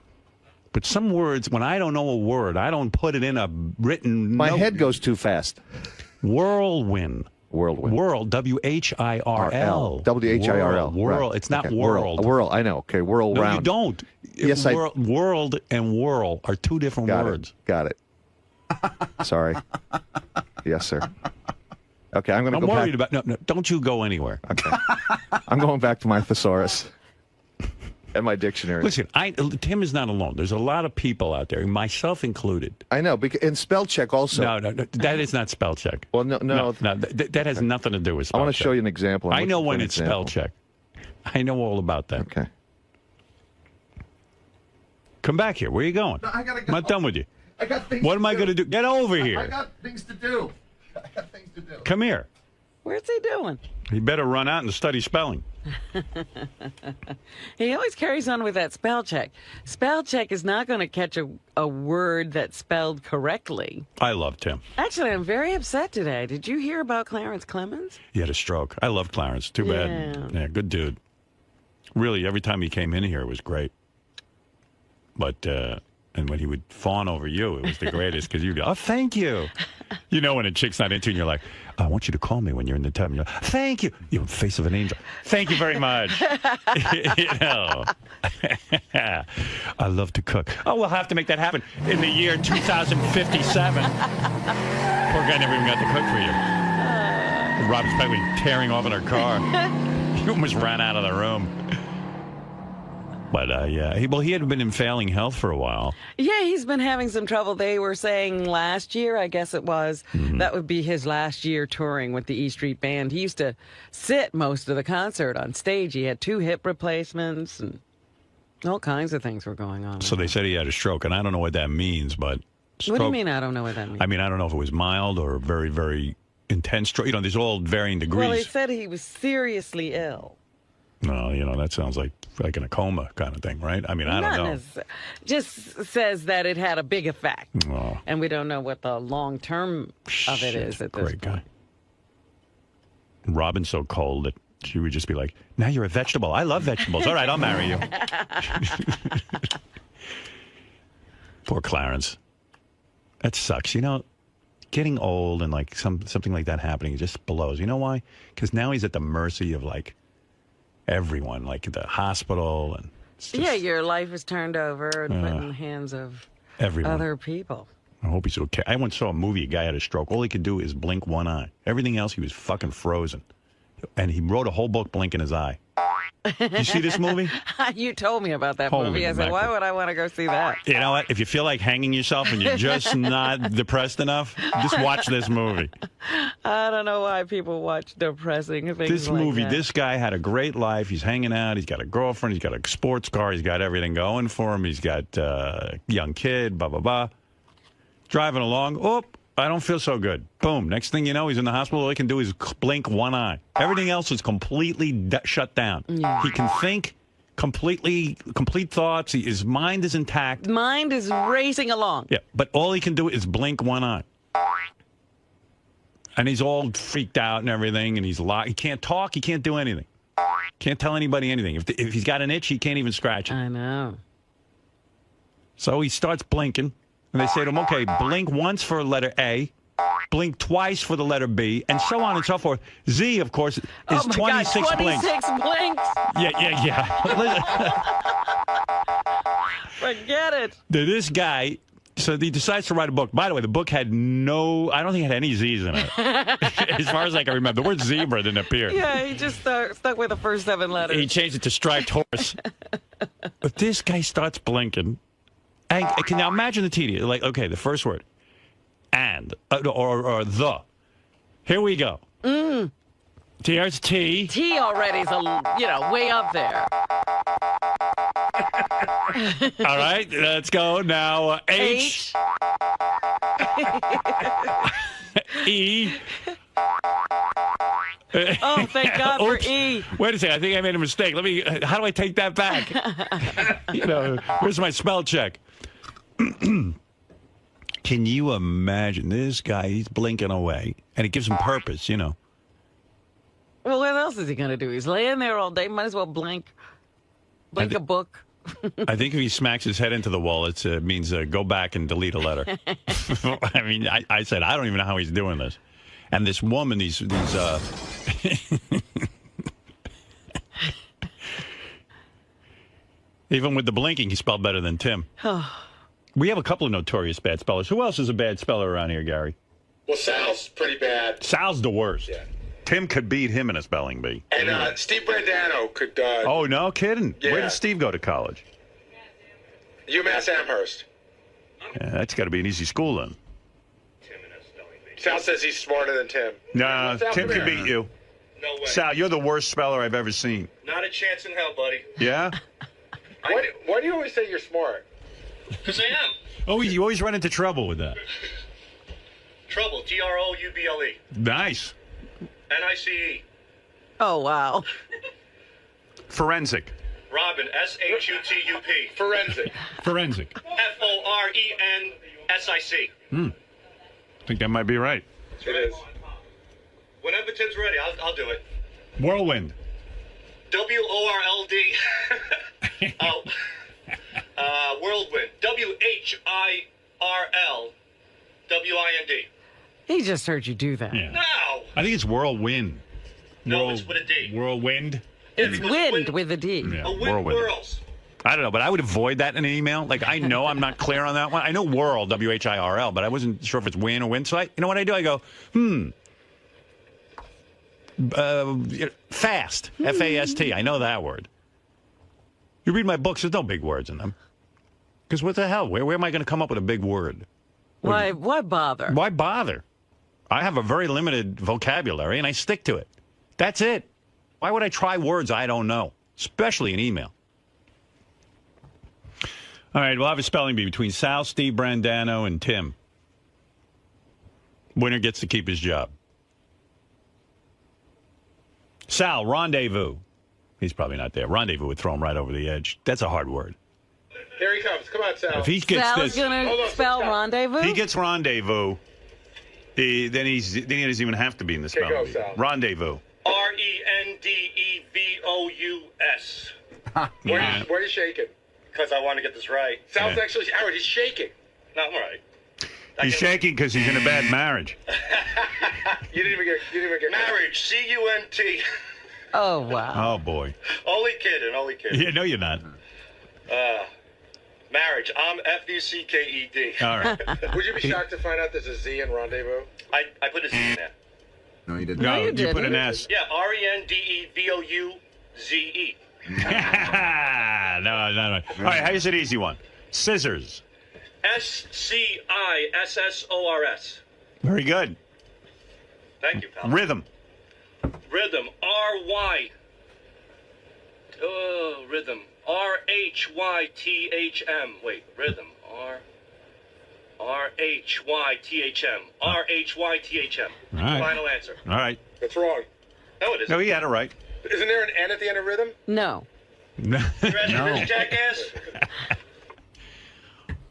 But some words, when I don't know a word, I don't put it in a written My note. head goes too fast. Whirlwind. Whirlwind. World, WHIRL. WHIRL. World. Right. It's not okay. world. Whirl. I know. Okay, whirl no, round. you don't. Yes, World and whirl are two different words. Got it. Sorry. Yes, sir. Okay, I'm going to I'm go worried back. about... No, don't you go anywhere. Okay. I'm going back to my thesaurus and my dictionary. Listen, Tim is not alone. There's a lot of people out there, myself included. I know, and spell check also. No, that is not spell check. Well, no. That has nothing to do with spell check. I want to show you an example. I know when it's spell check. I know all about that. Okay. Come back here. Where are you going? No, I gotta go. I'm not done with you. I got things What am I going to do? Get over here. I got things to do. Come here. Where's he doing? You better run out and study spelling. He always carries on with that spell check. Spell check is not going to catch a word that's spelled correctly. I love Tim. Actually, I'm very upset today. Did you hear about Clarence Clemens? He had a stroke. I love Clarence. Too bad. Yeah, good dude. Really, every time he came in here, it was great. But, and when he would fawn over you, it was the greatest because you'd go, oh, thank you. You know when a chick's not into you and you're like, I want you to call me when you're in the tub. And you're like, thank you. You have the face of an angel. Thank you very much. You know. I love to cook. Oh, we'll have to make that happen in the year 2057. Poor guy never even got to cook for you. Rob's probably tearing off in her car. He almost ran out of the room. But, yeah, he had been in failing health for a while. Yeah, he's been having some trouble. They were saying last year, I guess it was, that would be his last year touring with the E Street Band. He used to sit most of the concert on stage. He had 2 hip replacements and all kinds of things were going on. So they said he had a stroke, and I don't know what that means, but stroke, what do you mean I don't know what that means? I mean, I don't know if it was mild or very, very intense stroke. You know, there's all varying degrees. Well, they said he was seriously ill. No, you know, that sounds like in a coma kind of thing, right? I mean, I don't know. Just says that it had a big effect. Oh. And we don't know what the long term of it is at this Great point. guy. Robin's so cold that she would just be like, now you're a vegetable. I love vegetables. All right, I'll marry you. Poor Clarence. That sucks. You know, getting old and like something like that happening, it just blows. You know why? Because now he's at the mercy of like everyone, like the hospital and Yeah, your life is turned over and put in the hands of everyone. other people. I hope he's okay. I once saw a movie, a guy had a stroke. All he could do is blink one eye. Everything else, he was fucking frozen. And he wrote a whole book blinking his eye. You see this movie? You told me about that Holy movie. I said, mackerel. why would I want to go see that? You know what? If you feel like hanging yourself and you're just not depressed enough, just watch this movie. I don't know why people watch depressing things This like movie, that. this guy had a great life. He's hanging out. He's got a girlfriend. He's got a sports car. He's got everything going for him. He's got a young kid, blah, blah, blah. Driving along. Oh, I don't feel so good. Boom. Next thing you know, he's in the hospital. All he can do is blink one eye. Everything else is completely shut down. Yeah. He can think complete thoughts. His mind is intact. Mind is racing along. Yeah, but all he can do is blink one eye. And he's all freaked out and everything, and he's locked. He can't talk. He can't do anything. Can't tell anybody anything. If he's got an itch, he can't even scratch it. I know. So he starts blinking, and they say to him, okay, blink once for letter A, blink twice for the letter B, and so on and so forth. Z, of course, is Oh, my 26 God, 26 blinks. blinks. Yeah. Forget it. This guy, so he decides to write a book. By the way, the book had I don't think it had any Z's in it. As far as I can remember. The word zebra didn't appear. Yeah, he just stuck with the first 7 letters. He changed it to striped horse. But this guy starts blinking. And can now imagine the tedious. Like, okay, the first word. And. Or the. Here we go. Here's T. T already's way up there. All right, let's go now. H. E. Oh, thank God for E. Wait a second. I think I made a mistake. How do I take that back? Where's my spell check? Can you imagine this guy? He's blinking away, and it gives him purpose, Well, what else is he going to do? He's laying there all day. Might as well blink a book. I think if he smacks his head into the wall, it means go back and delete a letter. I mean, I said, I don't even know how he's doing this. And this woman, these even with the blinking, he spelled better than Tim. We have a couple of notorious bad spellers. Who else is a bad speller around here, Gary? Well, Sal's pretty bad. Sal's the worst. Yeah. Tim could beat him in a spelling bee. And Steve Brandano could... oh, no kidding. Yeah. Where did Steve go to college? UMass Amherst. Yeah, that's got to be an easy school then. Sal says he's smarter than Tim. No, Tim can beat you. No way. Sal, you're the worst speller I've ever seen. Not a chance in hell, buddy. Yeah? Why do you always say you're smart? Because I am. Oh, you always run into trouble with that. Trouble. Trouble. Nice. NICE. Oh, wow. Forensic. Robin. SHUTUP. Forensic. Forensic. FORENSIC. I think that might be right. It is. Whenever Tim's ready, I'll do it. Whirlwind. WORLD. Oh. Whirlwind. WHIRLWIND. He just heard you do that. Yeah. No. I think it's whirlwind. No, it's with a D. Whirlwind. It's wind with a D. Yeah, A wind whirlwind. whirls. I don't know, but I would avoid that in an email. Like, I know I'm not clear on that one. I know whirl, WHIRL, but I wasn't sure if it's win or win. So, you know what I do? I go, fast, F-A-S-T. I know that word. You read my books, there's no big words in them. Because what the hell? Where am I going to come up with a big word? Why bother? Why bother? I have a very limited vocabulary, and I stick to it. That's it. Why would I try words I don't know, especially in email? All right, we'll have a spelling bee between Sal, Steve Brandano, and Tim. Winner gets to keep his job. Sal, rendezvous. He's probably not there. Rendezvous would throw him right over the edge. That's a hard word. Here he comes. Come on, Sal. If he gets Sal's this, going to spell rendezvous? he gets rendezvous, then he doesn't even have to be in the spelling bee. Rendezvous. RENDEVOUS. Why are you shaking? Because I want to get this right. Sal's actually, Howard, he's shaking. No, I'm all right. He's shaking because he's in a bad marriage. You didn't even get marriage. C-U-N-T. Oh, wow. Oh, boy. Only kidding. Yeah, no, you're not. Marriage. I'm F-U-C-K-E-D. All right. Would you be shocked to find out there's a Z in rendezvous? I put a Z in there. No, you didn't. No, you put an S. Yeah, RENDEVOUZE. No. All right, here's an easy one. Scissors. SCISSORS. Very good. Thank you, pal. Rhythm. Rhythm. R-Y. Oh, rhythm. R-H-Y-T-H-M. Wait, rhythm. R-H-Y-T-H-M. R-H-Y-T-H-M. All right. Final answer. All right. That's wrong. No, it isn't. No, he had it right. Isn't there an N at the end of rhythm? No. No. Jackass?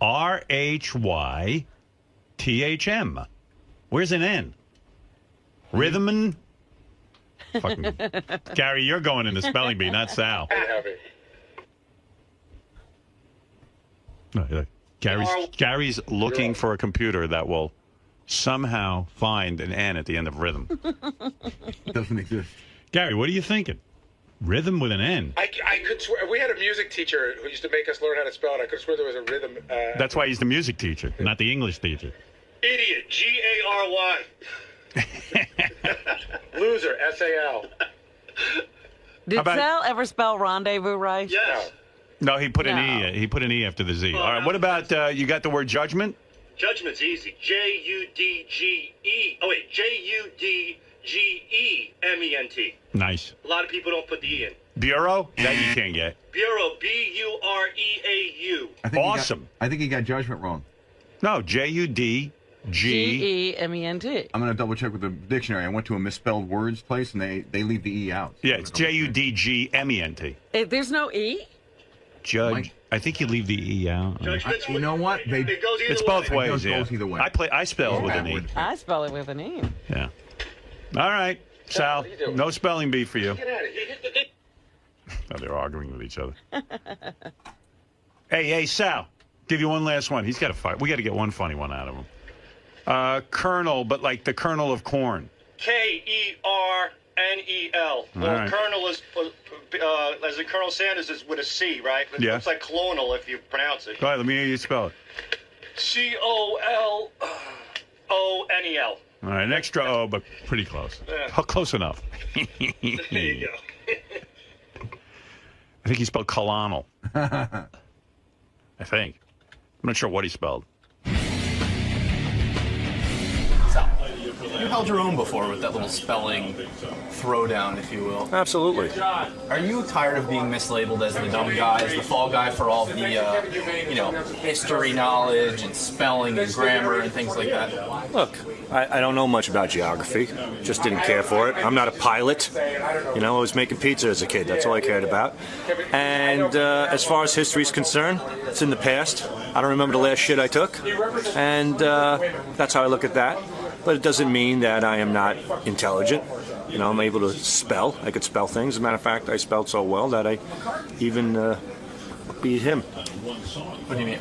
R-H-Y-T-H-M. Where's an N? Rhythm and... Fucking... Gary, you're going in the spelling bee, not Sal. No, Gary's looking for a computer that will somehow find an N at the end of rhythm. Doesn't exist. Gary, what are you thinking? Rhythm with an N. I could swear we had a music teacher who used to make us learn how to spell it. I could swear there was a rhythm. That's why he's the music teacher, not the English teacher. Idiot. G-A-R-Y. Loser. S-A-L. Did Sal ever spell rendezvous right? Yes. No, he put an E. He put an E after the Z. All right. What about you got the word judgment? Judgment's easy. J-U-D-G-E. Oh wait, J-U-D-G-E-M-E-N-T. Nice. A lot of people don't put the E in. Bureau? That you can't get. Bureau. B-U-R-E-A-U. Awesome. I think he got judgment wrong. No, J-U-D-G. G-E-M-E-N-T. I'm going to double check with the dictionary. I went to a misspelled words place, and they leave the E out. Yeah, it's J-U-D-G-M-E-N-T. There's no E? Judge. I think you leave the E out. You know what? It goes either It's both way. ways, yeah. Goes either way. I spell with an E. I spell it with an E. Yeah. All right, Sal. No spelling bee for you. Get out of here. Oh, they're arguing with each other. Hey, Sal. Give you one last one. He's got to fight. We got to get one funny one out of him. Kernel, but like the kernel of corn. K-E-R-N-E-L. Well, right. Colonel is, as in Colonel Sanders, is with a C, right? It Yeah. looks like colonel if you pronounce it. Go ahead, let me hear you spell it. C-O-L-O-N-E-L. All right, an extra O, but pretty close. Close enough. There you go. I think he spelled colonel. I think. I'm not sure what he spelled. You held your own before with that little spelling throwdown, if you will. Absolutely. Are you tired of being mislabeled as the dumb guy, as the fall guy for all the, history knowledge and spelling and grammar and things like that? Look, I don't know much about geography. Just didn't care for it. I'm not a pilot. I was making pizza as a kid. That's all I cared about. And as far as history's concerned, it's in the past. I don't remember the last shit I took. And that's how I look at that. But it doesn't mean that I am not intelligent. I'm able to spell. I could spell things. As a matter of fact, I spelled so well that I even beat him. What do you mean?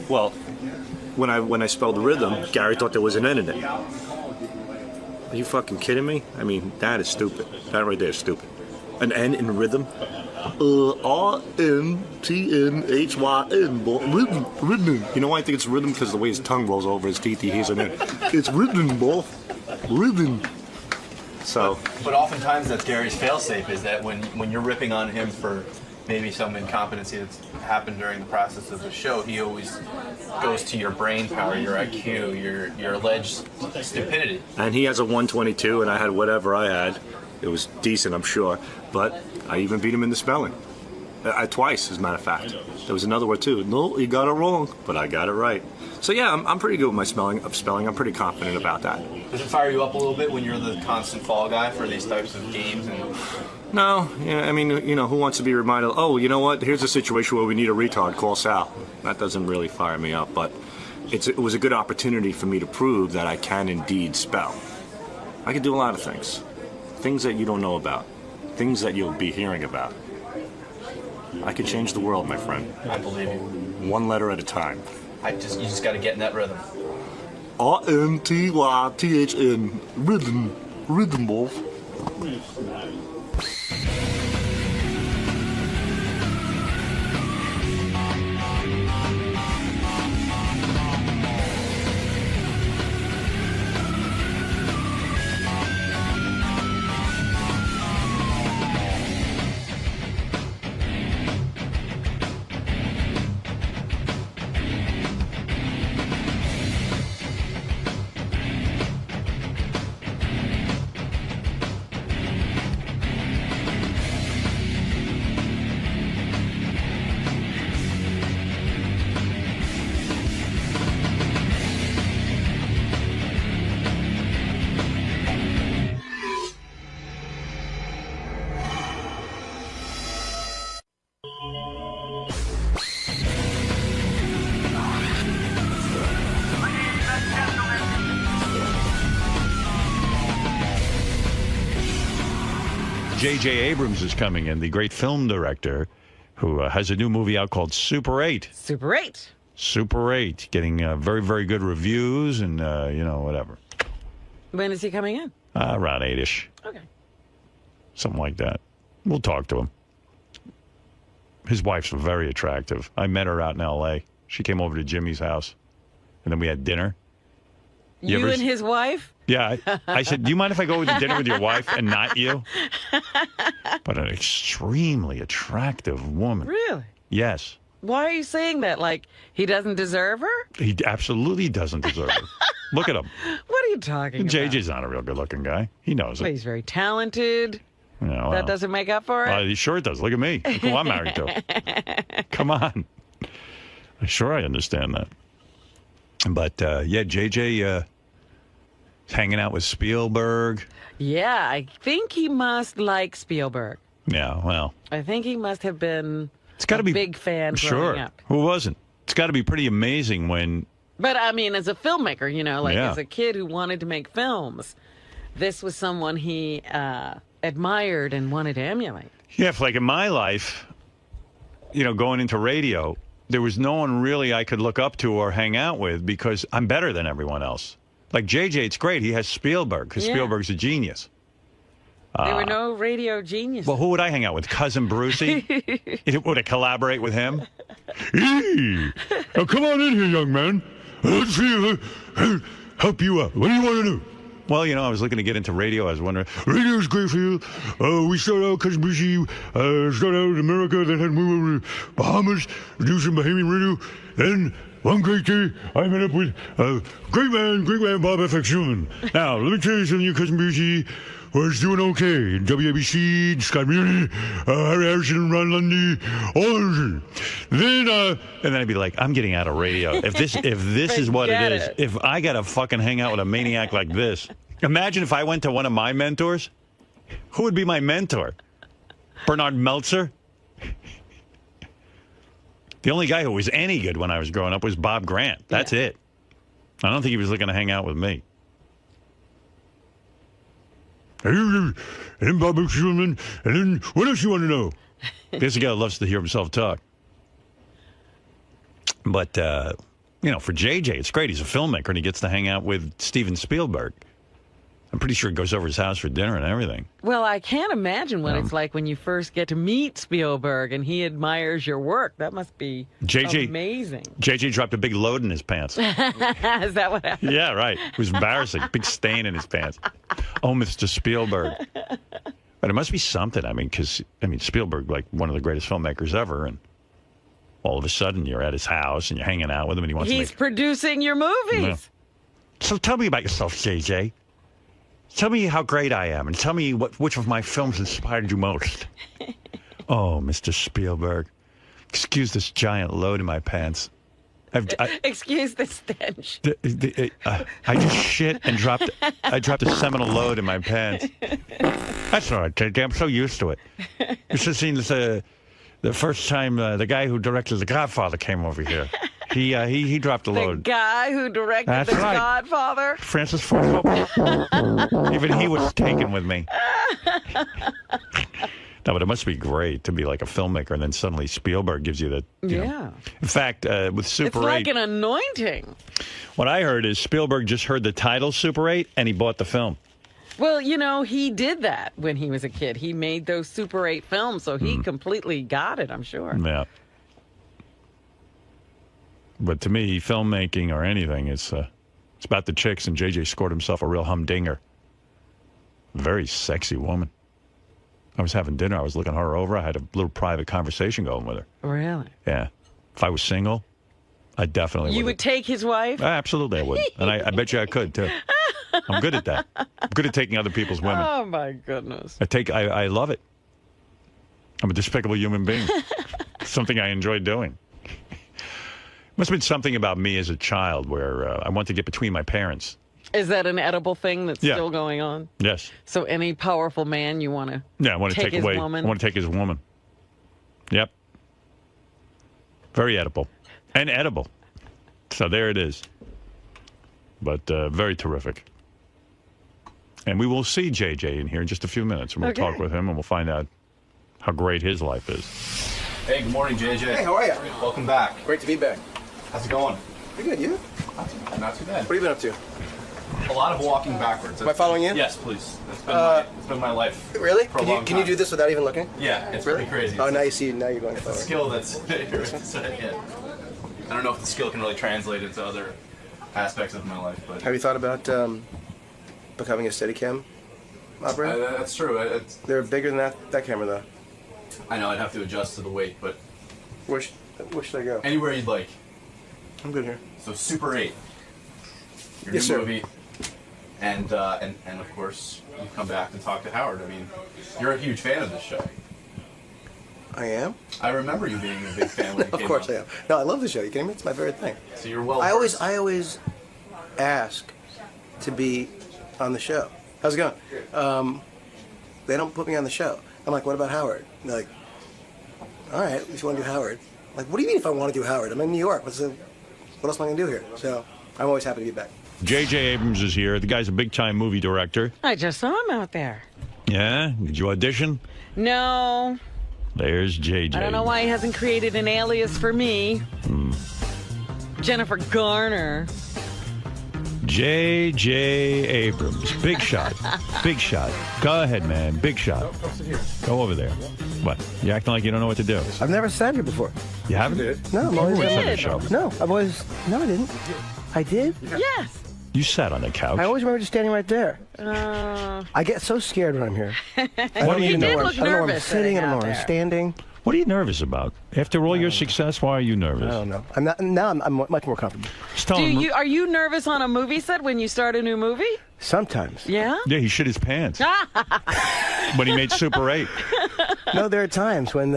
Well, when I spelled the rhythm, Gary thought there was an N in it. Are you fucking kidding me? I mean, that is stupid. That right there is stupid. An N in rhythm? R-N-T-N-H-Y-N, boy. Rhythm. You know why I think it's rhythm? Because the way his tongue rolls over his teeth, he hears an N. It's rhythm, boy. Rhythm. So. But oftentimes that's Gary's failsafe, is that when you're ripping on him for maybe some incompetency that's happened during the process of the show, he always goes to your brain power, your IQ, your alleged stupidity. And he has a 122, and I had whatever I had. It was decent, I'm sure, but I even beat him in the spelling. Twice, as a matter of fact. There was another word, too. No, you got it wrong, but I got it right. So, yeah, I'm pretty good with my spelling. I'm pretty confident about that. Does it fire you up a little bit when you're the constant fall guy for these types of games? No, I mean, who wants to be reminded, oh, you know what, here's a situation where we need a retard, call Sal. That doesn't really fire me up, but it was a good opportunity for me to prove that I can indeed spell. I can do a lot of things. Things that you don't know about. Things that you'll be hearing about. I could change the world, my friend. I believe you. One letter at a time. You just got to get in that rhythm. R-N-T-Y-T-H-N. Rhythm. Rhythm, boy. J.J. Abrams is coming in, the great film director who has a new movie out called Super 8. Super 8. Super 8, getting very, very good reviews and, whatever. When is he coming in? Around 8-ish. Okay. Something like that. We'll talk to him. His wife's very attractive. I met her out in L.A. She came over to Jimmy's house, and then we had dinner. You and his wife? Yeah. I said, do you mind if I go to dinner with your wife and not you? But an extremely attractive woman. Really? Yes. Why are you saying that? Like, he doesn't deserve her? He absolutely doesn't deserve her. Look at him. What are you talking about? JJ's not a real good-looking guy. He knows well, it. he's very talented. Yeah, well, that doesn't make up for it? Sure it does. Look at me. Look who I'm married to. Come on. Sure, I understand that. But, JJ is hanging out with Spielberg. Yeah, I think he must like Spielberg. Yeah, well. I think he must have been a big fan growing up. Who wasn't? It's got to be pretty amazing when... But, I mean, as a filmmaker, as a kid who wanted to make films, this was someone he admired and wanted to emulate. Yeah, like in my life, going into radio, there was no one really I could look up to or hang out with because I'm better than everyone else. Like JJ, it's great. He has Spielberg because Spielberg's a genius. There were no radio geniuses. Well, who would I hang out with? Cousin Brucey? Would I collaborate with him? Hey, now come on in here, young man. Let's see, help you out. What do you want to do? Well, you know, I was looking to get into radio. I was wondering, radio's great for you. We started out Kazbushi, started out in America, then had to move over to Bahamas, do some Bahamian radio. Then one great day, I met up with great man, Bob F.X. Schumann. Now, let me tell you something, Kazbushi was doing okay. WABC, Scott Muni, Harry Harrison, Ron Lundy, all of Then, and then I'd be like, I'm getting out of radio. If this is what it is, if I got to fucking hang out with a maniac like this, imagine if I went to one of my mentors. Who would be my mentor? Bernard Meltzer? The only guy who was any good when I was growing up was Bob Grant. That's it. I don't think he was looking to hang out with me. And then Bob Schumann, and then what else you want to know? This guy loves to hear himself talk. But, you know, for JJ, it's great. He's a filmmaker, and he gets to hang out with Steven Spielberg. I'm pretty sure he goes over his house for dinner and everything. Well, I can't imagine what it's like when you first get to meet Spielberg and he admires your work. That must be amazing. JJ dropped a big load in his pants. Is that what happened? Yeah, right. It was embarrassing. Big stain in his pants. Oh, Mr. Spielberg. But it must be something. I mean, because, Spielberg, like one of the greatest filmmakers ever, and all of a sudden you're at his house and you're hanging out with him and he wants He's producing your movies. Yeah. So tell me about yourself, JJ. Tell me how great I am, and tell me which of my films inspired you most. Oh, Mr. Spielberg, excuse this giant load in my pants. Excuse the stench. I just shit and dropped a seminal load in my pants. That's all right, JJ. I'm so used to it. You should have seen this, the first time the guy who directed The Godfather came over here. He dropped a load. The guy who directed That's The right. Godfather? Francis Ford Coppola. Even he was taken with me. No, but it must be great to be like a filmmaker, and then suddenly Spielberg gives you that. You know. In fact, with Super 8... It's like an anointing. What I heard is Spielberg just heard the title Super 8, and he bought the film. Well, you know, he did that when he was a kid. He made those Super 8 films, so he completely got it, I'm sure. Yeah. But to me, filmmaking or anything, it's about the chicks, and JJ scored himself a real humdinger. Very sexy woman. I was having dinner. I was looking her over. I had a little private conversation going with her. Really? Yeah. If I was single, I definitely would. You would take his wife? Absolutely, I would. And I bet you I could, too. I'm good at that. I'm good at taking other people's women. Oh, my goodness. I love it. I'm a despicable human being. Something I enjoy doing. Must have been something about me as a child where I wanted to get between my parents. Is that an edible thing that's still going on? Yes. So any powerful man you want to I want to take his away. woman? I want to take his woman. Yep. Very edible. And edible. So there it is. But very terrific. And we will see JJ in here in just a few minutes. And we'll talk with him and we'll find out how great his life is. Hey, good morning, JJ. Hey, how are you? Welcome back. Great to be back. How's it going? Pretty good, you? Not too bad. What have you been up to? A lot of walking backwards. Am I following you? Yes, please. It's been my life. Really? For a long Can you time. do this without even looking? Yeah, it's really pretty crazy. Oh, now you see. Now you're going It's a forward. skill that's. I don't know if the skill can really translate into other aspects of my life, but. Have you thought about becoming a Steadicam operator? That's true. They're bigger than that camera, though. I know I'd have to adjust to the weight, but. Where should I go? Anywhere you'd like. I'm good here. So Super 8. Your Yes, new sir. movie. And of course, you come back to talk to Howard. I mean, you're a huge fan of this show. I am? I remember you being a big fan when it Of came course out. I am. No, I love the show. You kidding me? It's my favorite thing. So you're well I always ask to be on the show. How's it going? They don't put me on the show. I'm like, what about Howard? And they're like, all right, if you want to do Howard. I'm like, what do you mean if I want to do Howard? I'm in New York. What else am I going to do here? So I'm always happy to be back. J.J. Abrams is here. The guy's a big-time movie director. I just saw him out there. Yeah? Did you audition? No. There's J.J. I don't know why he hasn't created an alias for me. Jennifer Garner. J.J. Abrams. Big shot. Big shot. Go ahead, man. Big shot. Go over there. What? You acting like you don't know what to do? I've never sat here before. You haven't? No, I'm You always always on had the a show. No, I've always. No, I didn't. I did? Yes. You sat on the couch. I always remember just standing right there. I get so scared when I'm here. I don't even know where I'm sitting. I don't know where I'm standing. What are you nervous about? After all your success, why are you nervous? I don't know. I'm not. Now I'm much more comfortable. Are you nervous on a movie set when you start a new movie? Sometimes. Yeah? Yeah, he shit his pants when he made Super 8. No, there are times when,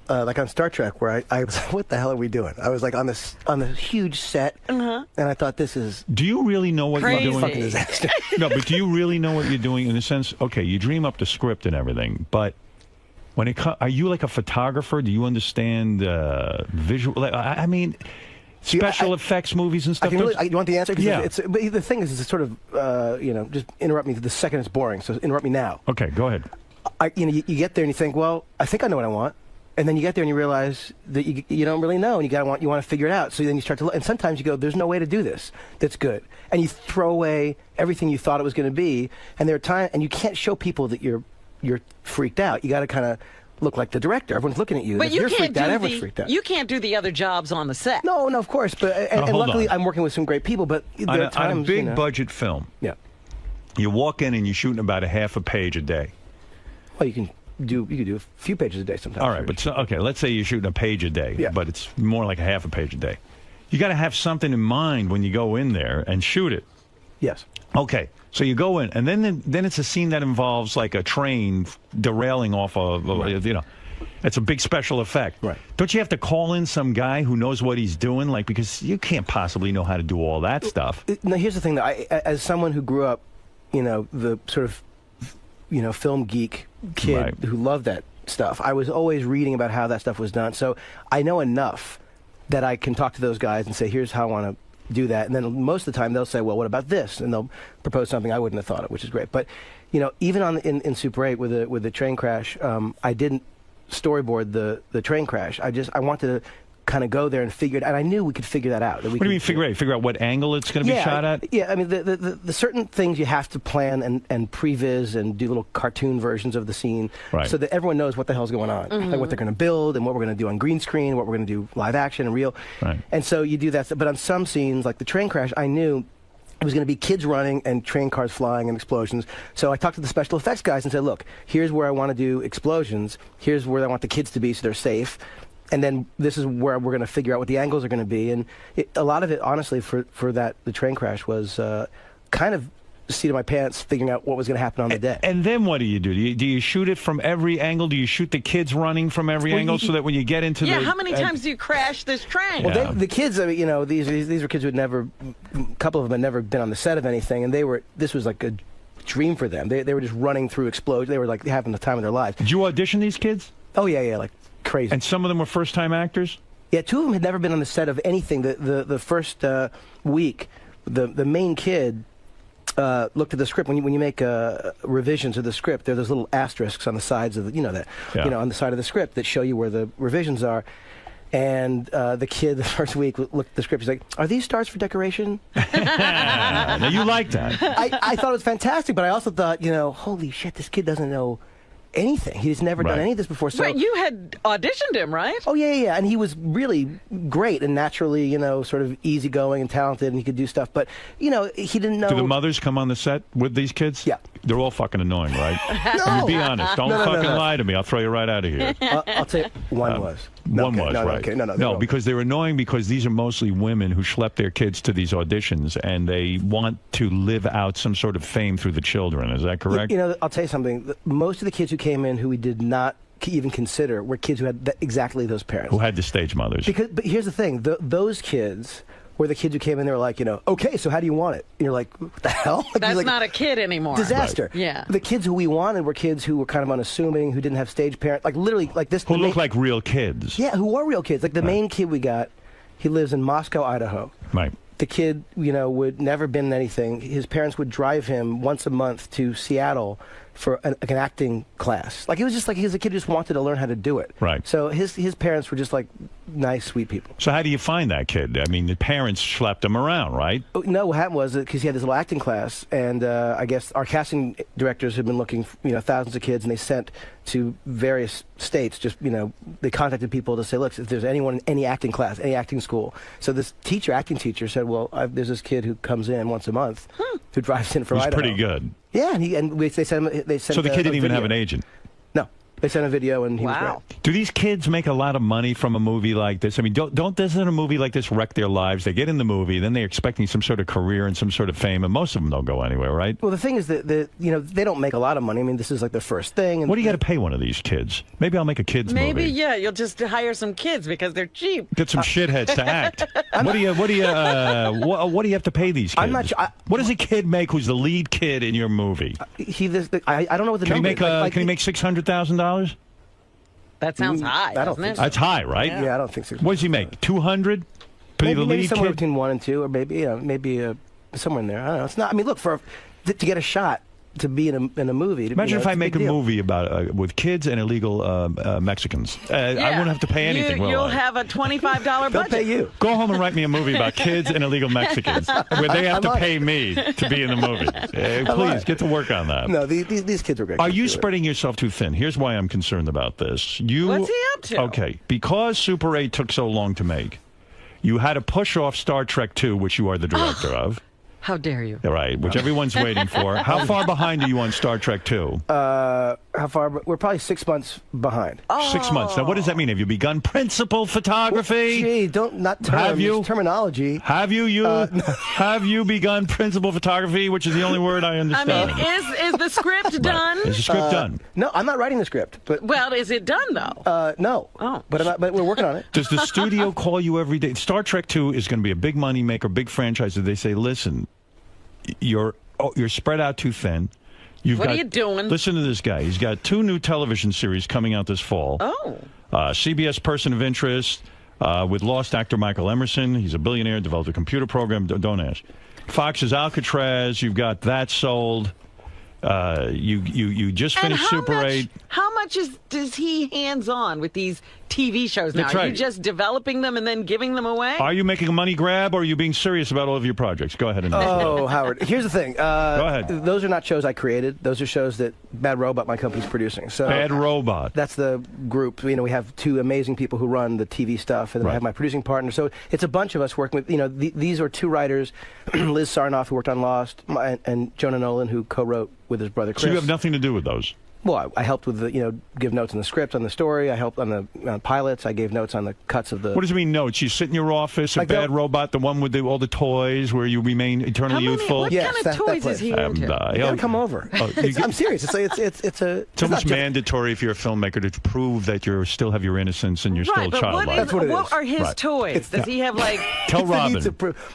like on Star Trek, where I was like, what the hell are we doing? I was like on this huge set, and I thought, this is. Do you really know what crazy. you're doing? Fucking disaster. No, but do you really know what you're doing in the sense? Okay, you dream up the script and everything, but when it are you like a photographer? Do you understand visual? I mean, special effects movies and stuff. You want the answer? 'Cause Yeah. But the thing is, it's sort of, just interrupt me the second it's boring. So interrupt me now. Okay, go ahead. You get there and you think, well, I think I know what I want. And then you get there and you realize that you don't really know, and you want to figure it out. So then you start to look, and sometimes you go, "There's no way to do this. That's good," and you throw away everything you thought it was going to be. And there are times, and you can't show people that you're freaked out. You got to kind of look like the director. Everyone's looking at you. But If you you're can't freaked out, do everyone's freaked out. you can't do the other jobs on the set. No, of course. But and hold luckily, on. I'm working with some great people. But there On are a times, big budget film, yeah, you walk in and you're shooting about a half a page a day. Well, you can do a few pages a day sometimes. All right, but okay, let's say you're shooting a page a day, but it's more like a half a page a day. You got to have something in mind when you go in there and shoot it. Yes. Okay, so you go in, and then it's a scene that involves like a train derailing off of, it's a big special effect. Right. Don't you have to call in some guy who knows what he's doing, like, because you can't possibly know how to do all that stuff? Now, here's the thing, that as someone who grew up, the sort of, film geek kid who loved that stuff, I was always reading about how that stuff was done. So I know enough that I can talk to those guys and say, here's how I want to do that. And then most of the time they'll say, well, what about this? And they'll propose something I wouldn't have thought of, which is great. But, even in Super 8 with the train crash, I didn't storyboard the train crash. I wanted to kind of go there and figure it, and I knew we could figure that out. That we What do you mean figure out? Figure out what angle it's going to be shot at? Yeah, I mean, the certain things you have to plan and previs and do little cartoon versions of the scene so that everyone knows what the hell's going on, like what they're going to build and what we're going to do on green screen, what we're going to do live action and real. Right. And so you do that. But on some scenes, like the train crash, I knew it was going to be kids running and train cars flying and explosions. So I talked to the special effects guys and said, look, here's where I want to do explosions. Here's where I want the kids to be so they're safe. And then this is where we're going to figure out what the angles are going to be. And a lot of it, honestly, for the train crash was kind of seat of my pants figuring out what was going to happen on the day. And then what do you do? Do you shoot it from every angle? Do you shoot the kids running from every angle so that when you get into the... how many times do you crash this train? Well, the kids, I mean, these were kids who had never, a couple of them had never been on the set of anything, and this was like a dream for them. They were just running through explosions. They were like having the time of their lives. Did you audition these kids? Oh, yeah, like crazy. And some of them were first-time actors? Yeah, two of them had never been on the set of anything. The first week, the main kid looked at the script. When you make revisions of the script, there are those little asterisks on the sides of on the side of the script that show you where the revisions are. And the kid the first week looked at the script. He's like, "Are these stars for decoration?" Now you like that? I thought it was fantastic, but I also thought, holy shit, this kid doesn't know anything. He's never done any of this before. So you had auditioned him, right? Oh yeah, and he was really great and naturally, sort of easygoing and talented, and he could do stuff. But he didn't know. Do the mothers come on the set with these kids? Yeah. They're all fucking annoying, right? No. I mean, be honest. Don't fucking lie to me. I'll throw you right out of here. I'll tell you, one was. One was, no, right. Okay, no, because they're annoying because these are mostly women who schlep their kids to these auditions, and they want to live out some sort of fame through the children. Is that correct? I'll tell you something. Most of the kids who came in who we did not even consider were kids who had exactly those parents. Who had the stage mothers. But here's the thing. Those kids were the kids who came in, they were like, okay, so how do you want it? And you're like, what the hell? That's not a kid anymore. Disaster. Right. Yeah. The kids who we wanted were kids who were kind of unassuming, who didn't have stage parents, like literally like this. Who look like real kids. Yeah, who are real kids. Like the main kid we got, he lives in Moscow, Idaho. Right. The kid, would never been in anything. His parents would drive him once a month to Seattle for an acting class. Like, he was a kid who just wanted to learn how to do it. Right. So his parents were just like nice, sweet people. So how do you find that kid? I mean, the parents schlepped him around, right? No, what happened was because he had this little acting class, and I guess our casting directors had been looking, thousands of kids, and they sent to various states. Just they contacted people to say, look, if there's anyone in any acting class, any acting school. So this acting teacher, said, well, there's this kid who comes in once a month, who drives in from He's Idaho. pretty good. Yeah, they sent him. So the kid didn't even have an agent. No, they sent a video, and he was great. Do these kids make a lot of money from a movie like this? I mean, doesn't a movie like this wreck their lives? They get in the movie, then they're expecting some sort of career and some sort of fame, and most of them don't go anywhere, right? Well, the thing is that they don't make a lot of money. I mean, this is like their first thing. And what do you got to pay one of these kids? Maybe I'll make a kids Maybe, movie. yeah, you'll just hire some kids because they're cheap. Get some shitheads to act. What do you have to pay these kids? I'm not sure. What does a kid make who's the lead kid in your movie? I don't know what the can number he make. Can he make $600,000? That sounds high, I don't doesn't think it? so. That's high, right? Yeah, I don't think so. What does he make? 200? Maybe somewhere between 1 and 2, or maybe somewhere in there. I don't know. It's not. I mean, look, to get a shot to be in a movie. Imagine if I make a movie about with kids and illegal Mexicans. I wouldn't have to pay anything. You'll have a $25 budget. They'll pay you. Go home and write me a movie about kids and illegal Mexicans, where they have to pay me to be in the movie. Please get to work on that. No, these kids are great. Are you spreading yourself too thin? Here's why I'm concerned about this. What's he up to? Okay, because Super 8 took so long to make, you had to push off Star Trek II, which you are the director of. How dare you? Right, which everyone's waiting for. How far behind are you on Star Trek 2? How far? We're probably 6 months behind. 6 months. Now, what does that mean? Have you begun principal photography? Well, gee, not terms, have you? Terminology. Have you? Have you begun principal photography, which is the only word I understand? I mean, is the script done? Is the script done? No, I'm not writing the script. But well, is it done though? No. Oh. But we're working on it. Does the studio call you every day? Star Trek 2 is going to be a big money maker, big franchise. They say, listen, you're spread out too thin. What are you doing? Listen to this guy. He's got 2 new television series coming out this fall. Oh. CBS Person of Interest with lost actor Michael Emerson. He's a billionaire, developed a computer program. Don't ask. Fox's Alcatraz. You've got that sold. You just finished Super 8. How much is he hands-on with these TV shows now? That's Are right. you just developing them and then giving them away? Are you making a money grab, or are you being serious about all of your projects? Go ahead and Oh, Howard. Here's the thing. Go ahead. Those are not shows I created. Those are shows that Bad Robot, my company's producing. So Bad Robot. That's the group. We have 2 amazing people who run the TV stuff, and then I have my producing partner. So it's a bunch of us working with. These are 2 writers, Liz Sarnoff, who worked on Lost, and Jonah Nolan, who co-wrote with his brother Chris. So you have nothing to do with those? Well, I helped with the, give notes on the script, on the story. I helped on the pilots. I gave notes on the cuts of the. What does it mean, notes? You sit in your office, Like Bad Robot, the one with all the toys, where you remain eternally youthful. What kind of toys is he into? You gotta come over. I'm serious. It's almost mandatory if you're a filmmaker to prove that you still have your innocence and you're still but childlike. That's what it is. What are his toys? Does he have like? Tell Robin.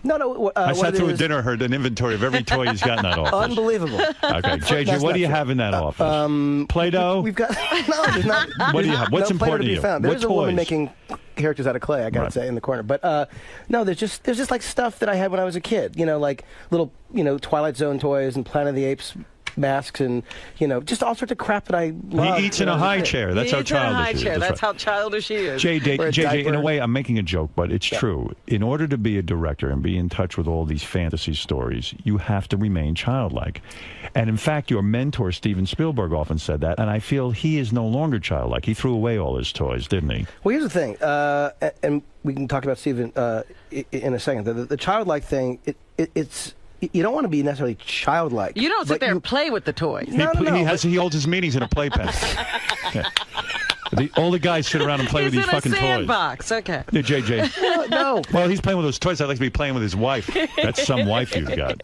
No. I what sat it through a is- dinner, heard an inventory of every toy he's got in that office. Unbelievable. Okay, JJ, That's what not do you true. have in that office? Play-Doh? We've got no. There's not. What do you have? What's no Play-Doh important to to be you? found. What There's a woman toys? making characters out of clay. I gotta say in the corner. But no, there's just like stuff that I had when I was a kid. Like little Twilight Zone toys and Planet of the Apes masks and just all sorts of crap that I love. He eats in a high chair. That's how He's in a high childish he chair. is. That's how childish he is. JJ, in a way, I'm making a joke, but it's true. In order to be a director and be in touch with all these fantasy stories, you have to remain childlike. And in fact, your mentor, Steven Spielberg, often said that, and I feel he is no longer childlike. He threw away all his toys, didn't he? Well, here's the thing, and we can talk about Steven in a second. The childlike thing, it's you don't want to be necessarily childlike. You don't sit there and play with the toys. He holds his meetings in a playpen. All the guys sit around and play with these fucking toys. Sandbox. Okay. Yeah, JJ. No. Well, he's playing with those toys. I'd like to be playing with his wife. That's some wife you've got.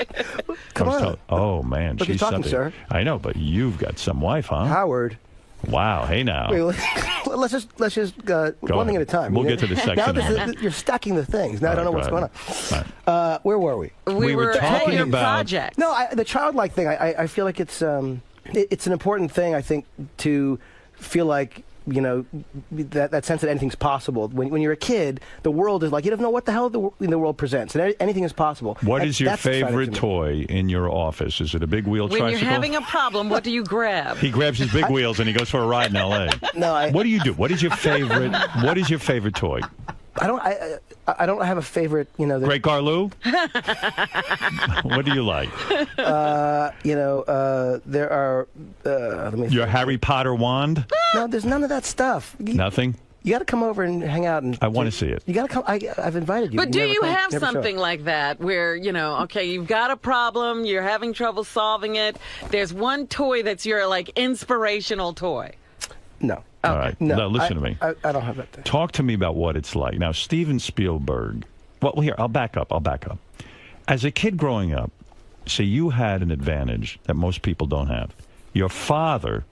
Come on. Oh man, Look, she's you're talking, something. sir. I know, but you've got some wife, huh? Howard. Wow. Hey now. Wait, let's just one thing at a time. We'll get to the section. Now you're stacking the things. Now I don't know what's going on. Where were we? We were talking your about project. No, the childlike thing. I feel like it's an important thing. I think to feel like that sense that anything's possible. When you're a kid, the world is like, you don't know what the hell the world presents, and anything is possible. What is your That's exciting favorite to me. toy in your office? Is it a big wheel When tricycle? you're having a problem, what do you grab? He grabs his big wheels and he goes for a ride in L.A. No, what do you do? What is your favorite? What is your favorite toy? I don't have a favorite. Great Garloo. What do you like? There are. Let me. Your Harry Potter wand? No, there's none of that stuff. Nothing. You got to come over and hang out. And I want to see it. You got to come. I've invited you. But do never you come- have never show up. something like that where, okay, you've got a problem, you're having trouble solving it. There's one toy that's your, inspirational toy. No. All right. No, Now, listen to me. I don't have that. Talk to me about what it's like. Now, Steven Spielberg. Well, here, I'll back up. As a kid growing up, see, you had an advantage that most people don't have. Your father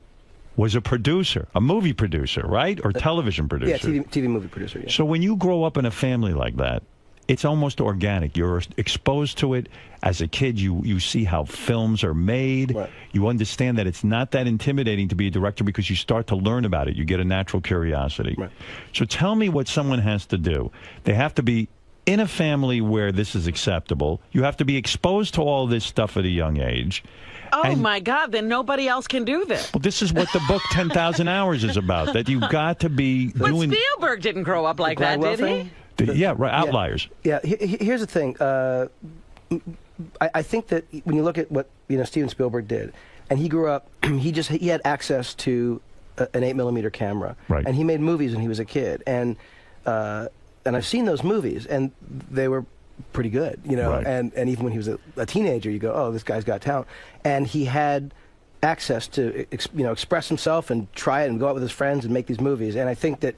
was a producer, a movie producer, right? Or television producer. Yeah, TV movie producer, yeah. So when you grow up in a family like that, it's almost organic. You're exposed to it. As a kid, you see how films are made. Right. You understand that it's not that intimidating to be a director because you start to learn about it. You get a natural curiosity. Right. So tell me what someone has to do. They have to be in a family where this is acceptable. You have to be exposed to all this stuff at a young age. Oh, my God, then nobody else can do this. Well, this is what the book 10,000 Hours is about, that you've got to be But doing... Spielberg didn't grow up like that, did he? Yeah, right, Outliers. Yeah, here's the thing. I think that when you look at what Steven Spielberg did, and he grew up, he had access to an 8mm camera, right? And he made movies when he was a kid, and I've seen those movies, and they were pretty good, Right. And even when he was a teenager, you go, oh, this guy's got talent, and he had access to express himself and try it and go out with his friends and make these movies, and I think that.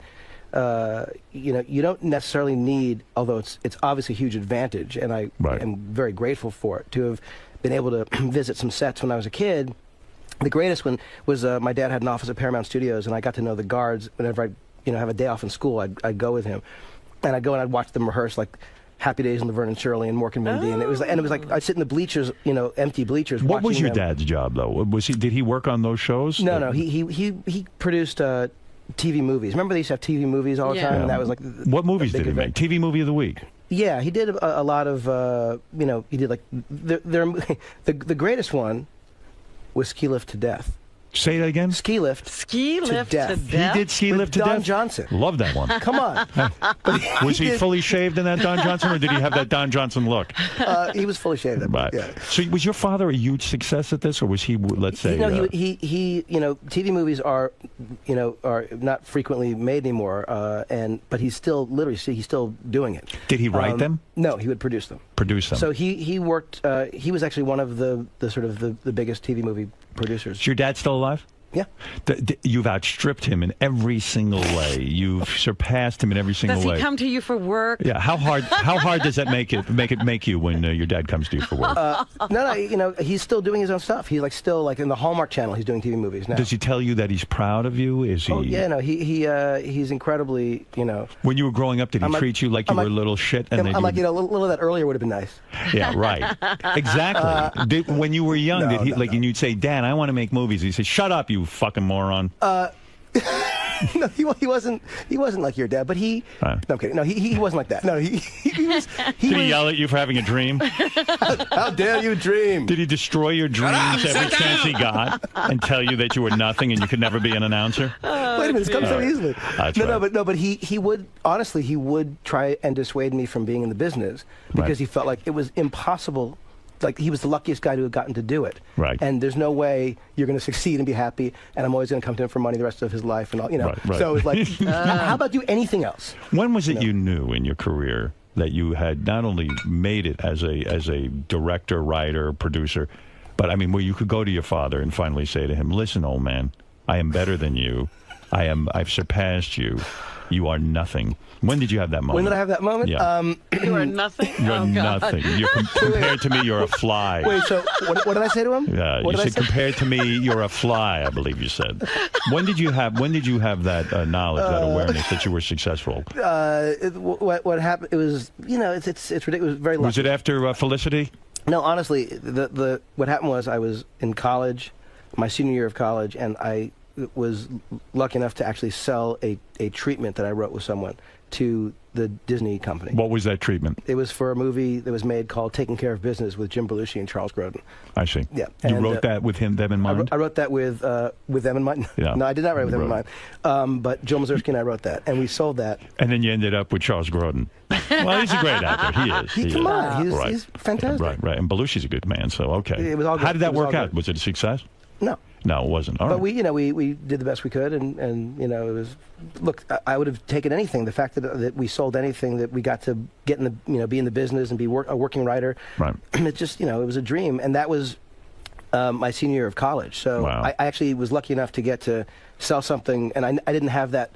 You don't necessarily need, although it's obviously a huge advantage, and I am very grateful for it, to have been able to visit some sets when I was a kid. The greatest one was my dad had an office at Paramount Studios, and I got to know the guards whenever I'd have a day off in school. I'd go with him, and I'd go and I'd watch them rehearse like Happy Days on Laverne and Shirley and Mork and Mindy, and it was like I'd sit in the bleachers, empty bleachers. What was watching your them. dad's job though? Did he work on those shows? No, he produced TV movies. Remember they used to have TV movies all the time, and that was like. What movies did he make? TV movie of the week. Yeah, he did a lot of. He did like the greatest one was Ski Lift to Death. Say that again. Ski Lift. Ski Lift to Death. He did Ski Lift to Don Death. Johnson. Love that one. Come on. Was he fully shaved in that Don Johnson, or did he have that Don Johnson look? He was fully shaved. Right. Yeah. So was your father a huge success at this, or was he? Let's say. He TV movies are not frequently made anymore, but he's still he's still doing it. Did he write them? No, he would produce them. Produce them. So he worked. He was actually one of the sort of the biggest TV movie producers. Is your dad still alive? Yeah. You've outstripped him in every single way. You've surpassed him in every single way. Does he come to you for work? Yeah. How hard does that make you when your dad comes to you for work? No. He's still doing his own stuff. He's still in the Hallmark Channel. He's doing TV movies now. Does he tell you that he's proud of you? Is he? Oh yeah, no. He's incredibly. When you were growing up, did he treat you like you were a little shit? And I'm like, a little of that earlier would have been nice. Yeah, right. Exactly. When you were young, and you'd say, "Dad, I want to make movies." He'd say, "Shut up, you fucking moron." No, he wasn't like your dad, but he. No, I'm kidding. No, he wasn't like that. No, he was. Did he yell at you for having a dream? How dare you dream? Did he destroy your dreams every chance he got and tell you that you were nothing and you could never be an announcer? Wait a minute, this comes so easily. That's but he would honestly he would try and dissuade me from being in the business because he felt like it was impossible. Like he was the luckiest guy to have gotten to do it. Right. And there's no way you're going to succeed and be happy, and I'm always going to come to him for money the rest of his life, and all, Right. So it's like, how about do anything else? When was it you knew in your career that you had not only made it as a director, writer, producer, but I mean, where you could go to your father and finally say to him, "Listen, old man, I am better than you. I've surpassed you. You are nothing." When did you have that moment? When did I have that moment? Yeah. You are nothing? You're nothing. You're compared to me, you're a fly. Wait, so what did I say to him? You said, compared to me, you're a fly, I believe you said. When did you have that knowledge, that awareness that you were successful? What happened, it was, it's ridiculous. It was very lucky. Was it after Felicity? No, honestly, what happened was I was in college, my senior year of college, and I was lucky enough to actually sell a treatment that I wrote with someone to the Disney company. What was that treatment? It was for a movie that was made called Taking Care of Business with Jim Belushi and Charles Grodin. I see. Yeah. You And, wrote that with them in mind? I wrote that with them in mind. Yeah. No, I did not write with them in mind. But Joe Mazursky and I wrote that, and we sold that. And then you ended up with Charles Grodin. Well, he's a great actor. He is. Come on, Right. he's fantastic. Right. And Belushi's a good man, so okay. It was all good. How did It that was all work out? good. Was it a success? No. No, it wasn't. All But right. we did the best we could, and it was. Look, I would have taken anything. The fact that we sold anything, that we got to get in the be in the business and be a working writer. Right. It just it was a dream, and that was my senior year of college. So Wow. I actually was lucky enough to get to sell something, and I didn't have that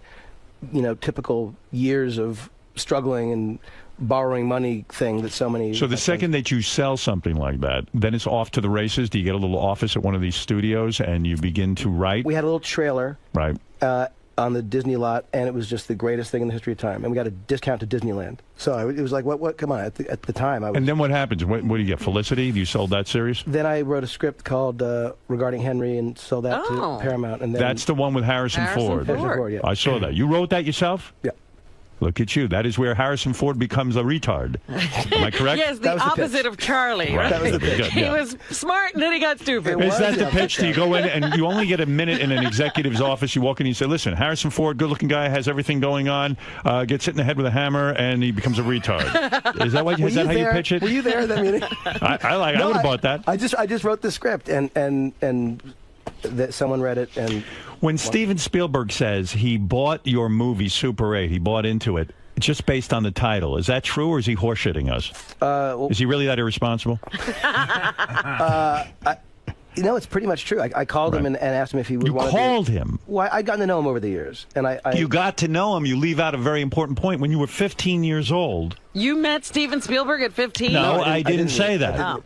typical years of struggling and borrowing money thing that so many. So the second that you sell something like that, then it's off to the races. Do you get a little office at one of these studios and you begin to write? We had a little trailer. Right. On the Disney lot, and it was just the greatest thing in the history of time. And we got a discount to Disneyland. So it was like, what? Come on! At the time, I was. And then what happens? What do you get? Felicity? You sold that series? Then I wrote a script called Regarding Henry and sold that to Paramount. And then That's the one with Harrison Ford. Harrison Ford, yeah. I saw that. You wrote that yourself? Yeah. Look at you. That is where Harrison Ford becomes a retard. Am I correct? Yes, the opposite of Charlie. Right. That was the pitch. Good, He yeah. was smart and then he got stupid. Is that the pitch? Do you go in and you only get a minute in an executive's office? You walk in and you say, listen, Harrison Ford, good-looking guy, has everything going on, gets hit in the head with a hammer, and he becomes a retard. Is that how you pitch it? Were you there at that meeting? I would have bought that. I just wrote the script, and that someone read it. And when Steven Spielberg says he bought your movie Super 8, he bought into it just based on the title, is that true, or is he horseshitting us? Is he really that irresponsible? It's pretty much true. I called him and asked him if he would want to. You called him? Well, I'd gotten to know him over the years, and You got to know him. You leave out a very important point. When you were 15 years old. You met Steven Spielberg at 15? No, I didn't say that. Oh.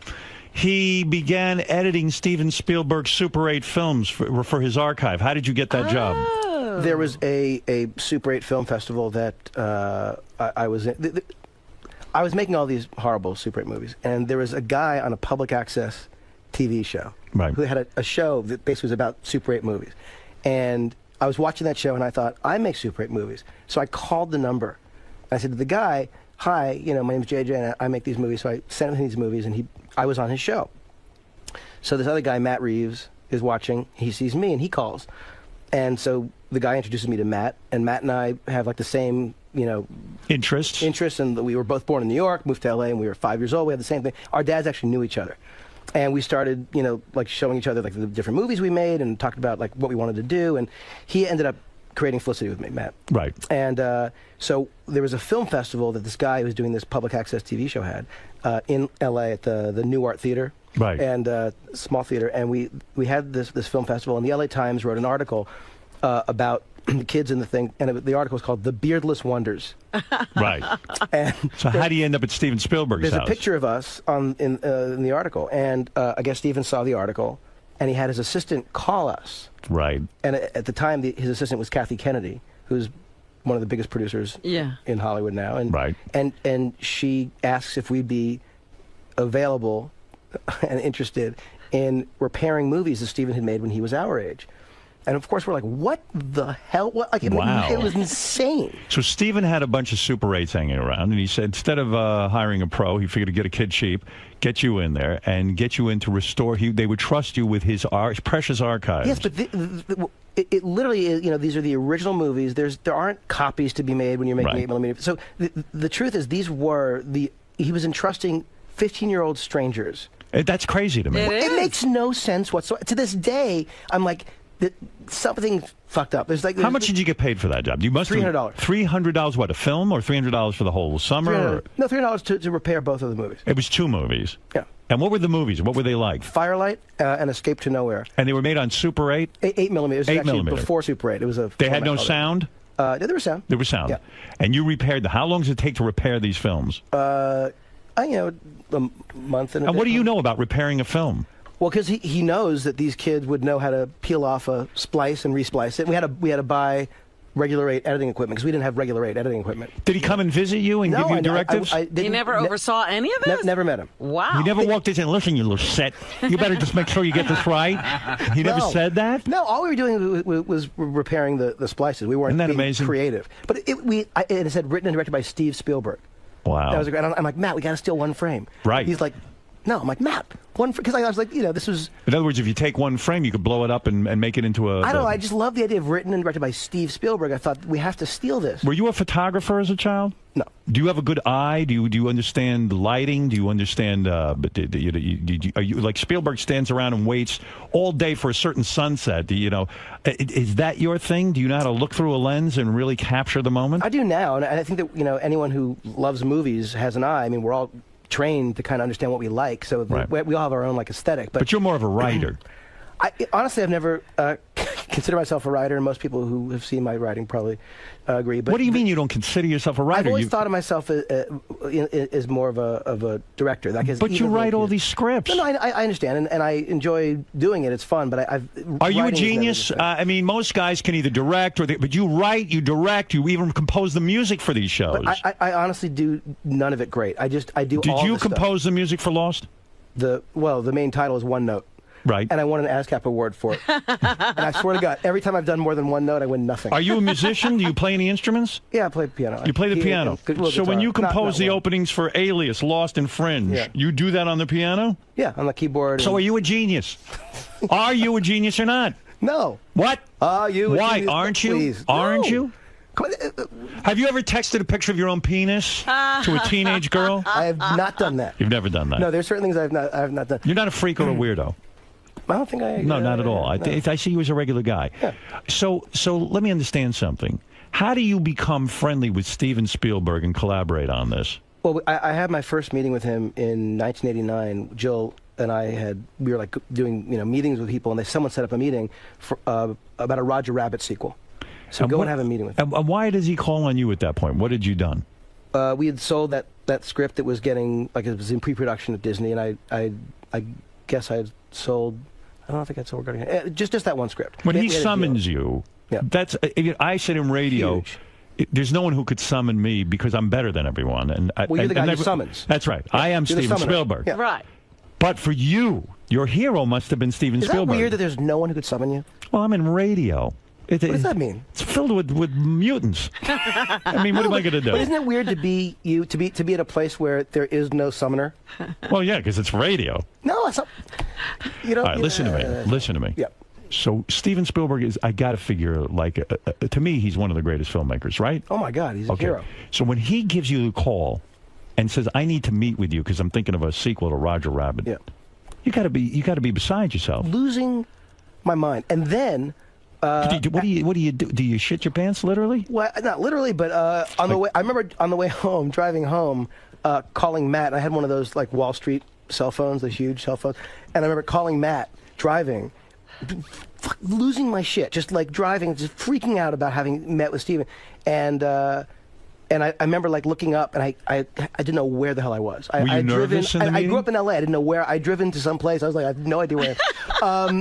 He began editing Steven Spielberg's Super 8 films for his archive. How did you get that job? There was a Super 8 film festival that I was in. I was making all these horrible Super 8 movies, and there was a guy on a public access TV show who had a show that basically was about Super 8 movies. And I was watching that show, and I thought, I make Super 8 movies. So I called the number. I said to the guy, hi, my name's JJ, and I make these movies. So I sent him these movies, and I was on his show. So this other guy, Matt Reeves, is watching. He sees me, and he calls. And so the guy introduces me to Matt, and Matt and I have like the same, interests, and we were both born in New York, moved to LA, and we were 5 years old. We had the same thing. Our dads actually knew each other, and we started, like showing each other like the different movies we made, and talked about like what we wanted to do. And he ended up creating Felicity with me, Matt. Right. And so there was a film festival that this guy who was doing this public access TV show had in LA at the New Art Theater. Right. And small theater, and we had this film festival, and the LA Times wrote an article about the kids in the thing, and the article was called "The Beardless Wonders." Right. And so how do you end up at Steven Spielberg's there's house? a picture of us in the article, and I guess Steven saw the article, and he had his assistant call us. Right. And at the time, his assistant was Kathy Kennedy, who's one of the biggest producers in Hollywood now, and and she asks if we'd be available and interested in repairing movies that Steven had made when he was our age. And of course, we're like, what the hell? What? Like, Wow. It was insane. So Steven had a bunch of Super 8s hanging around, and he said instead of hiring a pro, he figured to get a kid cheap, get you in there, and get you in to restore. They would trust you with his precious archives. Yes, but it literally is, these are the original movies. There aren't copies to be made when you're making 8mm. So the truth is, he was entrusting 15-year-old strangers. That's crazy to me. It makes no sense whatsoever. To this day, I'm like, something fucked up. How much did you get paid for that job? You must $300. $300, what, a film, or $300 for the whole summer? No, $300 to repair both of the movies. It was 2 movies. Yeah. And what were the movies? What were they like? Firelight and Escape to Nowhere. And they were made on Super 8? 8mm. It was actually 8mm. before Super 8. It was a. They had no sound? Yeah, there was sound. There was sound. Yeah. And you repaired them. How long does it take to repair these films? A month and a And bit. what do you know about repairing a film? Well, because he knows that these kids would know how to peel off a splice and resplice it. We had to buy regular rate editing equipment because we didn't have regular rate editing equipment. Did he come and visit you and give you directives? You never oversaw any of this? Never met him. Wow. You never walked in and said, listen, you little set, you better just make sure you get this right? He never said that? No, all we were doing was repairing the splices. We weren't Isn't that being amazing? creative. But it said written and directed by Steve Spielberg. Wow. That was great. I'm like, Matt, we got to steal one frame. Right. He's like, no. I'm like, Matt, one frame. Because I was like, this was... In other words, if you take one frame, you could blow it up and make it into a... I don't know. I just love the idea of written and directed by Steve Spielberg. I thought, we have to steal this. Were you a photographer as a child? No. Do you have a good eye? Do you understand lighting? Do you understand... are you like Spielberg stands around and waits all day for a certain sunset? Is that your thing? Do you know how to look through a lens and really capture the moment? I do now, and I think that anyone who loves movies has an eye. I mean, we're all trained to kind of understand what we like, so we all have our own aesthetic. But you're more of a writer. Honestly, I've never considered myself a writer, and most people who have seen my writing probably agree. But what do you mean you don't consider yourself a writer? I've always thought of myself as more of a director. But you write all these scripts. No, I understand, and I enjoy doing it. It's fun, but Are you a genius? I mean, most guys can either direct, but you write, you direct, you even compose the music for these shows. But I honestly do none of it great. I do all Did you compose the music for Lost? The main title is One Note. Right. And I won an ASCAP award for it. And I swear to God, every time I've done more than one note, I win nothing. Are you a musician? Do you play any instruments? Yeah, I play the piano. You play the piano. So when you compose the openings for Alias, Lost, and Fringe, you do that on the piano? Yeah, on the keyboard. So are you a genius? Are you a genius or not? No. What? Are you a Why? genius? Aren't you? Please. Aren't No. you? Have you ever texted a picture of your own penis to a teenage girl? I have not done that. You've never done that? No, there's certain things I have not done. You're not a freak or a weirdo? I don't think I... No, not at all. I see you as a regular guy. Yeah. So let me understand something. How do you become friendly with Steven Spielberg and collaborate on this? Well, I had my first meeting with him in 1989. Jill and I we were doing meetings with people, and someone set up a meeting for, about a Roger Rabbit sequel. So go and have a meeting with him. And why does he call on you at that point? What had you done? We had sold that script that was getting, it was in pre-production at Disney, and I guess I had sold... I don't think I sold Guardian. Just that one script. When he summons you, that's... I said in radio... There's no one who could summon me because I'm better than everyone. And you're the guy who summons. That's right. I am Steven Spielberg. Yeah. Right. But for you, your hero must have been Steven Spielberg. Is that weird that there's no one who could summon you? Well, I'm in radio. What does that mean? It's filled with mutants. I mean, what am I going to do? But isn't it weird to be at a place where there is no summoner? Well, yeah, because it's radio. No, it's not. All right, listen to me. Listen to me. Yeah. So Steven Spielberg is, I got to figure, to me, he's one of the greatest filmmakers, right? Oh, my God, he's a hero. So when he gives you a call and says, I need to meet with you because I'm thinking of a sequel to Roger Rabbit, you got to be beside yourself. Losing my mind. And then... what do you do? Do you shit your pants, literally? Well, not literally, but on the way... I remember on the way home, driving home, calling Matt. I had one of those, Wall Street cell phones, those huge cell phones. And I remember calling Matt, driving... losing my shit, just driving, just freaking out about having met with Steven, and I remember looking up, and I didn't know where the hell I was. Were you nervous in the meeting? I grew up in L.A. I didn't know where. I'd driven to some place. I was like, I have no idea where.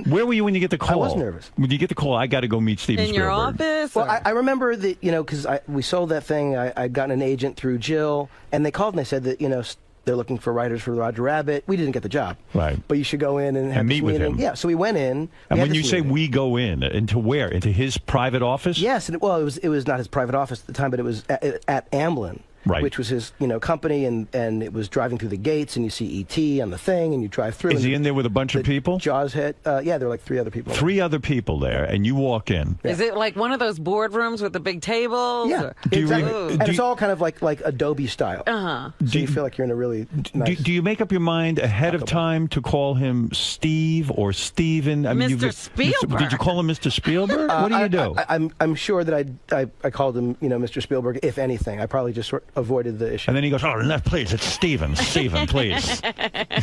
Where were you when you get the call? I was nervous. When you get the call, I got to go meet Steven Spielberg. In your office? Well, I remember that, because we sold that thing. I'd gotten an agent through Jill, and they called and they said that, they're looking for writers for Roger Rabbit. We didn't get the job. Right. But you should go in and have meet with him. Yeah, so we went in. And when you say we go in, into where? Into his private office? Yes. It was not his private office at the time, but it was at Amblin. Right. Which was his, company, and it was driving through the gates, and you see E.T. on the thing, and you drive through. Is he in there with a bunch of people? Jaws hit. Yeah, there were 3 other people. 3 other people there, and you walk in. Yeah. Is it like one of those boardrooms with the big tables? Yeah, exactly. And it's all kind of like Adobe style. Uh-huh. So you feel like you're in a really nice... Do you make up your mind ahead of time to call him Steve or Steven? I mean, Mr. Spielberg. Did you call him Mr. Spielberg? What do you do? I'm sure that I called him, Mr. Spielberg, if anything. I probably just avoided the issue. And then he goes, oh, no, please, it's Steven, please.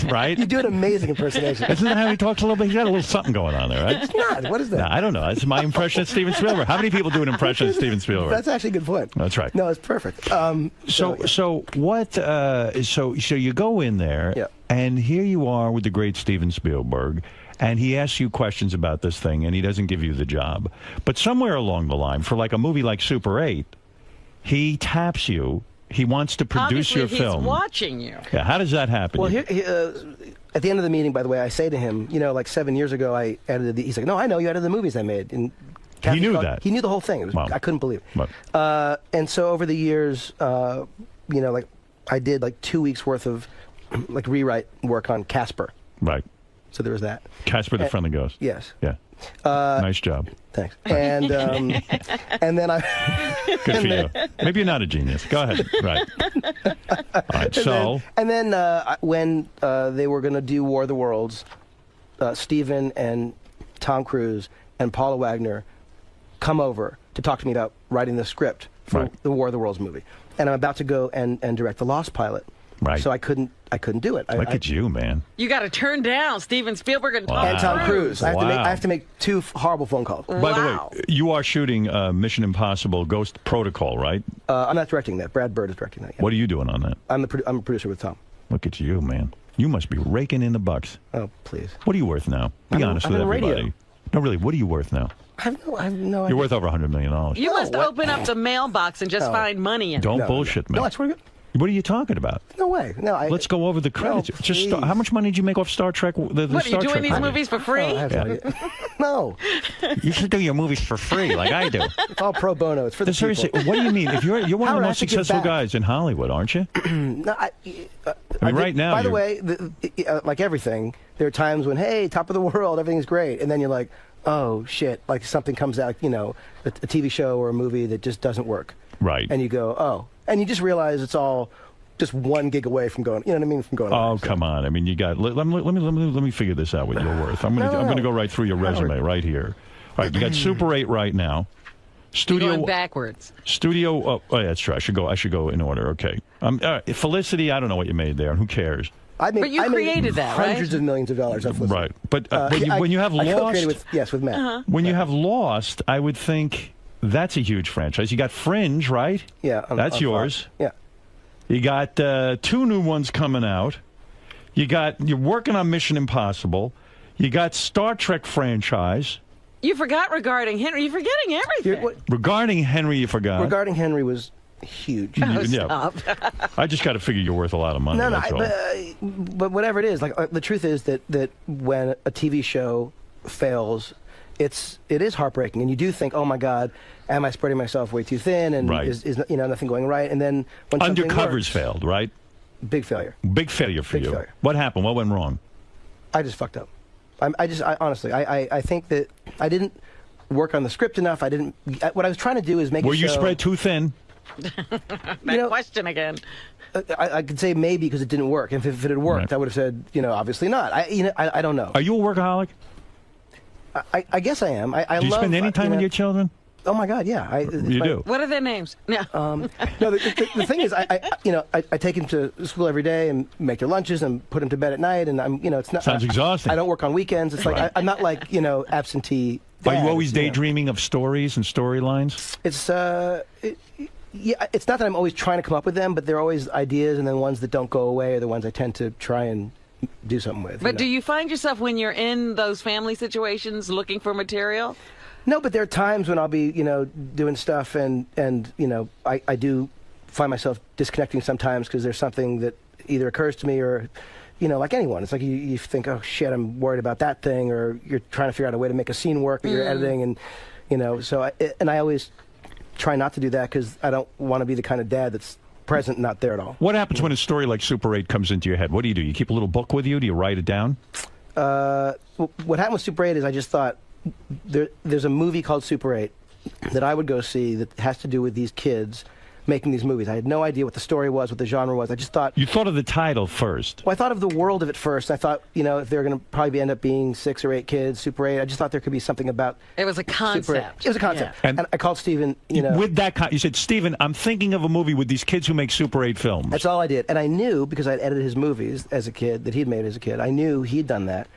Right? You do an amazing impersonation. Isn't that how he talks a little bit? He's got a little something going on there, right? It's not. What is that? No, I don't know. It's my impression of Steven Spielberg. How many people do an impression of Steven Spielberg? That's actually a good point. That's right. No, it's perfect. So you go in there, and here you are with the great Steven Spielberg, and he asks you questions about this thing, and he doesn't give you the job. But somewhere along the line, for like a movie like Super 8, he taps you. He wants to produce Obviously, your film. he's watching you. Yeah, how does that happen? Well, at the end of the meeting, by the way, I say to him, like 7 years ago, I edited he's like, no, I know, you edited the movies I made. And he knew that. He knew the whole thing. It was, I couldn't believe it. And so over the years, like I did like 2 weeks worth of like rewrite work on Casper. Right. So there was that. Casper the Friendly Ghost. Yes. Yeah. Nice job. Thanks. And and then I. Good for you. Maybe you're not a genius. Go ahead. Right. All right. So. And then when they were going to do War of the Worlds, Steven and Tom Cruise and Paula Wagner come over to talk to me about writing the script for the War of the Worlds movie, and I'm about to go and direct the Lost pilot. Right. So I couldn't do it. Look at you, man. You got to turn down Steven Spielberg and Tom Cruise. I have to make 2 horrible phone calls. By the way, you are shooting Mission Impossible Ghost Protocol, right? I'm not directing that. Brad Bird is directing that. Yeah. What are you doing on that? I'm a producer with Tom. Look at you, man. You must be raking in the bucks. Oh, please. What are you worth now? Be honest with everybody. Radio. No, really, what are you worth now? I have no idea. You're worth over $100 million. You must open up the mailbox and just find money in it. Don't bullshit me. No, I swear to God. What are you talking about? No way. No, let's go over the credits. Just how much money did you make off Star Trek? What, are you doing these movies for free? No. You should do your movies for free, like I do. It's all pro bono. It's for the seriously, people. What do you mean? If you're one of the most successful guys in Hollywood, aren't you? No, I mean, right now. By the way, like everything, there are times when, hey, top of the world, everything's great, and then you're like, oh shit, like something comes out, a TV show or a movie that just doesn't work. Right. And you go, oh, and you just realize it's all just 1 gig away from going. You know what I mean? From going. Oh, come on! I mean, you got. Let me figure this out. What you're worth. I'm gonna go right through your resume right here. All right, you got Super 8 right now. Studio. You're going backwards. Studio. Oh, yeah, that's true. I should go in order. Okay. All right, Felicity. I don't know what you made there. Who cares? But you created that, right? Hundreds of millions of dollars on Felicity. Right. But when you have I Lost, co-created with Matt. When you have Lost, I would think that's a huge franchise. You got Fringe, right? Yeah. That's yours. Yeah. You got 2 new ones coming out. You're working on Mission Impossible. You got Star Trek franchise. You forgot regarding Henry. You're forgetting everything. Regarding Henry, you forgot. Regarding Henry was huge. Yeah. I just got to figure you're worth a lot of money. But whatever it is, like the truth is that when a TV show fails, it is heartbreaking, and you do think, oh my God, am I spreading myself way too thin, and is nothing going right? And then when Undercovers failed, right? Big failure. Big failure for you. Failure. What happened? What went wrong? I just fucked up. Honestly, I think that I didn't work on the script enough. What I was trying to do is make. Were you spread too thin? That question again. I could say maybe because it didn't work. If it had worked, I would have said, obviously not. I don't know. Are you a workaholic? I guess I am. Do you spend any time with your children? Oh my God, yeah. You do. What are their names? No. No. The thing is, I take them to school every day and make their lunches and put them to bed at night, and it's not. Sounds exhausting. I don't work on weekends. It's like I'm not like absentee. Are you always daydreaming of stories and storylines? It's it's not that I'm always trying to come up with them, but they're always ideas, and then ones that don't go away are the ones I tend to try and do something with. But do you find yourself when you're in those family situations looking for material? No, but there are times when I'll be, doing stuff and I do find myself disconnecting sometimes because there's something that either occurs to me or, like anyone. It's like you think, oh, shit, I'm worried about that thing, or you're trying to figure out a way to make a scene work that you're editing, and, so I always try not to do that because I don't want to be the kind of dad that's present, not there at all. What happens when a story like Super 8 comes into your head? What do? You keep a little book with you? Do you write it down? What happened with Super 8 is I just thought, there's a movie called Super 8 that I would go see that has to do with these kids making these movies. I had no idea what the story was, what the genre was. I just thought... You thought of the title first. Well, I thought of the world of it first. I thought, if they're going to probably end up being 6 or 8 kids, Super 8, I just thought there could be something about... It was a concept. It was a concept. Yeah. And I called Steven, With that, you said, Steven, I'm thinking of a movie with these kids who make Super 8 films. That's all I did. And I knew, because I'd edited his movies as a kid, that he'd made as a kid, I knew he'd done that.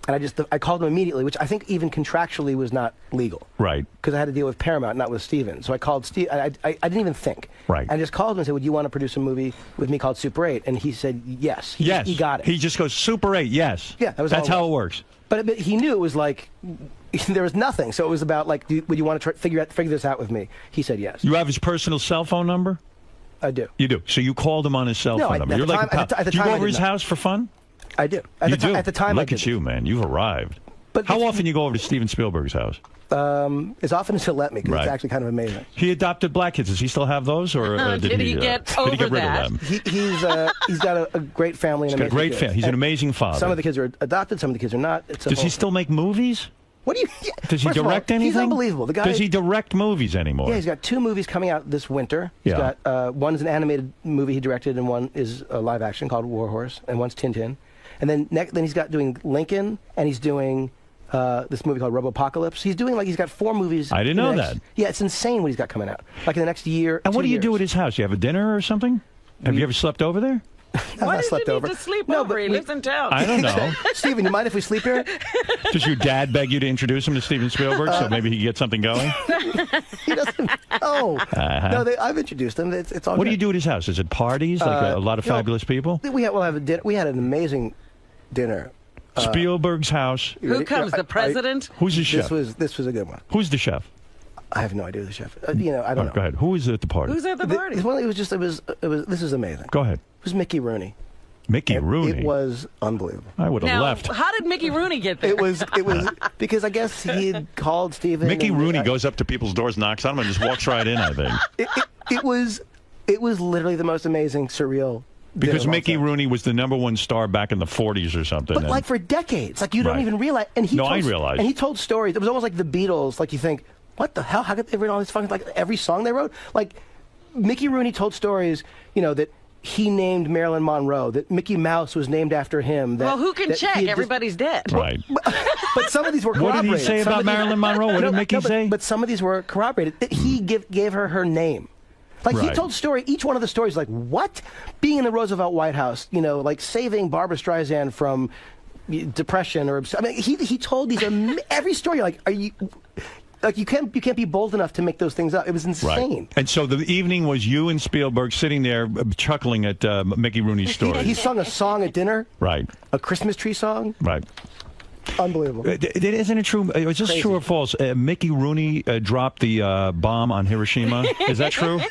And I called him immediately, which I think even contractually was not legal. Right. Because I had to deal with Paramount, not with Steven. So I called Steve. I didn't even think. Right. I just called him and said, would you want to produce a movie with me called Super 8? And he said yes. He got it. He just goes, Super 8, yes. Yeah, that's how it works. But he knew it was like, there was nothing. So it was about like, would you want to figure this out with me? He said yes. You have his personal cell phone number? I do. You do. So you called him on his cell phone number. You're like a cop. Do you go over his house for fun? I do. At the time, Look at you, man. You've arrived. But how often you go over to Steven Spielberg's house? As often as he'll let me, because it's actually kind of amazing. He adopted black kids. Does he still have those, or did he get rid of them? He's got a great family. He's got a great family. He's an amazing father. Some of the kids are adopted. Some of the kids are not. Does he still make movies? What do you? Does he direct anything? He's unbelievable. The guy. Does he direct movies anymore? Yeah, he's got 2 movies coming out this winter. He's got one is an animated movie he directed, and one is a live action called War Horse, and one's Tintin. And then he's got doing Lincoln, and he's doing this movie called Robopocalypse. He's got 4 movies. I didn't know that. Yeah, it's insane what he's got coming out. Like in the next year. And what do you do at his house? You have a dinner or something? Have you ever slept over there? Why does he need to sleep over? He lives in town. I don't know. Steven, you mind if we sleep here? Does your dad beg you to introduce him to Steven Spielberg so maybe he can get something going? He doesn't. No, I've introduced him. It's all. What do you do at his house? Is it parties? Like a lot of fabulous people? We have a dinner. We had an amazing dinner. Spielberg's house. Who comes? The president? Who's the chef? This was a good one. Who's the chef? I have no idea who the chef. I don't know. Go ahead. Who is at the party? Who's at the party? This is amazing. Go ahead. It was Mickey Rooney. Mickey Rooney. It was unbelievable. I would have left. How did Mickey Rooney get there? It was because I guess he had called Steven. Mickey Rooney goes up to people's doors, knocks on them, and just walks right in. I think it was literally the most amazing, surreal. Because Mickey Rooney was the #1 star back in the 40s or something. But like for decades, like you don't even realize. And I realize. And he told stories. It was almost like the Beatles. Like you think, what the hell? How could they write all these fucking like every song they wrote? Like Mickey Rooney told stories, that he named Marilyn Monroe, that Mickey Mouse was named after him. Well, who can check? Everybody's dead. Right. But some of these were corroborated. What did he say about Marilyn Monroe? What did Mickey say? But some of these were corroborated. He gave her name. Like he told each one of the stories, like what? Being in the Roosevelt White House, like saving Barbra Streisand from depression or he told these every story. Like, are you? Like you can't be bold enough to make those things up. It was insane. Right. And so the evening was you and Spielberg sitting there chuckling at Mickey Rooney's story. He sung a song at dinner. Right. A Christmas tree song. Right. Unbelievable. Isn't it true? Is this true or false? Mickey Rooney dropped the bomb on Hiroshima. Is that true?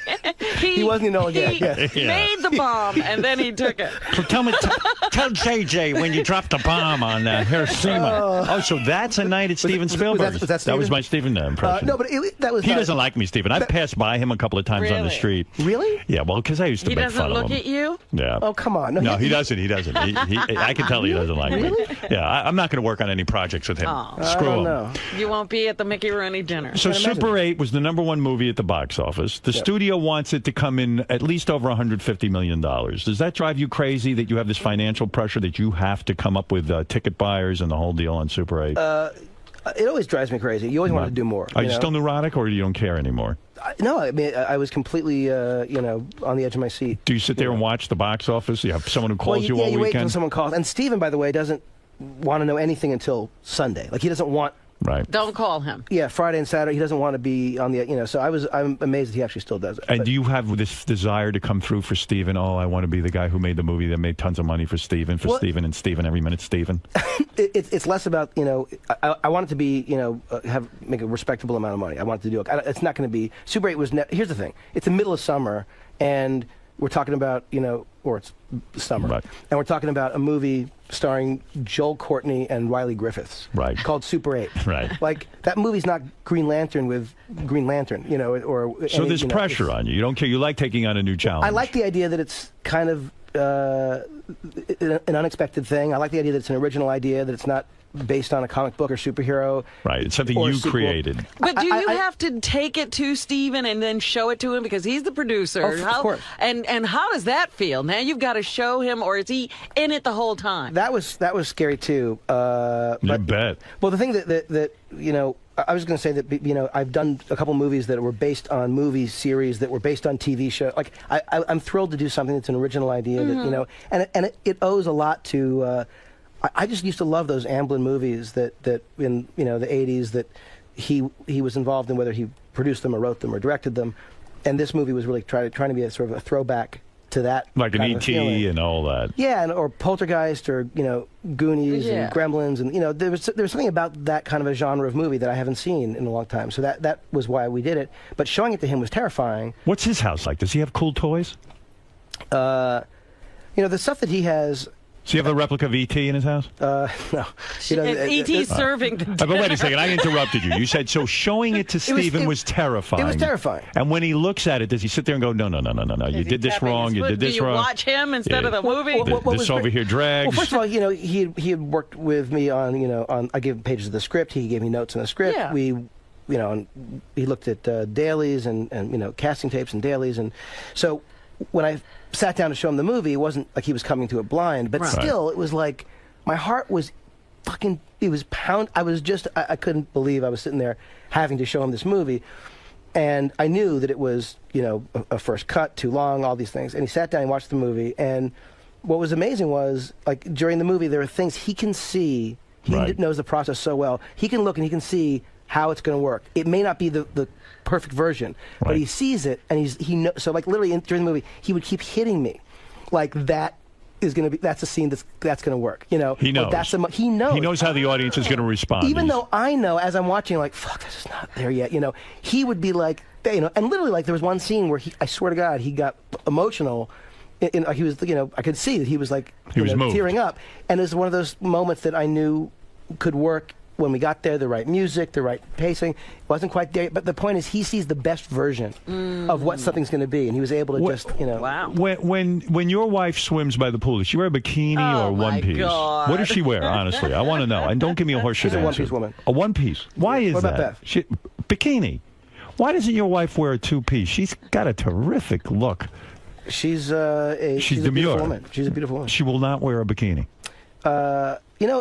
He wasn't even again. He made the bomb and then he took it. So tell JJ when you dropped the bomb on Hiroshima. So that's a night at Steven Spielberg. That was my Steven impression. No, but that was. He doesn't like me, Steven. I've passed by him a couple of times on the street. Really? Yeah. Well, because I used to make fun of him. He doesn't look at you. Yeah. Oh come on. No, he doesn't. He doesn't. I can tell he doesn't like me. Yeah. I'm not going to work on any projects with him. Screw him. You won't be at the Mickey Rooney dinner. So Super 8 was the #1 movie at the box office. The studio wants it to come in at least over $150 million. Does that drive you crazy that you have this financial pressure that you have to come up with ticket buyers and the whole deal on Super 8? It always drives me crazy. You always want to do more. Are you still neurotic or you don't care anymore? No, I mean, I was completely, on the edge of my seat. Do you sit there and watch the box office? You have someone who calls you all weekend? You wait until someone calls. And Steven, by the way, doesn't want to know anything until Sunday. Like, he doesn't want... Right. Don't call him. Yeah, Friday and Saturday. He doesn't want to be on the, so I'm amazed that he actually still does it. And do you have this desire to come through for Steven? Oh, I want to be the guy who made the movie that made tons of money for Steven, Steven and Steven every minute, Steven? It's less about, I want it to be, make a respectable amount of money. I want it to do it. It's not going to be, Super 8 was, here's the thing. It's the middle of summer, and we're talking about, or it's summer. Right. And we're talking about a movie starring Joel Courtney and Riley Griffiths. Right. Called Super 8. Right. Like, that movie's not Green Lantern with Green Lantern, or... So there's pressure on you. You don't care. You like taking on a new challenge. I like the idea that it's kind of an unexpected thing. I like the idea that it's an original idea, that it's not based on a comic book or superhero. Right. It's something you created. But do you have to take it to Steven and then show it to him because he's the producer? Of course. And how does that feel? Now you've got to show him, or is he in it the whole time? That was scary too. You bet. Well, the thing that I was going to say that I've done a couple movies that were based on movie series that were based on TV shows. Like I'm thrilled to do something that's an original idea that and it owes a lot to I just used to love those Amblin movies that in the 80s that he was involved in, whether he produced them or wrote them or directed them. And this movie was really trying to be a sort of a throwback to that. Like an kind of E.T. feeling. and all that. Yeah, or Poltergeist, or Goonies Yeah. and Gremlins, and there was something about that kind of a genre of movie that I haven't seen in a long time. So that was why we did it. But showing it to him was terrifying. What's his house like? Does he have cool toys? The stuff that he has. Does he have a replica of E.T. in his house? No. E.T. serving the But wait a second, I interrupted you. You said, so showing it to Stephen was terrifying. It was terrifying. And when he looks at it, does he sit there and go, no, you did this wrong, you did this Do you wrong? watch him instead of the movie? This over here drags. Well, first of all, he had worked with me on I gave him pages of the script. He gave me notes on the script. Yeah. And he looked at dailies and casting tapes and dailies, and so when I sat down to show him the movie, it wasn't like he was coming to it blind, but still, it was like my heart was fucking. It was pound. I was just. I couldn't believe I was sitting there having to show him this movie, and I knew that it was a first cut, too long, all these things. And he sat down and watched the movie, and what was amazing was like during the movie there are things he can see. He knows the process so well. He can look and he can see how it's going to work. It may not be the perfect version, but he sees it, and he knows. So like literally during the movie, he would keep hitting me, like that's a scene that's going to work. He knows. He knows. He knows how the audience is going to respond. Even though I know as I'm watching, like fuck, this is not there yet. He would be like, and literally like there was one scene where I swear to God, he got emotional. He was, I could see that he was like moved. tearing up, and it was one of those moments that I knew could work. When we got there, the right music, the right pacing. It wasn't quite there, but the point is he sees the best version of what something's going to be, and he was able to Wow. When your wife swims by the pool, does she wear a bikini or one piece? God. What does she wear, honestly? I want to know. And don't give me a horseshit She's a answer. one-piece woman. A one piece. Why is What about that? Beth? Bikini. Why doesn't your wife wear a two-piece? She's got a terrific look. She's a beautiful woman. She's a beautiful woman. She will not wear a bikini.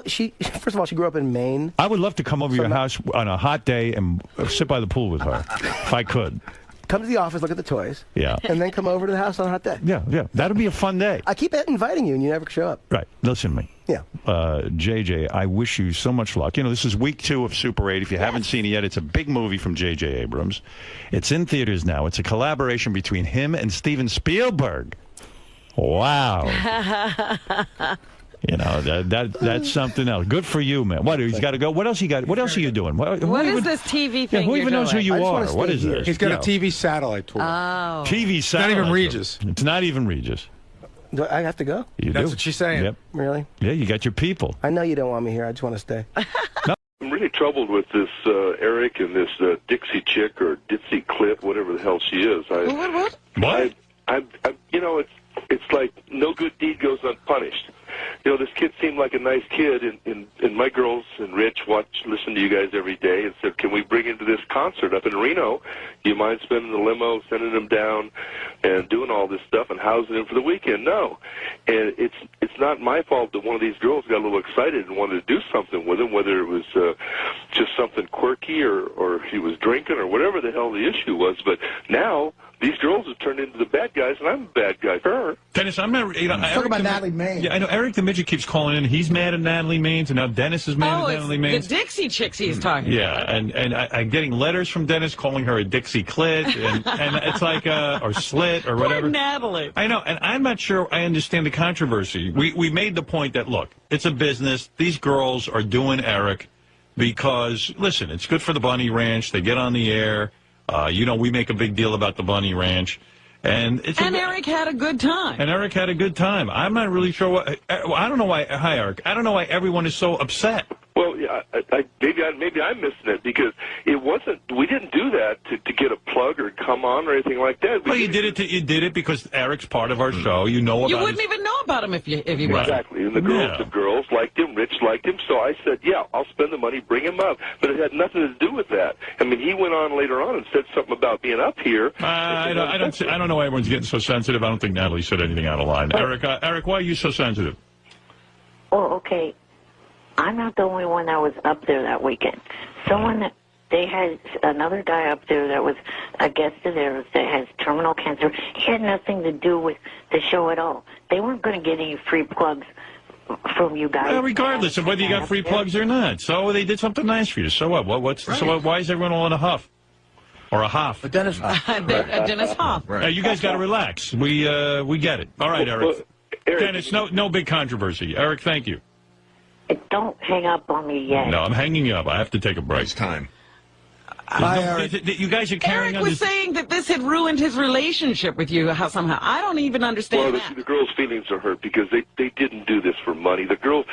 She first of all, she grew up in Maine. I would love to come over to your house on a hot day and sit by the pool with her, if I could. Come to the office, look at the toys. Yeah. And then come over to the house on a hot day. Yeah. That'd be a fun day. I keep inviting you, and you never show up. Right. Listen to me. Yeah. JJ, I wish you so much luck. This is week 2 of Super 8. If you haven't seen it yet, it's a big movie from J.J. Abrams. It's in theaters now. It's a collaboration between him and Steven Spielberg. Wow. That's something else. Good for you, man. What, he's got to go? What else you got? What else are you doing? What is this TV thing? Who even knows who you are? What is this? He's got a TV satellite tour. Oh. TV satellite. Not even Regis. It's not even Regis. Do I have to go? You That's do. what she's saying. Yep. Really? Yeah, you got your people. I know you don't want me here. I just want to stay. I'm really troubled with this Eric and this Dixie chick or Ditzy Clit, whatever the hell she is. What? It's like no good deed goes unpunished. This kid seemed like a nice kid, and my girls and Rich listen to you guys every day and said, can we bring him to this concert up in Reno? Do you mind spending the limo, sending him down, and doing all this stuff and housing him for the weekend? No. And it's not my fault that one of these girls got a little excited and wanted to do something with him, whether it was just something quirky or he was drinking or whatever the hell the issue was. But now these girls have turned into the bad guys, and I'm a bad guy for her. Dennis, I'm not. Talk about Natalie Maines. Yeah, I know. Eric the Midget keeps calling in. He's mad at Natalie Maines, and now Dennis is mad at Natalie Maines. The Dixie chicks he's talking about. And I'm getting letters from Dennis calling her a Dixie Clit, and it's like or slit or whatever. Poor Natalie. I know, and I'm not sure I understand the controversy. We made the point that look, it's a business. These girls are doing Eric because listen, it's good for the Bunny Ranch. They get on the air. We make a big deal about the Bunny Ranch. And Eric had a good time. And Eric had a good time. I'm not really sure what. I don't know why. Hi, Eric. I don't know why everyone is so upset. Well, yeah, maybe I'm missing it because it wasn't. We didn't do that to get a plug or come on or anything like that. Well, you did it because Eric's part of our show. You know about. You wouldn't even know about him if you wasn't. Exactly. And the girls liked him. Rich liked him. So I said, yeah, I'll spend the money, bring him up. But it had nothing to do with that. I mean, he went on later on and said something about being up here. I don't know why everyone's getting so sensitive. I don't think Natalie said anything out of line. Eric, why are you so sensitive? Oh, okay. I'm not the only one that was up there that weekend. They had another guy up there that was a guest of theirs that has terminal cancer. He had nothing to do with the show at all. They weren't going to get any free plugs from you guys. Well, regardless of whether you got free plugs or not. So they did something nice for you. So what? So why is everyone all in a huff? Or a huff? A Dennis Hoff. You guys got to relax. We get it. All right, Eric. Well, Eric, Dennis, no big controversy. Eric, thank you. Don't hang up on me yet. No, I'm hanging you up. I have to take a break. It's time. You guys are carrying Eric on was this. saying that this had ruined his relationship with you somehow. I don't even understand that. The girl's feelings are hurt because they didn't do this for money. This girl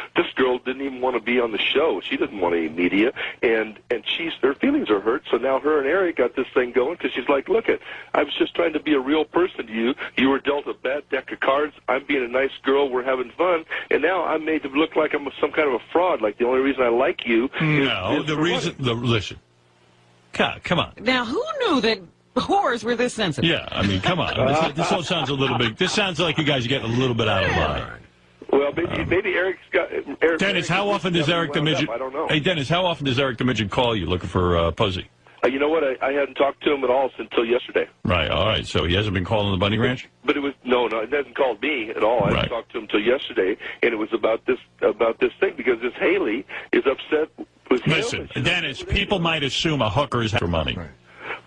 didn't even want to be on the show. She doesn't want any media, and her feelings are hurt. So now her and Eric got this thing going because she's like, look I was just trying to be a real person to you. You were dealt a bad deck of cards. I'm being a nice girl. We're having fun, and now I'm made to look like I'm some kind of a fraud. Like the only reason I like you. Listen. God, come on. Now, who knew that whores were this sensitive? Yeah, I mean, come on. This all sounds a little bit. This sounds like you guys are getting a little bit out of line. Well, maybe Eric's got. Dennis, how often does Eric the Midget? I don't know. Hey, Dennis, how often does Eric the Midget call you looking for pussy? You know what? I hadn't talked to him at all until yesterday. Right. All right. So he hasn't been calling the Bunny Ranch. But it was no, it hasn't called me at all. I didn't talk to him until yesterday, and it was about this thing because this Haley is upset with him. Listen, Dennis, people might assume a hooker is for money. Right.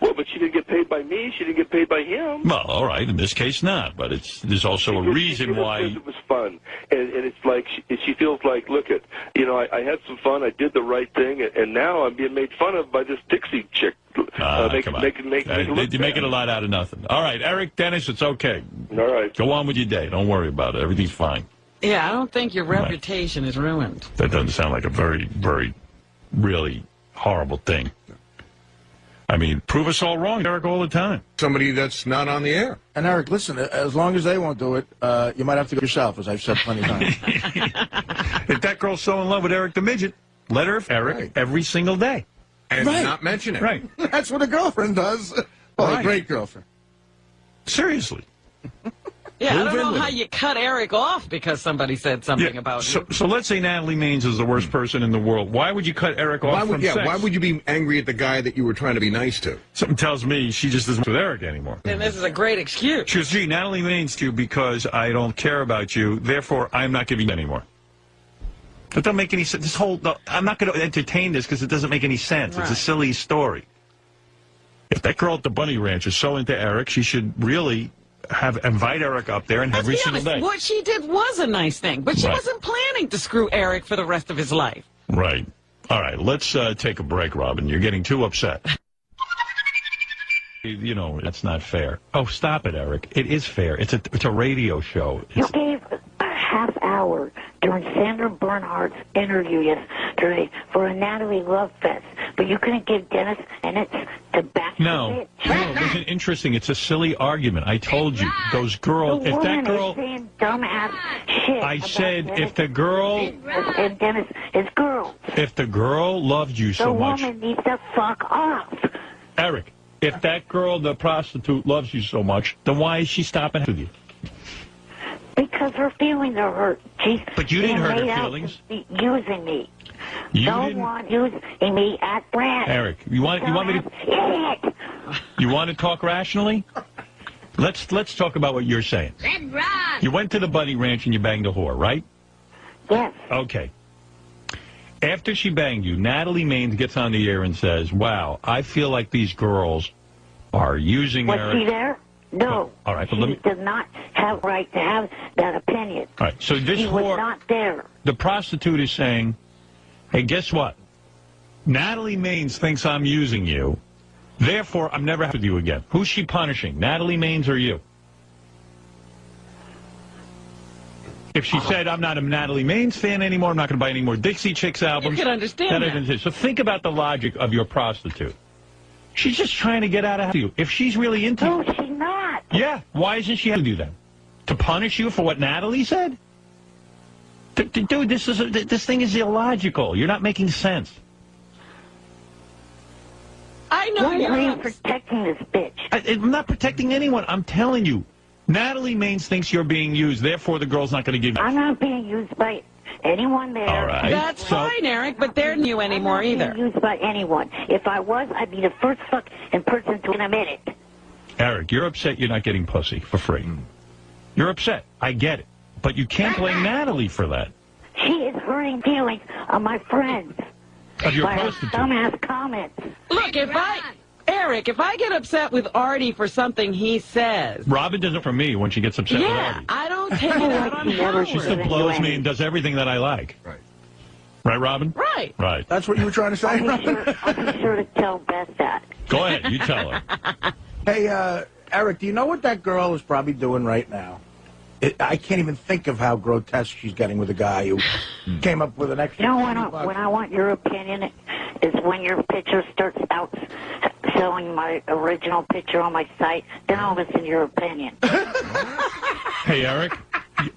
Well, but she didn't get paid by me. She didn't get paid by him. Well, all right. In this case, not. But there's also a reason why. It was fun, and it's like she feels like, look I had some fun. I did the right thing, and now I'm being made fun of by this Dixie chick. Come on. You're making a lot out of nothing. All right, Eric, Dennis, it's okay. All right. Go on with your day. Don't worry about it. Everything's fine. Yeah, I don't think your reputation is ruined. That doesn't sound like a very, very, really horrible thing. I mean, prove us all wrong, Eric, all the time. Somebody that's not on the air. And Eric, listen, as long as they won't do it, you might have to go yourself, as I've said plenty of times. If that girl's so in love with Eric the Midget, let her Eric every single day. And not mention it. Right. That's what a girlfriend does. Oh, a great girlfriend. Seriously. Yeah, I don't know how you cut Eric off because somebody said something about you. So let's say Natalie Maines is the worst person in the world. Why would you cut Eric off from sex? Why would you be angry at the guy that you were trying to be nice to? Something tells me she just isn't with Eric anymore. And this is a great excuse. She goes, gee, Natalie Maines to you because I don't care about you, therefore I'm not giving you anymore. That doesn't make any sense. I'm not going to entertain this because it doesn't make any sense. Right. It's a silly story. If that girl at the Bunny Ranch is so into Eric, she should really invite Eric up there and every single day. What she did was a nice thing, but she wasn't planning to screw Eric for the rest of his life. Right. All right, let's take a break, Robin. You're getting too upset. You know, that's not fair. Oh, stop it, Eric. It is fair. It's a radio show. You gave a half hour during Sandra Bernhardt's interview yesterday for a Natalie Love Fest, but you couldn't give Dennis Bennett to back No, it wasn't interesting. It's a silly argument. I told you, those girls, if that girl... saying dumbass shit. I said, if the girl... And Dennis is girls. If the girl loved you so much... The woman needs to fuck off. Eric, if that girl, the prostitute, loves you so much, then why is she stopping with you? Because her feelings are hurt. But you didn't hurt her feelings. Using me. No one using me at Brad. Eric, you want me to... You want to talk rationally? Let's talk about what you're saying. You went to the Bunny Ranch and you banged a whore, right? Yes. Okay. After she banged you, Natalie Maines gets on the air and says, wow, I feel like these girls are using Eric. Was she there? No. All right, but she does not have right to have that opinion. All right, so this she was not there. The prostitute is saying, hey, guess what? Natalie Maines thinks I'm using you. Therefore, I'm never with you again. Who's she punishing, Natalie Maines or you? If she said, I'm not a Natalie Maines fan anymore, I'm not going to buy any more Dixie Chicks albums. You can understand that. So think about the logic of your prostitute. She's just trying to get out of you. If she's really into you. No, she's not. Yeah, why isn't she have to do that? To punish you for what Natalie said? Dude, this thing is illogical. You're not making sense. I know. Why are you protecting this bitch? I'm not protecting anyone. I'm telling you. Natalie Maines thinks you're being used. Therefore, the girl's not going to give you... I'm not being used by anyone there. All right. That's fine, Eric, but they're not you anymore either. I'm not being used by anyone. If I was, I'd be the first fucking person to admit it. Eric, you're upset you're not getting pussy for free. You're upset. I get it. But you can't blame Natalie for that. hurting feelings of my friends Of your by her prostitute. dumbass comments. Look, Eric, if I get upset with Artie for something he says, Robin does it for me when she gets upset with Artie. I don't take it out on Howard. She still blows me and does everything that I like. Right. Right, Robin? Right. Right. That's what you were trying to say, I'll be sure to tell Beth that. Go ahead. You tell her. Hey, Eric, do you know what that girl is probably doing right now? I can't even think of how grotesque she's getting with a guy who came up with an extra. You know, when I want your opinion is when your picture starts out showing my original picture on my site, then I'll listen to your opinion. Hey, Eric.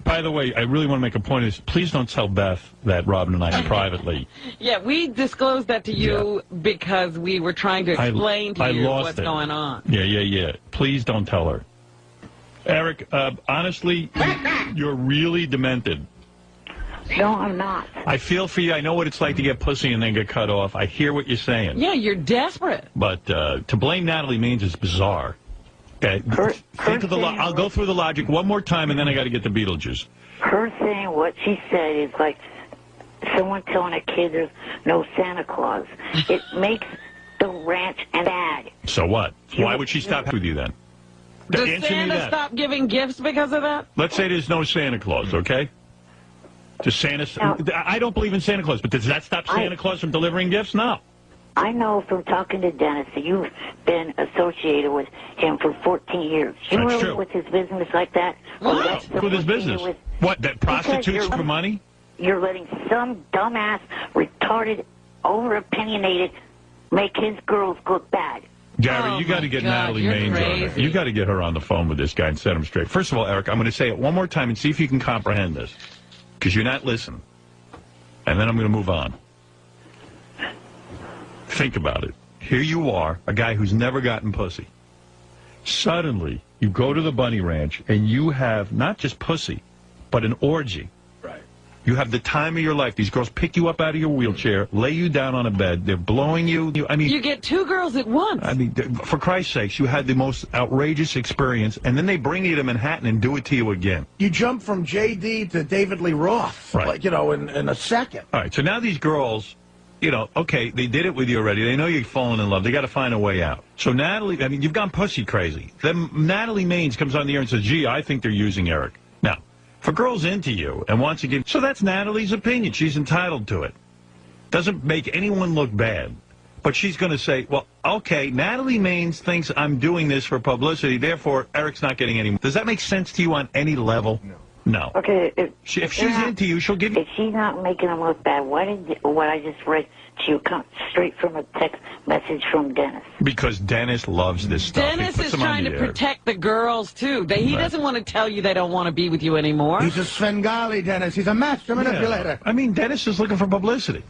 By the way, I really want to make a point of this. Please don't tell Beth that Robin and I met privately. Yeah, we disclosed that to you because we were trying to explain to you what's going on. Yeah. Please don't tell her. Eric, honestly, you're really demented. No, I'm not. I feel for you. I know what it's like to get pussy and then get cut off. I hear what you're saying. Yeah, you're desperate. But to blame Natalie Maines is bizarre. Okay, think of the. I'll go through the logic one more time, and then I got to get the Beetlejuice. Her saying what she said is like someone telling a kid there's no Santa Claus. It makes the ranch bad. So what? Why would she stop with you then? Does Answer me Santa that. stop giving gifts because of that? Let's say there's no Santa Claus, okay? Does Santa? I don't believe in Santa Claus, but does that stop Santa Claus from delivering gifts? No. I know from talking to Dennis that you've been associated with him for 14 years. You That's really true. with his business like that? What? With his business? What, that prostitutes for money? You're letting some dumbass, retarded, over-opinionated make his girls look bad. Gary, you got to get Natalie Maines on it. You got to get her on the phone with this guy and set him straight. First of all, Eric, I'm going to say it one more time and see if you can comprehend this, because you're not listening. And then I'm going to move on. Think about it. Here you are, a guy who's never gotten pussy. Suddenly, you go to the Bunny Ranch, and you have not just pussy, but an orgy. Right. You have the time of your life. These girls pick you up out of your wheelchair, lay you down on a bed. They're blowing you. You get two girls at once. I mean, for Christ's sakes, you had the most outrageous experience, and then they bring you to Manhattan and do it to you again. You jump from J.D. to David Lee Roth, Right. like, in a second. All right, so now these girls, okay, they did it with you already. They know you've fallen in love. They got to find a way out. So Natalie, I mean, you've gone pussy crazy. Then Natalie Maines comes on the air and says, gee, I think they're using Eric. Now, if a girl's into you and wants to give, so that's Natalie's opinion. She's entitled to it. Doesn't make anyone look bad. But she's going to say, well, okay, Natalie Maines thinks I'm doing this for publicity, therefore Eric's not getting any. Does that make sense to you on any level? No. Okay, if she's into you, she'll give you. If she's not making them look bad, why did what I just read to you come straight from a text message from Dennis? Because Dennis loves this stuff. He Dennis puts is them on trying the to air. protect the girls, too. He Right. doesn't want to tell you they don't want to be with you anymore. He's a Svengali, Dennis. He's a master manipulator. I mean, Dennis is looking for publicity.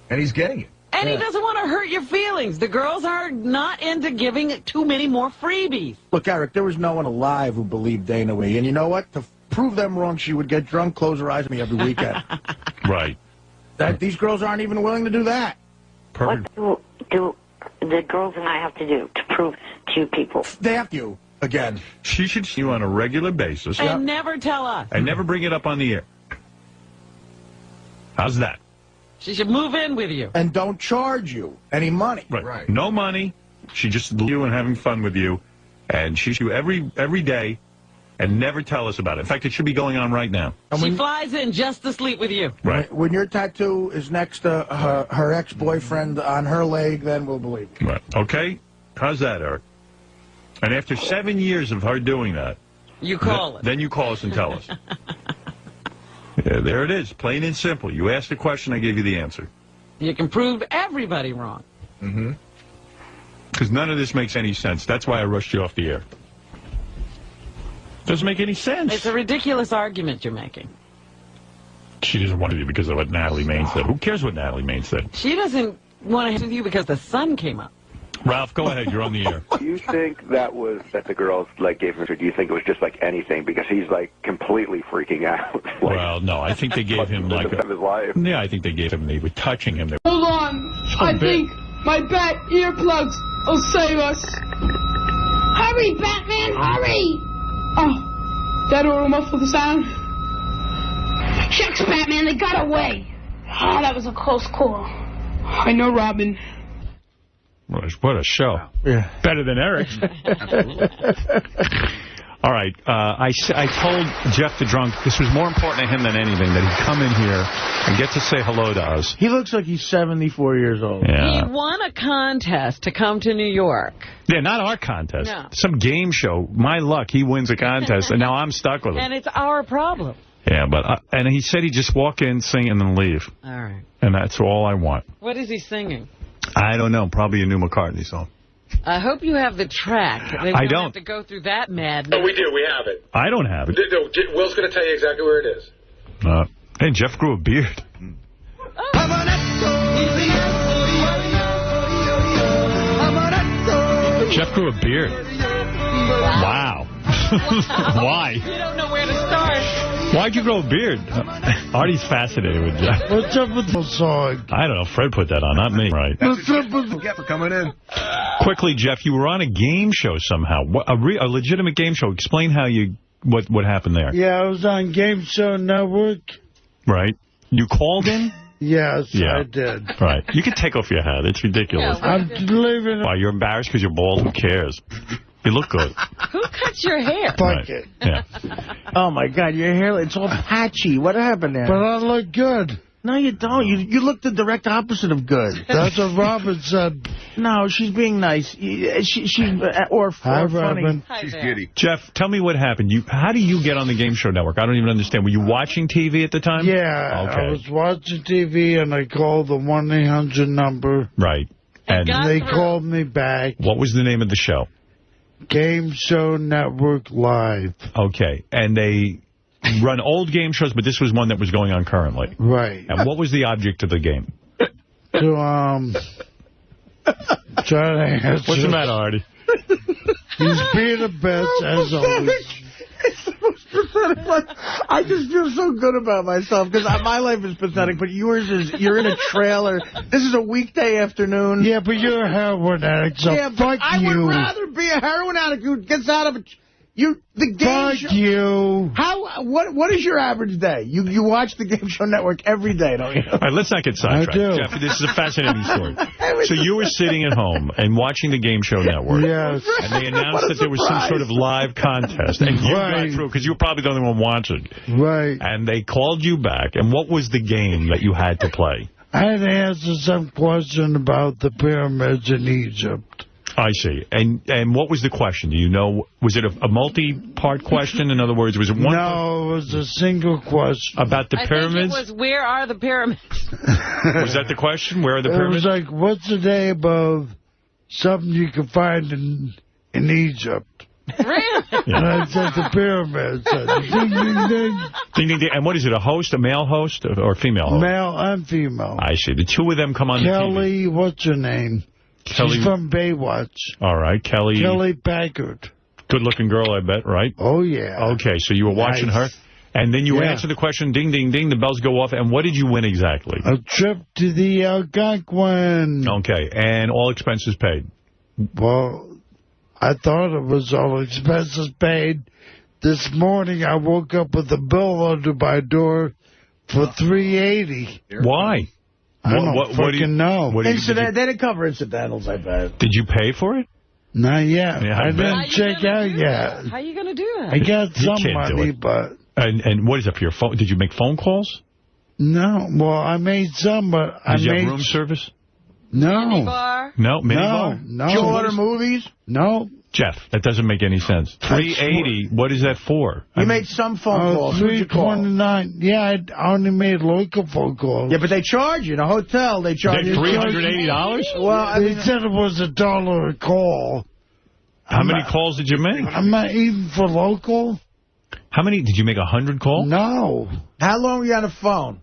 And he's getting it. And he doesn't want to hurt your feelings. The girls are not into giving too many more freebies. Look, Eric, there was no one alive who believed Dana Lee. And you know what? To prove them wrong, she would get drunk, close her eyes at me every weekend. Right. These girls aren't even willing to do that. Perfect. What do the girls and I have to do to prove to you people? They have to, again. She should see you on a regular basis. And never tell us. And never bring it up on the air. How's that? She should move in with you. And don't charge you any money. Right. No money. She just you and having fun with you. And she should every day and never tell us about it. In fact, it should be going on right now. She flies in just to sleep with you. Right. When your tattoo is next to her ex-boyfriend on her leg, then we'll believe it. Right. Okay? How's that, Eric? And after 7 years of her doing that, you call us. Then you call us and tell us. Yeah, there it is. Plain and simple. You asked a question, I gave you the answer. You can prove everybody wrong. Mm-hmm. Because none of this makes any sense. That's why I rushed you off the air. Doesn't make any sense. It's a ridiculous argument you're making. She doesn't want to because of what Natalie Maines said. Who cares what Natalie Maines said? She doesn't want to have with you because the sun came up. Ralph, go ahead. You're on the air. Do you think that the girls gave him, or do you think it was just like anything because he's completely freaking out? Well, no, I think they gave him his life. Yeah, I think they gave him. They were touching him. Hold on. I think my bat earplugs will save us. Hurry, Batman, hurry! Oh, that ought to muffle the sound. Shucks, Batman, they got away. Ah, that was a close call. I know, Robin. What a show. Yeah. Better than Eric's. All right. I told Jeff the Drunk this was more important to him than anything, that he'd come in here and get to say hello to us. He looks like he's 74 years old. Yeah. He won a contest to come to New York. Yeah, not our contest. No. Some game show. My luck, he wins a contest, and now I'm stuck with him. And it's our problem. Yeah, but and he said he'd just walk in, sing, and then leave. All right. And that's all I want. What is he singing? I don't know. Probably a new McCartney song. I hope you have the track. I don't. Have to go through that madness. Oh, we do. We have it. I don't have it. Will's going to tell you exactly where it is. Hey, Jeff grew a beard. Jeff grew a beard. Wow. Why? You don't know where to start. Why'd you grow a beard? Artie's fascinated with Jeff. What's up with the song? I don't know. Fred put that on, not me. Right. What's up with Get for coming in. Quickly, Jeff, you were on a game show somehow. A legitimate game show. Explain how you what happened there. Yeah, I was on Game Show Network. Right. You called in? Yes, Yeah. I did. Right. You can take off your hat. It's ridiculous. I'm leaving it. Why, you're embarrassed because you're bald? Who cares? You look good. Who cuts your hair? Fuck it. Yeah. Oh, my God, your hair, it's all patchy. What happened there? But I look good. No, you don't. You look the direct opposite of good. That's what Robin said. No, she's being nice. Or funny. She's giddy. Jeff, tell me what happened. How do you get on the Game Show Network? I don't even understand. Were you watching TV at the time? Yeah, Okay. I was watching TV, and I called the 1-800 number. Right. And they called me back. What was the name of the show? Game Show Network Live. Okay. And they run old game shows, but this was one that was going on currently. Right. And what was the object of the game? To, try to answer. What's the matter, Artie? He's being a bitch, as always. It's the most pathetic life. I just feel so good about myself, because my life is pathetic, but yours is, you're in a trailer. This is a weekday afternoon. Yeah, but you're a heroin addict, so fuck you. I would rather be a heroin addict who gets out of it. The game show. Fuck you. What is your average day? You watch the Game Show Network every day, don't you? All right, let's not get sidetracked. I do. Jeff, this is a fascinating story. So you were sitting at home and watching the Game Show Network. Yes. And they announced that there was some sort of live contest. And you got through, because you were probably the only one watching. Right. And they called you back. And what was the game that you had to play? I had to answer some question about the pyramids in Egypt. I see. And what was the question? Do you know? Was it a multi-part question? In other words, was it one? No, it was a single question. About the pyramids? I think it was, where are the pyramids? Was that the question? Where are the pyramids? It was like, what's the name of something you can find in Egypt? Really? And I said the pyramids. Ding, ding, ding. Ding, ding, ding. And what is it, a host, a male host, or female host? Male and female. I see. The two of them come on the TV. Kelly, what's her name? Kelly. She's from Baywatch. All right, Kelly. Kelly Packard. Good-looking girl, I bet, right? Oh, yeah. Okay, so you were watching her, and then you answer the question, ding, ding, ding, the bells go off, and what did you win exactly? A trip to the Algonquin. Okay, and all expenses paid. Well, I thought it was all expenses paid. This morning, I woke up with a bill under my door for $380. Why? I don't fucking know. They didn't cover incidentals, I bet. Did you pay for it? Not yet. Yeah, I didn't check out yet. How are you going to do that? I got You some can't do money, it. but... And what is up for your phone? Did you make phone calls? No. Well, I made some, but Did you have room service? No. Mini bar? No, minibar? No. Did you order movies? No. Jeff, that doesn't make any sense. $380, what is that for? You made some phone calls. $329. Yeah, I only made local phone calls. Yeah, but they charge you. In a hotel, they charge you. $380? Well, they said it was $1 a call. How many calls did you make? I'm not even for local. How many? Did you make 100 calls? No. How long were you on the phone?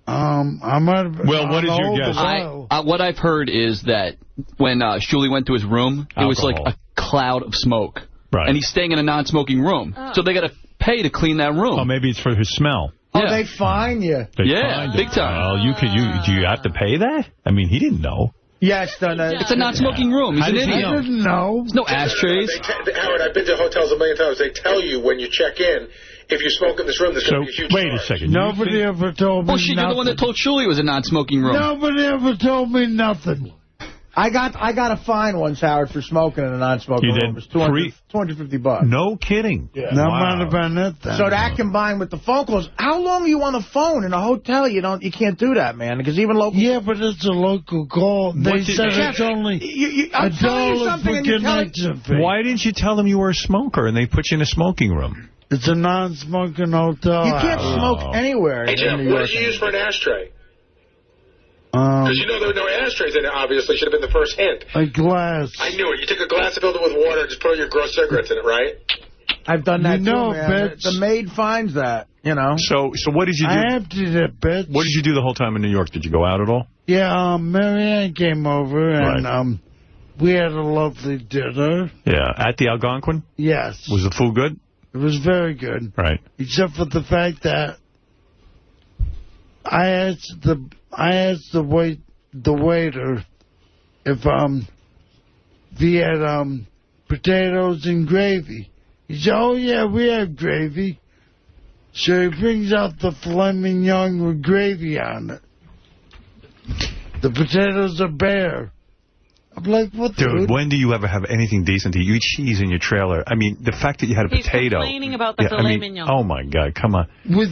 I might have been. Well, what is your guess? What I've heard is that when Shuli went to his room, it was like a cloud of smoke. Right. And he's staying in a non-smoking room. So they got to pay to clean that room. Oh, maybe it's for his smell. Oh, they fine you. Big time. Oh, do you have to pay that? I mean, he didn't know. Yes, it's a non-smoking room. He's an idiot. I didn't know. There's no ashtrays. Howard, I've been to hotels a million times. They tell you when you check in if you smoke in this room, there's going to be a huge wait a charge. second. Nobody ever told me Well, shit, you're the one that told Shuli it was a non-smoking room. Nobody ever told me nothing. I got a fine once, Howard, for smoking in a non-smoking You room. did? It was $250. No kidding. Yeah. Wow. Might have been it then. So that combined with the phone calls, how long are you on the phone in a hotel? You can't do that, man. Because even local. Yeah, but it's a local call. They said it's only I'm telling you something and you're telling. Why didn't you tell them you were a smoker and they put you in a smoking room? It's a non-smoking hotel. You can't smoke anywhere Hey, Jeff, in New what York. did you use for an ashtray? Because you know there were no ashtrays in it, obviously. Should have been the first hint. A glass. I knew it. You took a glass, filled it with water, and just put all your gross cigarettes in it, right? I've done that You know, too, man. bitch. The maid finds that, you know. So what did you do? I emptied it, bitch. What did you do the whole time in New York? Did you go out at all? Yeah, Marianne came over, and we had a lovely dinner. Yeah, at the Algonquin? Yes. Was the food good? It was very good. Right. Except for the fact that I asked the waiter if he had potatoes and gravy. He said, "Oh yeah, we have gravy." So he brings out the filet mignon with gravy on it. The potatoes are bare. I'm like, what, Dude, when do you ever have anything decent to eat? You eat cheese in your trailer. I mean, the fact that you had a He's potato. complaining about the filet mignon. Oh, my God, come on. With